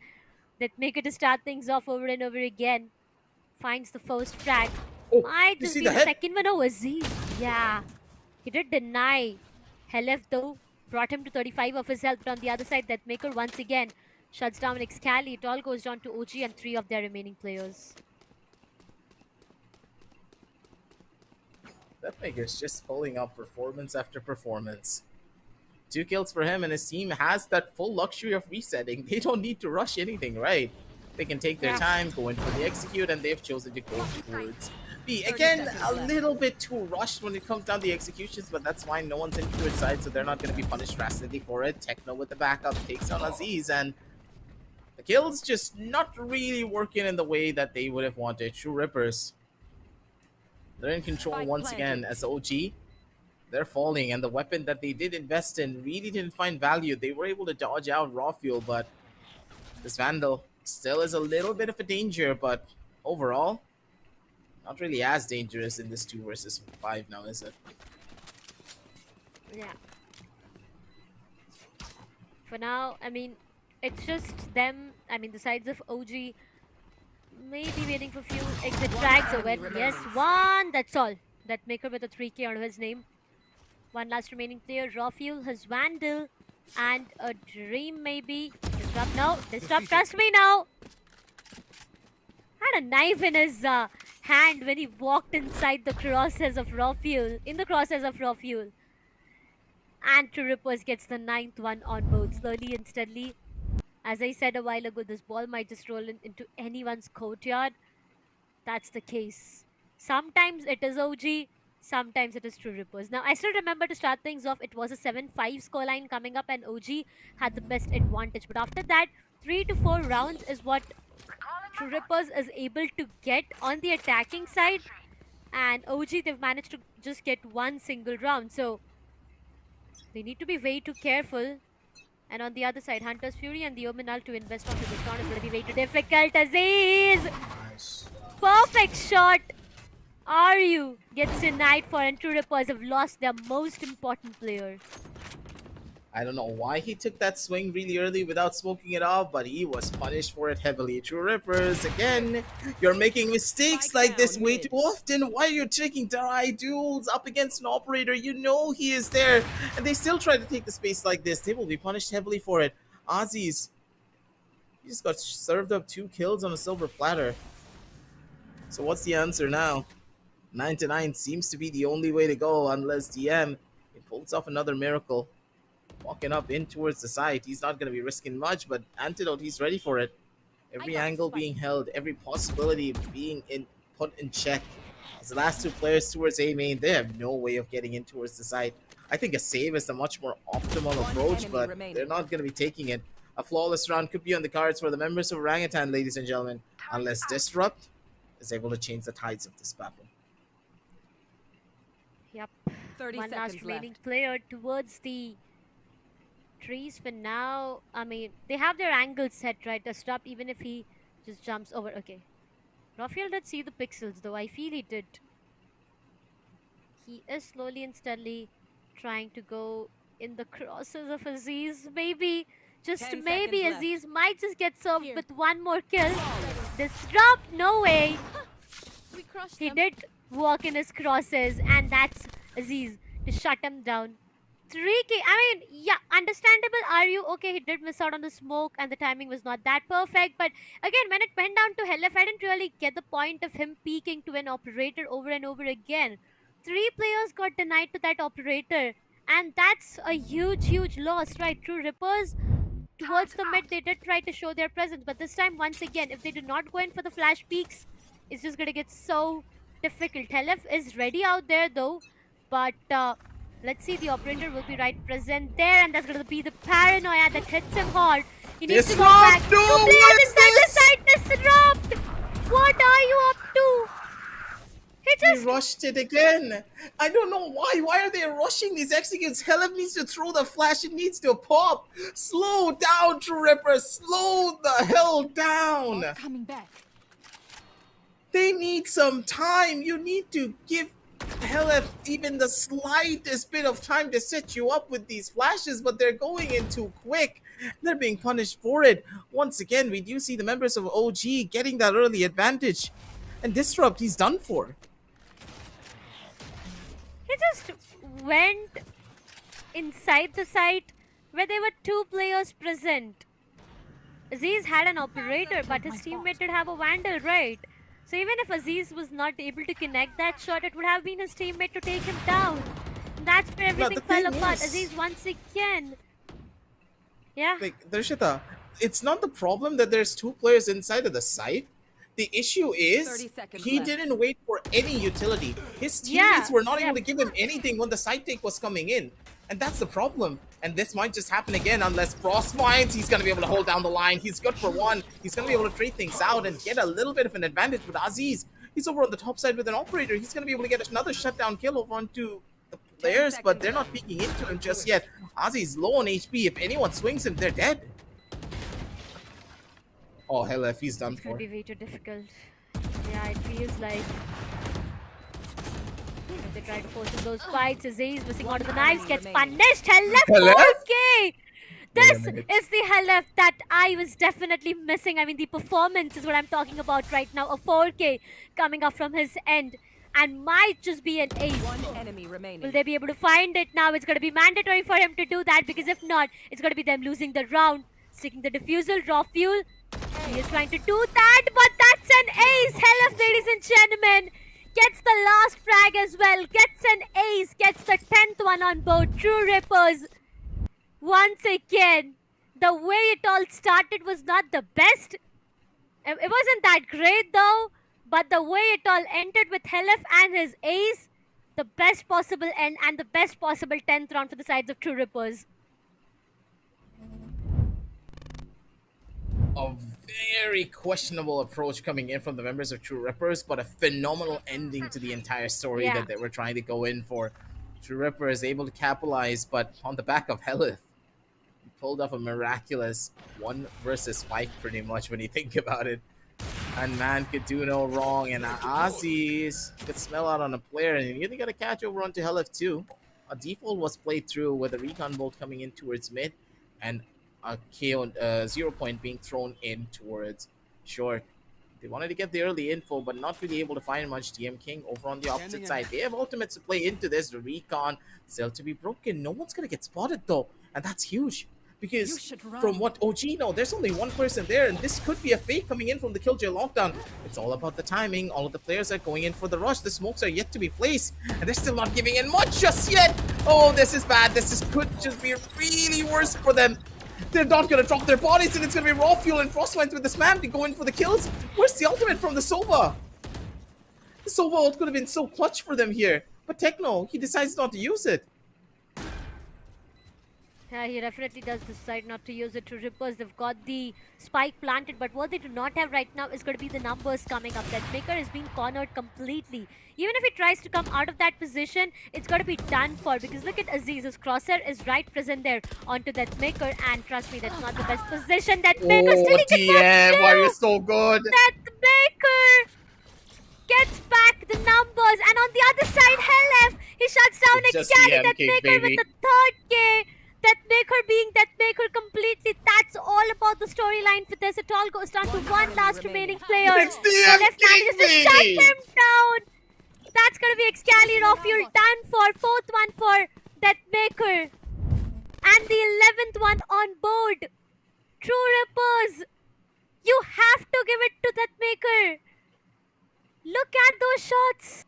That Maker to start things off over and over again. Finds the first frag. Oh, Might you just see be the the head? second one. Oh, was he? Yeah. He did deny. Helef though brought him to 35 of his health. But on the other side, that Maker once again shuts down Excali. It all goes down to OG and 3 of their remaining players. That Maker's just pulling up performance after performance. 2 kills for him, and his team has that full luxury of resetting. They don't need to rush anything, right? They can take their time, go in for the execute, and they've chosen to go towards B. Again, a little bit too rushed when it comes down to the executions, but that's fine. No one's into its side, so they're not going to be punished drastically for it. Techno with the backup takes down Aziz, and the kills just not really working in the way that they would have wanted. True Rippers, they're in control once again as OG. They're falling, and the weapon that they did invest in really didn't find value. They were able to dodge out raw fuel, but this Vandal still is a little bit of a danger, but overall, not really as dangerous in this 2 versus 5 now, is it? Yeah. For now, I mean, it's just them, I mean, the sides of OG maybe waiting for a few exit frags of it. Yes, 1, that's all. That Maker with a 3k on his name. 1 last remaining player. Raw Fuel has Vandal and a Dream maybe. Disrupt now. Disrupt, trust me now. Had a knife in his hand when he walked inside the crosshairs of Raw Fuel. In the crosshairs of Raw Fuel. And True Rippers gets the 9th one on board. Slowly and steadily. As I said a while ago, this ball might just roll into anyone's courtyard. That's the case. Sometimes it is OG. Sometimes it is True Rippers. Now, I still remember to start things off, it was a 7-5 scoreline coming up and OG had the best advantage. But after that, 3 to 4 rounds is what True Rippers is able to get on the attacking side. And OG, they've managed to just get 1 single round. So, they need to be way too careful. And on the other side, Hunter's Fury and the Ominal to invest onto this round is going to be way too difficult. Aziz! Perfect shot! RU gets denied for, and True Rippers have lost their most important player. I don't know why he took that swing really early without smoking it off, but he was punished for it heavily. True Rippers, again, you're making mistakes like this way too often. Why are you taking dry duels up against an operator? You know he is there, and they still try to take the space like this. They will be punished heavily for it. Aziz, he just got served up 2 kills on a silver platter. So what's the answer now? 9 to 9 seems to be the only way to go unless DM it pulls off another miracle. Walking up in towards the side, he's not going to be risking much, but Antidote, he's ready for it. Every angle being held, every possibility being put in check. As the last two players towards A main, they have no way of getting in towards the side. I think a save is a much more optimal approach, but they're not going to be taking it. A flawless round could be on the cards for the members of Orangutan, ladies and gentlemen, unless Disrupt is able to change the tides of this battle. Yep. 30 One seconds last remaining left. player towards the trees for now. I mean, they have their angles set, right? To stop even if he just jumps over. Okay. Raphael did see the pixels though. I feel he did. He is slowly and steadily trying to go in the crosses of Aziz. Maybe, just 10 maybe seconds Aziz might just get served with one more kill. Disrupt, no way. We crushed He them. did walk in his crosses, and that's Aziz to shut him down. 3K, I mean, yeah, understandable. Are you okay? He did miss out on the smoke, and the timing was not that perfect. But again, when it went down to Helef, I didn't really get the point of him peeking to an operator over and over again. 3 players got denied to that operator, and that's a huge, huge loss, right? True Rippers towards the mid, they did try to show their presence, but this time, once again, if they do not go in for the flash peaks, it's just gonna get so difficult. Helef is ready out there though, but let's see, the operator will be right present there, and that's gonna be the paranoia that hits him hard. He needs to go back. No, Two players inside the side, Disrupt! What are you up to? He He just rushed it again. I don't know why. Why are they rushing these executes? Helef needs to throw the flash. It needs to pop. Slow down, True Ripper. Slow the hell down. Coming back. They need some time. You need to give Helef even the slightest bit of time to set you up with these flashes, but they're going in too quick. They're being punished for it. Once again, we do see the members of OG getting that early advantage. And Disrupt, he's done for. He just went inside the site where there were 2 players present. Aziz had an operator, but his teammate did have a vandal, right? So even if Aziz was not able to connect that shot, it would have been his teammate to take him down. And that's where everything the fell thing apart. is- Aziz once again. Yeah. Like, Darshita, it's not the problem that there's 2 players inside of the site. The issue 30 is seconds he left. didn't wait for any utility. His Yeah, teammates were not yeah. able to give him anything when the side take was coming in. And that's the problem. And this might just happen again unless Frost finds he's going to be able to hold down the line. He's good for one. He's going to be able to trade things out and get a little bit of an advantage with Aziz. He's over on the top side with an operator. He's going to be able to get another shutdown kill over onto the players, but they're not peeking into him just yet. Aziz low on HP. If anyone swings him, they're dead. Oh, hell, if he's done It's going for. to be way too difficult. Yeah, it feels like. If they try to force in those fights, Aziz missing out of the knives, gets punished. Helef Helef? 4K! This minute. is the Helef that I was definitely missing. I mean, the performance is what I'm talking about right now. A 4K coming up from his end and might just be an ace. One enemy remaining. Will they be able to find it now? It's going to be mandatory for him to do that, because if not, it's going to be them losing the round. Sticking the defusal, raw fuel. He is trying to do that, but that's an ace. Helef, ladies and gentlemen, gets the last frag as well. Gets an ace, gets the 10th one on board. True Rippers. Once again, the way it all started was not the best. It wasn't that great though, but the way it all ended with Helef and his ace, the best possible end and the best possible 10th round for the sides of True Rippers. A very questionable approach coming in from the members of True Rippers, but a phenomenal ending to the entire story Yeah. that they were trying to go in for. True Ripper is able to capitalize, but on the back of Helith, he pulled off a miraculous 1 versus 5 pretty much when you think about it. And man could do no wrong, and Aziz could smell out on a player, and he really got a catch over onto Helith too. A default was played through with a recon bolt coming in towards mid, and a KO 0 point being thrown in towards short. They wanted to get the early info, but not really able to find much. DM King over on the opposite side. They have ultimates to play into this. The recon still to be broken. No one's going to get spotted though, and that's huge. Because should run. from what OG know, there's only one person there, and this could be a fake coming in from the Killjoy lockdown. It's all about the timing. All of the players are going in for the rush. The smokes are yet to be placed, and they're still not giving in much just yet. Oh, this is bad. Could just be really worse for them. They're not gonna drop their bodies, and it's gonna be raw fuel and frostwines with the spam to go in for the kills. Where's the ultimate from the Sova? The Sova ult could have been so clutch for them here, but Techno, he decides not to use it. Yeah, he definitely does decide not to use it to Rippers. They've got the spike planted, but what they do not have right now is going to be the numbers coming up. That Maker is being cornered completely. Even if he tries to come out of that position, it's going to be done for, because look at Aziz. His crosshair is right present there onto that Maker, and trust me, that's not the best position. That Maker still TM, why are you so good? That Maker gets back the numbers, and on the other side, Hellef, he shuts down It's just Excali, TM that king, Maker baby. with the third K. That Maker being that Maker completely. That's all about the storyline for this. It all goes down to one last remaining player. It's TM Left king, manages to shut baby. him down. That's gonna be Excali raw fuel done for. Fourth one for that Maker. And the 11th one on board. True Rippers. You have to give it to that Maker. Look at those shots.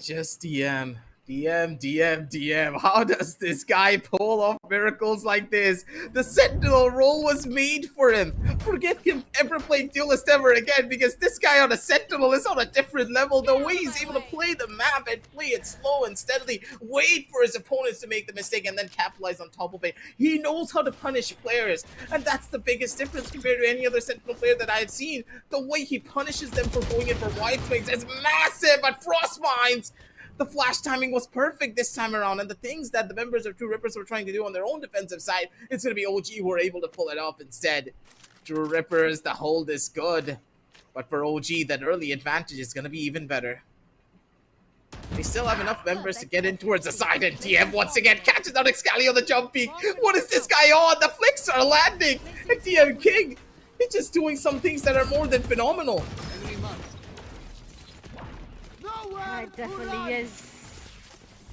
Just DM. DM. How does this guy pull off miracles like this? The Sentinel role was made for him. Forget him ever playing Duelist ever again, because this guy on a Sentinel is on a different level. The way he's able to play the map and play it slow and steadily, wait for his opponents to make the mistake and then capitalize on top of it. He knows how to punish players, and that's the biggest difference compared to any other Sentinel player that I've seen. The way he punishes them for going in for wide swings is massive, but Frostmines, the flash timing was perfect this time around, and the things that the members of True Rippers were trying to do on their own defensive side, it's going to be OG who are able to pull it off instead. True Rippers, the hold is good, but for OG, that early advantage is going to be even better. They still have enough members to get in towards the side, and TM once again catches out Excali on the jump peak. What is this guy on? The flicks are landing, and TM King, he's just doing some things that are more than phenomenal. It definitely is.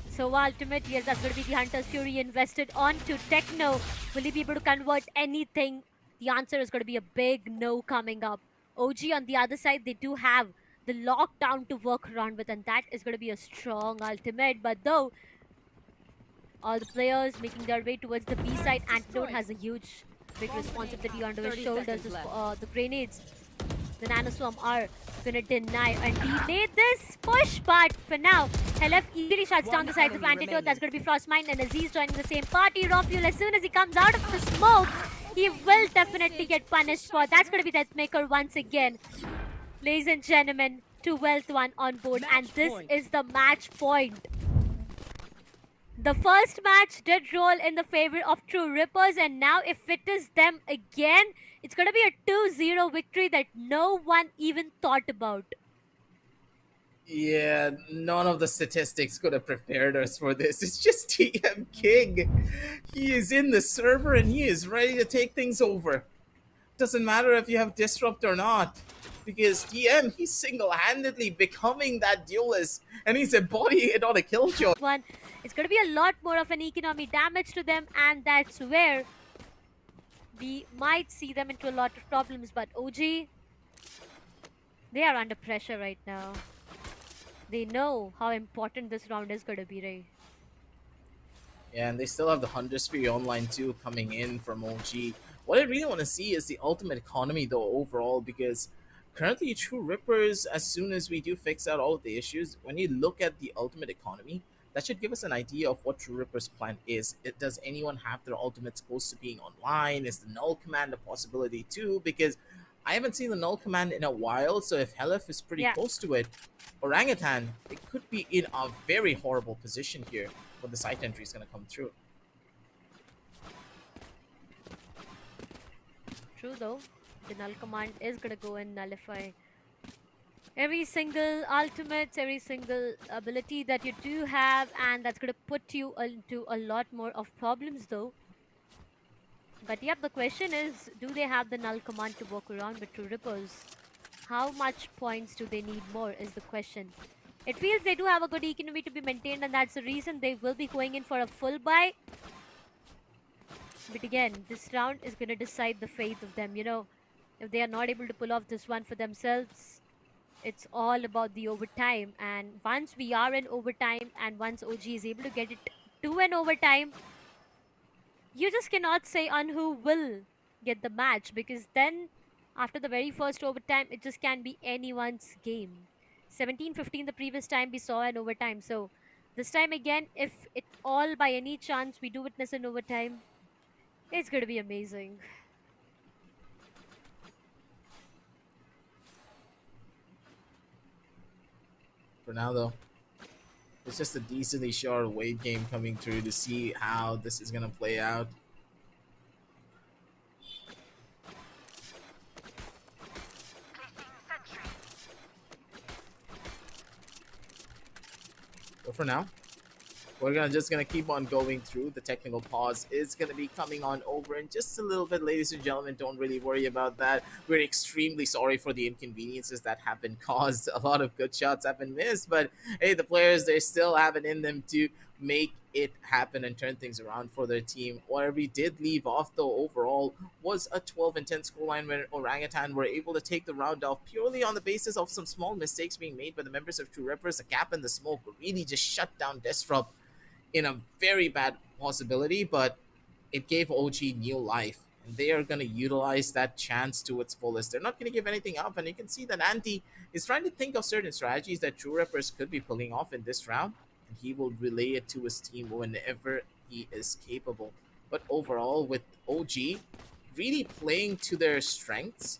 So ultimate, yes, that's going to be the Hunter's Fury invested onto Techno. Will he be able to convert anything? The answer is going to be a big no coming up. OG on the other side, they do have the lockdown to work around with, and that is going to be a strong ultimate. But though, all the players making their way towards the B side, Antidote has a huge, big responsibility under his shoulders. The grenades, the Nanoswarm are gonna deny and delay this push, but for now, LF easily shuts down the sides of Antidote. That's gonna be Frostmine and Aziz joining the same party. Raw Fuel, as soon as he comes out of the smoke, he will definitely get punished for. That's gonna be Deathmaker once again. Ladies and gentlemen, 12th one on board, and this is the match point. The first match did roll in the favor of True Rippers, and now if it is them again, it's going to be a 2-0 victory that no one even thought about. Yeah, none of the statistics could have prepared us for this. It's just TM King. He is in the server and he is ready to take things over. Doesn't matter if you have Disrupt or not, because TM, he's single-handedly becoming that duelist, and he's embodying it on a Killjoy. It's going to be a lot more of an economy damage to them, and that's where we might see them into a lot of problems. But OG, they are under pressure right now. They know how important this round is going to be, right? Yeah, and they still have the Hunter's Fury Online too coming in from OG. What I really want to see is the ultimate economy though overall, because currently True Rippers, as soon as we do fix out all of the issues, when you look at the ultimate economy, that should give us an idea of what True Rippers' plan is. Does anyone have their ultimates close to being online? Is the null command a possibility too? Because I haven't seen the null command in a while, so if Helef is pretty close to it, Orangutan, it could be in a very horrible position here when the site entry is going to come through. True though, the null command is going to go and nullify every single ultimates, every single ability that you do have, and that's going to put you into a lot more of problems though. But yep, the question is, do they have the null command to work around with True Rippers? How much points do they need more is the question. It feels they do have a good economy to be maintained, and that's the reason they will be going in for a full buy. But again, this round is going to decide the fate of them. You know, if they are not able to pull off this one for themselves, it's all about the overtime. And once we are in overtime, and once OG is able to get it to an overtime, you just cannot say on who will get the match, because then after the very first overtime, it just can be anyone's game. 17-15 the previous time we saw an overtime. So this time again, if it all by any chance we do witness an overtime, it's going to be amazing. For now, though, it's just a decently short wait game coming through to see how this is going to play out. But for now, we're just gonna keep on going through. The technical pause is gonna be coming on over in just a little bit, ladies and gentlemen. Don't really worry about that. We're extremely sorry for the inconveniences that have been caused. A lot of good shots have been missed, but hey, the players, they still have it in them to make it happen and turn things around for their team. Where we did leave off, though, overall was a 12-10 scoreline where Orangutan were able to take the round off purely on the basis of some small mistakes being made by the members of True Rippers. A gap in the smoke really just shut down Disrupt in a very bad possibility, but it gave OG new life, and they are going to utilize that chance to its fullest. They're not going to give anything up, and you can see that Anti is trying to think of certain strategies that True Rippers could be pulling off in this round, and he will relay it to his team whenever he is capable. But overall, with OG really playing to their strengths,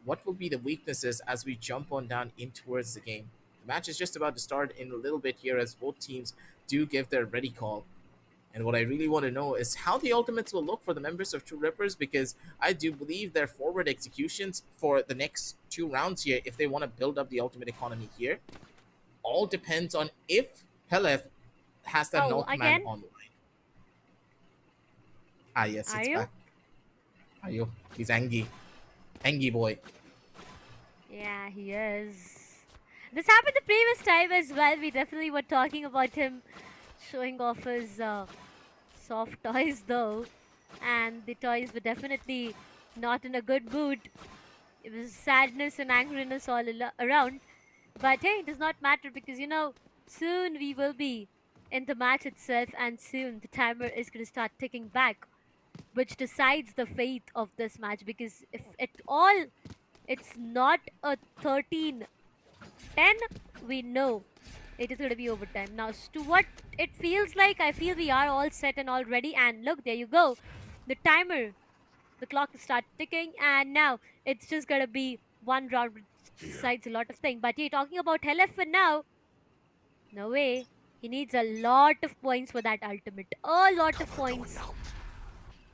what will be the weaknesses as we jump on down in towards the game? The match is just about to start in a little bit here as both teams do give their ready call. And what I really want to know is how the ultimates will look for the members of True Rippers, because I do believe their forward executions for the next 2 rounds here, if they want to build up the ultimate economy here, all depends on if Helef has that null command on the line. Ah, yes, it's back. Are you? He's Angie. Angie boy. Yeah, he is. This happened the previous time as well. We definitely were talking about him showing off his soft toys, though. And the toys were definitely not in a good mood. It was sadness and angriness all around. But hey, it does not matter, because, you know, soon we will be in the match itself, and soon the timer is going to start ticking back, which decides the fate of this match. Because if at all it's not a 13-10, we know it is going to be overtime. Now, to what it feels like, I feel we are all set and all ready. And look, there you go. The timer, the clock is start ticking, and now it's just going to be one round, which decides a lot of things. But you're talking about Helef for now. No way. He needs a lot of points for that ultimate. A lot of points.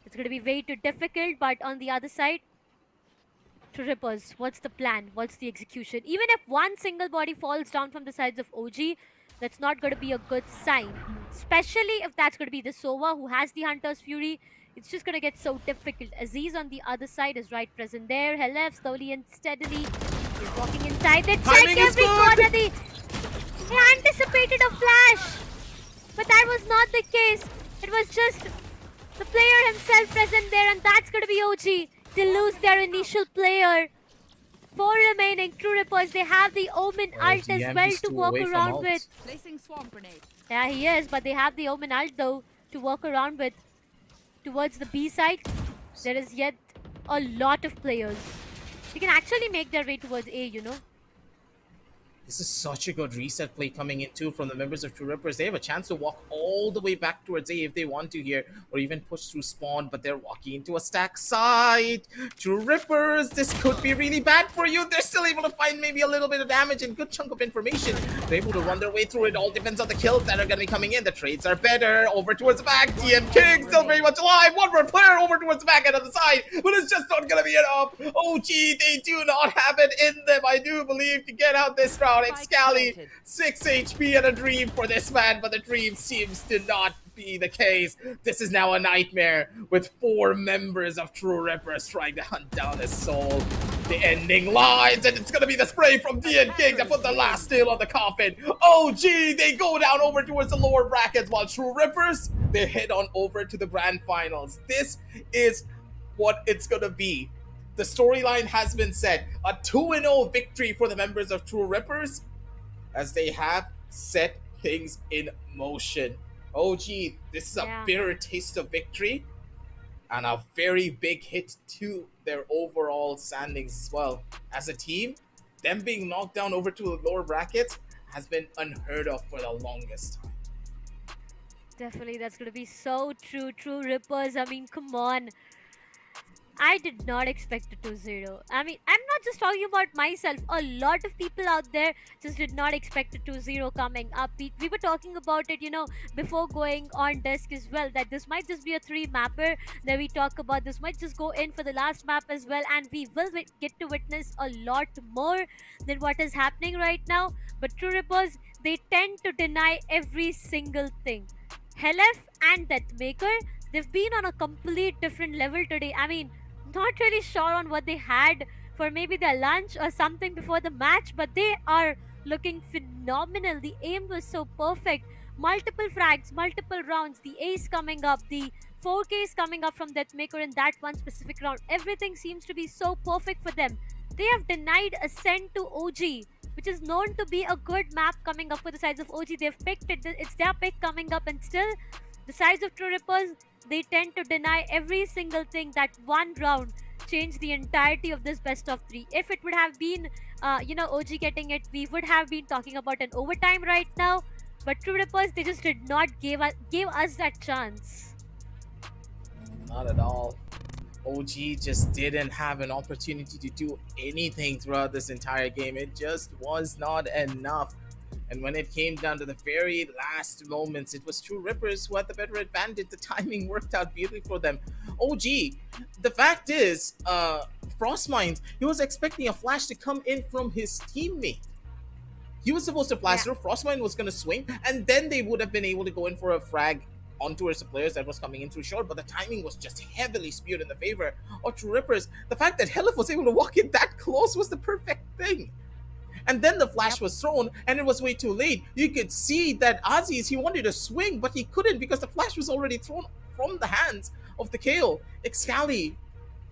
It's going to be way too difficult, but on the other side, True Rippers, what's the plan? What's the execution? Even if one single body falls down from the sides of OG, that's not going to be a good sign. Especially if that's going to be the Sova who has the Hunter's Fury. It's just going to get so difficult. Aziz on the other side is right present there. Helef slowly and steadily is walking inside. They check every corner. They anticipated a flash. But that was not the case. It was just the player himself present there, and that's going to be OG. They lose their initial player. 4 remaining. True Rippers, they have the Omen ult as well to walk around with. Placing swamp grenade. Yeah, he is, but they have the Omen ult though to walk around with. Towards the B side, there is yet a lot of players. They can actually make their way towards A, you know. This is such a good reset play coming in too from the members of True Rippers. They have a chance to walk all the way back towards A if they want to here, or even push through spawn, but they're walking into a stack side. True Rippers, this could be really bad for you. They're still able to find maybe a little bit of damage and good chunk of information. They're able to run their way through. It all depends on the kills that are going to be coming in. The trades are better. Over towards the back. TM King still very much alive. One more player over towards the back end of the side, but it's just not going to be enough. OG, they do not have it in them, I do believe, to get out this round. Excali, 6 HP and a dream for this man, but the dream seems to not be the case. This is now a nightmare with 4 members of True Rippers trying to hunt down his soul. the ending lines, and it's gonna be the spray from DN King to put the last nail on the coffin. OG, they go down over towards the lower brackets, while True Rippers, they head on over to the grand finals. This is what it's gonna be. The storyline has been set. A 2-0 victory for the members of True Rippers, as they have set things in motion. OG, this is a bitter taste of victory and a very big hit to their overall standings as well. As a team, them being knocked down over to the lower brackets has been unheard of for the longest time. Definitely, that's going to be so true. True Rippers, I mean, come on. I did not expect a 2-0. I mean, I'm not just talking about myself. A lot of people out there just did not expect a 2-0 coming up. We were talking about it, before going on desk as well, that this might just be a 3-mapper. Then we talk about this might just go in for the last map as well, and we will get to witness a lot more than what is happening right now. But True Rippers, they tend to deny every single thing. Helef and Deathmaker, they've been on a complete different level today. I mean, not really sure on what they had for maybe their lunch or something before the match, but they are looking phenomenal. The aim was so perfect. Multiple frags, multiple rounds, the ace coming up, the 4Ks coming up from Deathmaker in that one specific round. Everything seems to be so perfect for them. They have denied Ascent to OG, which is known to be a good map coming up for the sides of OG. They've picked it. It's their pick coming up, and still, the sides of True Rippers, they tend to deny every single thing. That one round changed the entirety of this best of 3. If it would have been, OG getting it, we would have been talking about an overtime right now. But True Rippers, they just did not give us that chance. Not at all. OG just didn't have an opportunity to do anything throughout this entire game. It just was not enough. And when it came down to the very last moments, it was True Rippers who had the better advantage. The timing worked out beautifully for them. OG, the fact is, Frostmind, he was expecting a flash to come in from his teammate. He was supposed to flash through, Frostmind was going to swing, and then they would have been able to go in for a frag onto the players that was coming in through short, but the timing was just heavily skewed in the favor of True Rippers. The fact that Helif was able to walk in that close was the perfect thing. And then the flash was thrown, and it was way too late. You could see that Aziz, he wanted to swing, but he couldn't because the flash was already thrown from the hands of the KO. Excali,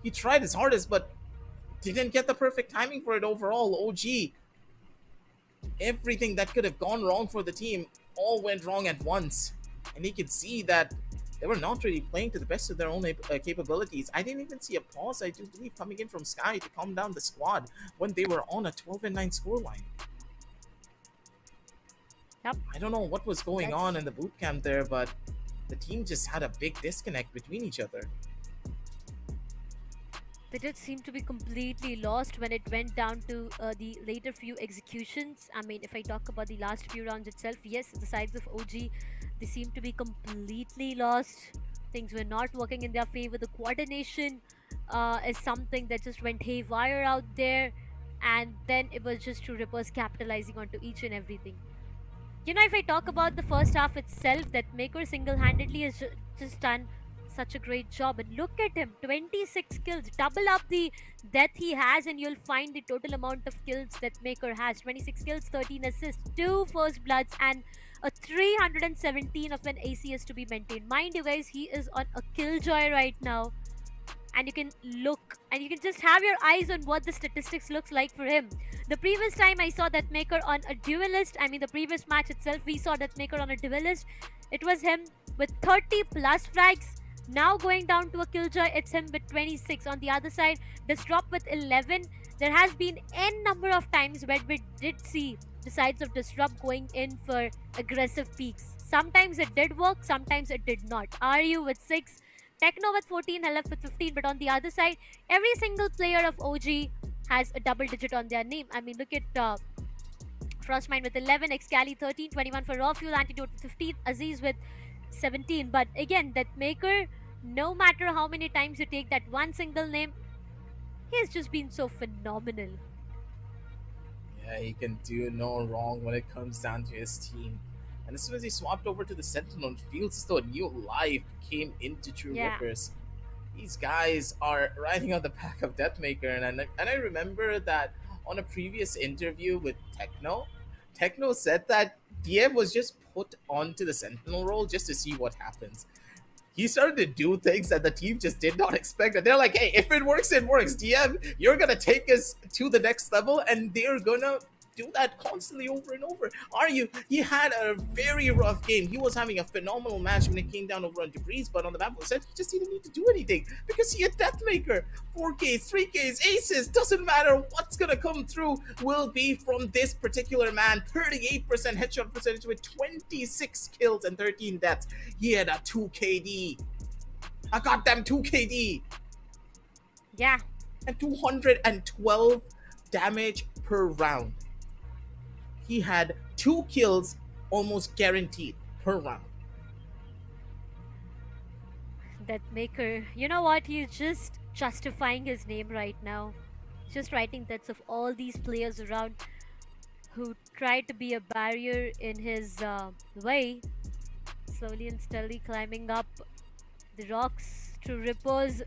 he tried his hardest, but didn't get the perfect timing for it overall. OG, everything that could have gone wrong for the team all went wrong at once. And he could see that they were not really playing to the best of their own capabilities. I didn't even see a pause, I do believe, coming in from Sky to calm down the squad when they were on a 12-9 scoreline. Yep. I don't know what was going on in the boot camp there, but the team just had a big disconnect between each other. They did seem to be completely lost when it went down to the later few executions. I mean, if I talk about the last few rounds itself, yes, the sides of OG, they seem to be completely lost. Things were not working in their favor. The coordination is something that just went haywire out there. And then it was just True Rippers capitalizing onto each and everything. If I talk about the first half itself, that Maker single-handedly has just done such a great job. And look at him, 26 kills, double up the death he has, and you'll find the total amount of kills that Maker has. 26 kills, 13 assists, 2 first bloods, and a 317 of an ACS to be maintained. Mind you guys, he is on a killjoy right now, and you can look and you can just have your eyes on what the statistics looks like for him. The previous time I saw that Maker on a duelist, I mean the previous match itself, we saw that Maker on a duelist. It was him with 30 plus frags. Now going down to a killjoy, it's him with 26. On the other side, Disrupt with 11. There has been n number of times where we did see the sides of Disrupt going in for aggressive peaks. Sometimes it did work, sometimes it did not. RU with 6, Techno with 14, LF with 15. But on the other side, every single player of OG has a double digit on their name. I mean, look at Frostmind with 11, Excali 13, 21 for Raw Fuel, Antidote with 15, Aziz with 17. But again, that Maker, no matter how many times you take that one single name, he has just been so phenomenal. Yeah, he can do no wrong when it comes down to his team. And as soon as he swapped over to the Sentinel, it feels as though a new life came into True Rippers. these guys are riding on the back of Deathmaker, and I remember that on a previous interview with Techno said that DM was just put onto the Sentinel role just to see what happens. He started to do things that the team just did not expect. And they're like, hey, if it works, it works. DM, you're going to take us to the next level. And they're going to do that constantly over and over. He had a very rough game. He was having a phenomenal match when it came down over on Debris, but on the map, he just didn't need to do anything because he had Deathmaker. 4Ks, 3Ks, aces, doesn't matter what's gonna come through will be from this particular man. 38% headshot percentage with 26 kills and 13 deaths. He had a 2 KD. A goddamn 2 KD. Yeah. And 212 damage per round. He had 2 kills almost guaranteed per round. Deathmaker, you know what? He's just justifying his name right now. Just writing deaths of all these players around who tried to be a barrier in his way. Slowly and steadily climbing up the rocks to rippers.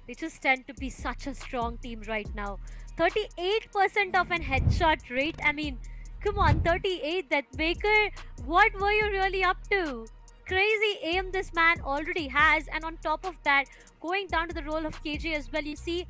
They just tend to be such a strong team right now. 38% of an headshot rate. I mean, come on, 38, Deathmaker. What were you really up to? Crazy aim this man already has, and on top of that, going down to the role of KJ as well, you see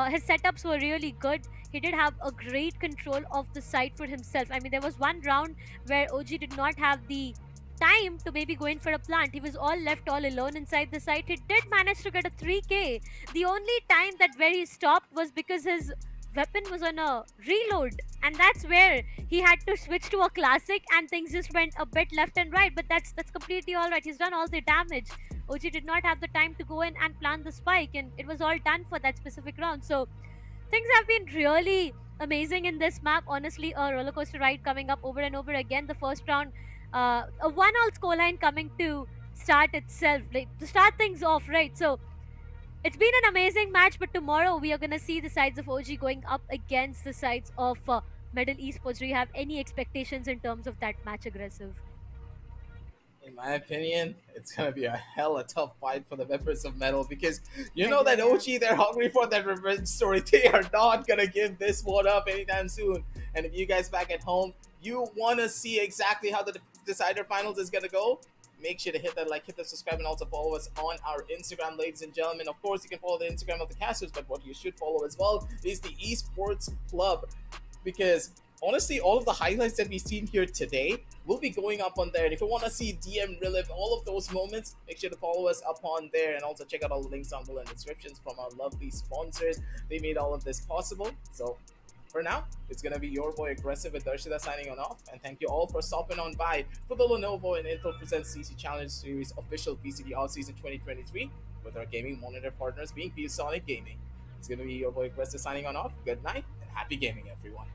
his setups were really good. He did have a great control of the site for himself. I mean, there was one round where OG did not have the time to maybe go in for a plant. He was all left all alone inside the site. He did manage to get a 3k. The only time that where he stopped was because his weapon was on a reload, and that's where he had to switch to a classic, and things just went a bit left and right. But that's completely all right. He's done all the damage. OG did not have the time to go in and plant the spike, and it was all done for that specific round. So things have been really amazing in this map. Honestly, a roller coaster ride coming up over and over again. The first round, a 1-all scoreline coming to start itself, like to start things off, right? So it's been an amazing match, but tomorrow we are going to see the sides of OG going up against the sides of MLT Esports. Do you have any expectations in terms of that match, Aggressive? In my opinion, it's going to be a hella tough fight for the members of Metal because you know that OG, they're hungry for that revenge story. They are not going to give this one up anytime soon. And if you guys back at home, you want to see exactly how the decider finals is going to go, make sure to hit that like, hit the subscribe, and also follow us on our Instagram, ladies and gentlemen. Of course, you can follow the Instagram of the casters, but what you should follow as well is the Esports Club, because honestly, all of the highlights that we've seen here today will be going up on there. And if you want to see DM relive all of those moments, make sure to follow us up on there, and also check out all the links down below in the descriptions from our lovely sponsors. They made all of this possible. So for now, it's going to be your boy Aggressive with Darshita signing on off. And thank you all for stopping on by for the Lenovo and Intel Presents TEC Challenger Series official VCT Off Season 2023 with our gaming monitor partners being ViewSonic Gaming. It's going to be your boy Aggressive signing on off. Good night and happy gaming, everyone.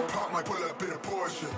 Pop might pull up in a Porsche.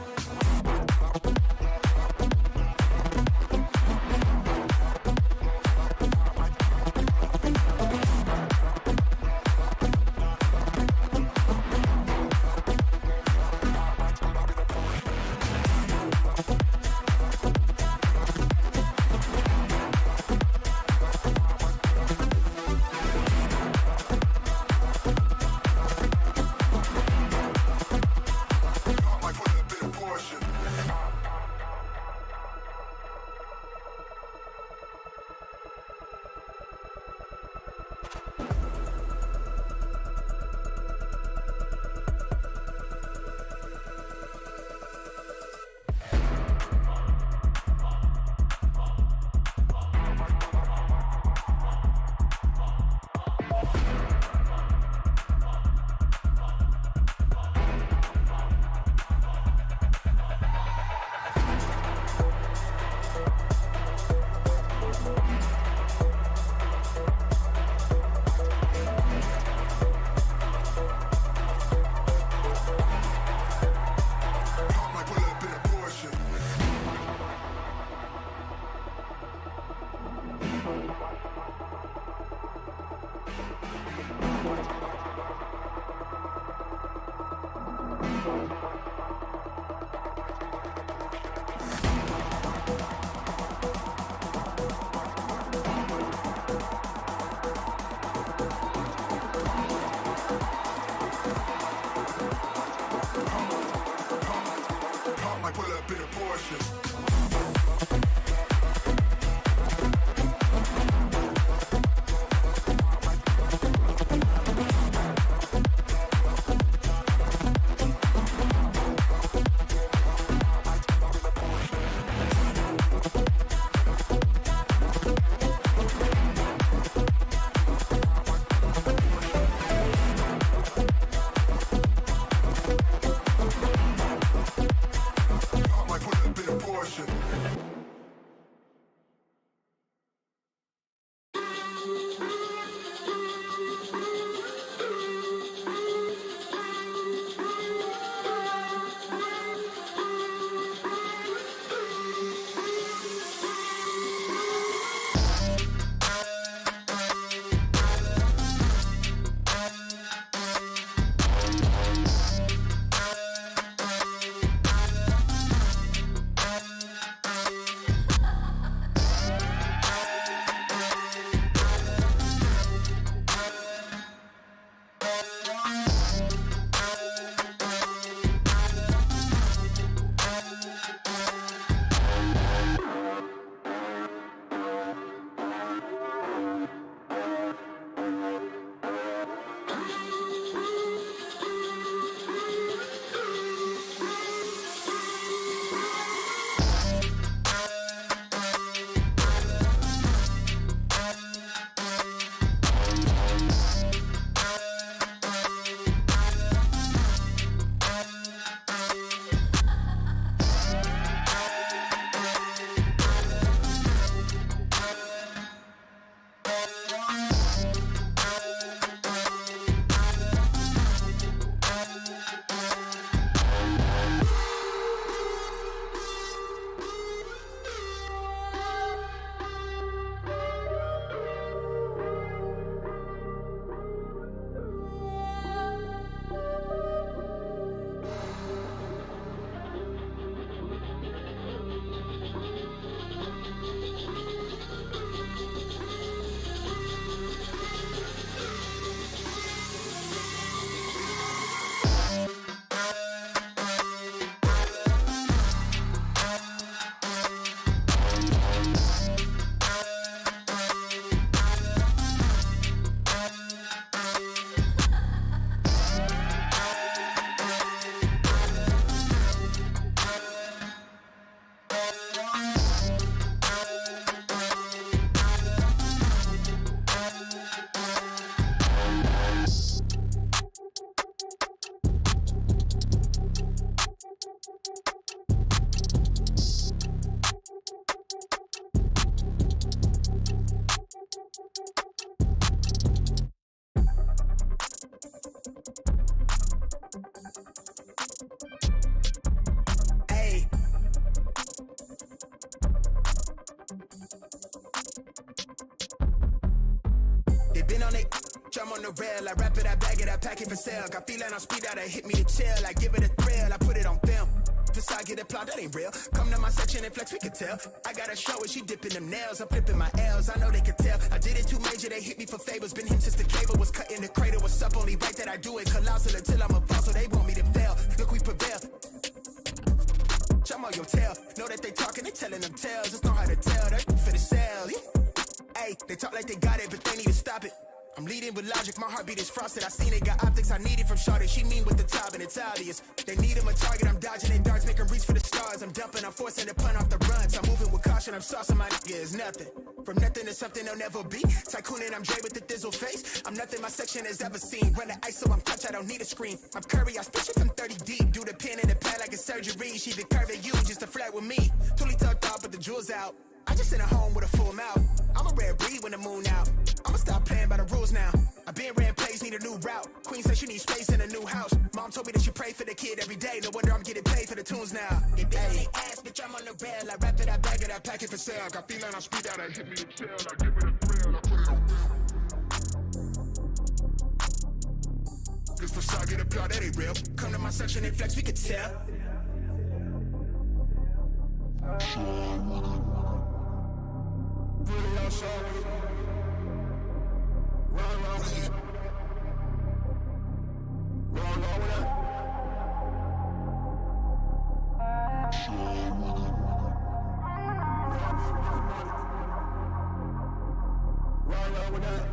on it. Jump on the rail, I wrap it, I bag it, I pack it for sale. Got feeling on speed out, I hit me to chill. I give it a thrill, I put it on film. Facade get applaud, that ain't real. Come to my section and flex, we can tell. I got a show and she dipping them nails. I'm flipping my L's, I know they can tell. I did it too major, they hit me for favors. Been him since the cable was cut in the cradle. What's up, only right that I do it colossal until I'm a fall, so they want me to fail. Look, we prevail. Jump on your tail. Know that they talking, they telling them tales. Just know how to tell, that for the sale. Hey, they talk like they got it, but they need to stop it. I'm leading with logic, my heartbeat is frosted. I seen it, got optics I needed from Shawty. She mean with the top and it's obvious. They need him a target, I'm dodging their darts, make them reach for the stars. I'm dumping, I'm forcing the pun off the runs. I'm moving with caution, I'm saucing my nigga is nothing. From nothing to something they'll never be. Tycooning, I'm Dre with the thizzle face. I'm nothing my section has ever seen. Run the ice so I'm clutch, I don't need a screen. I'm Curry, I stitch it from 30 deep. Do the pin in the pad like a surgery. She the curve at you just to flirt with me. Totally tucked off, but the jewels out. I just in a home with a full mouth. I'm a rare breed when the moon out. I'ma stop playing by the rules now. I been ran plays, need a new route. Queen said she needs space in a new house. Mom told me that she pray for the kid every day. No wonder I'm getting paid for the tunes now. If they ain't ass, bitch, I'm on the rail. I wrap it, I bag it, I pack it for sale. Got feeling on speed out, I hit me to chill. I give it a thrill, I put it on film. This facade get applaud, that ain't real. Come to my section and flex, we could tell. Really outside with it. Run with it. Run with it. Run with it.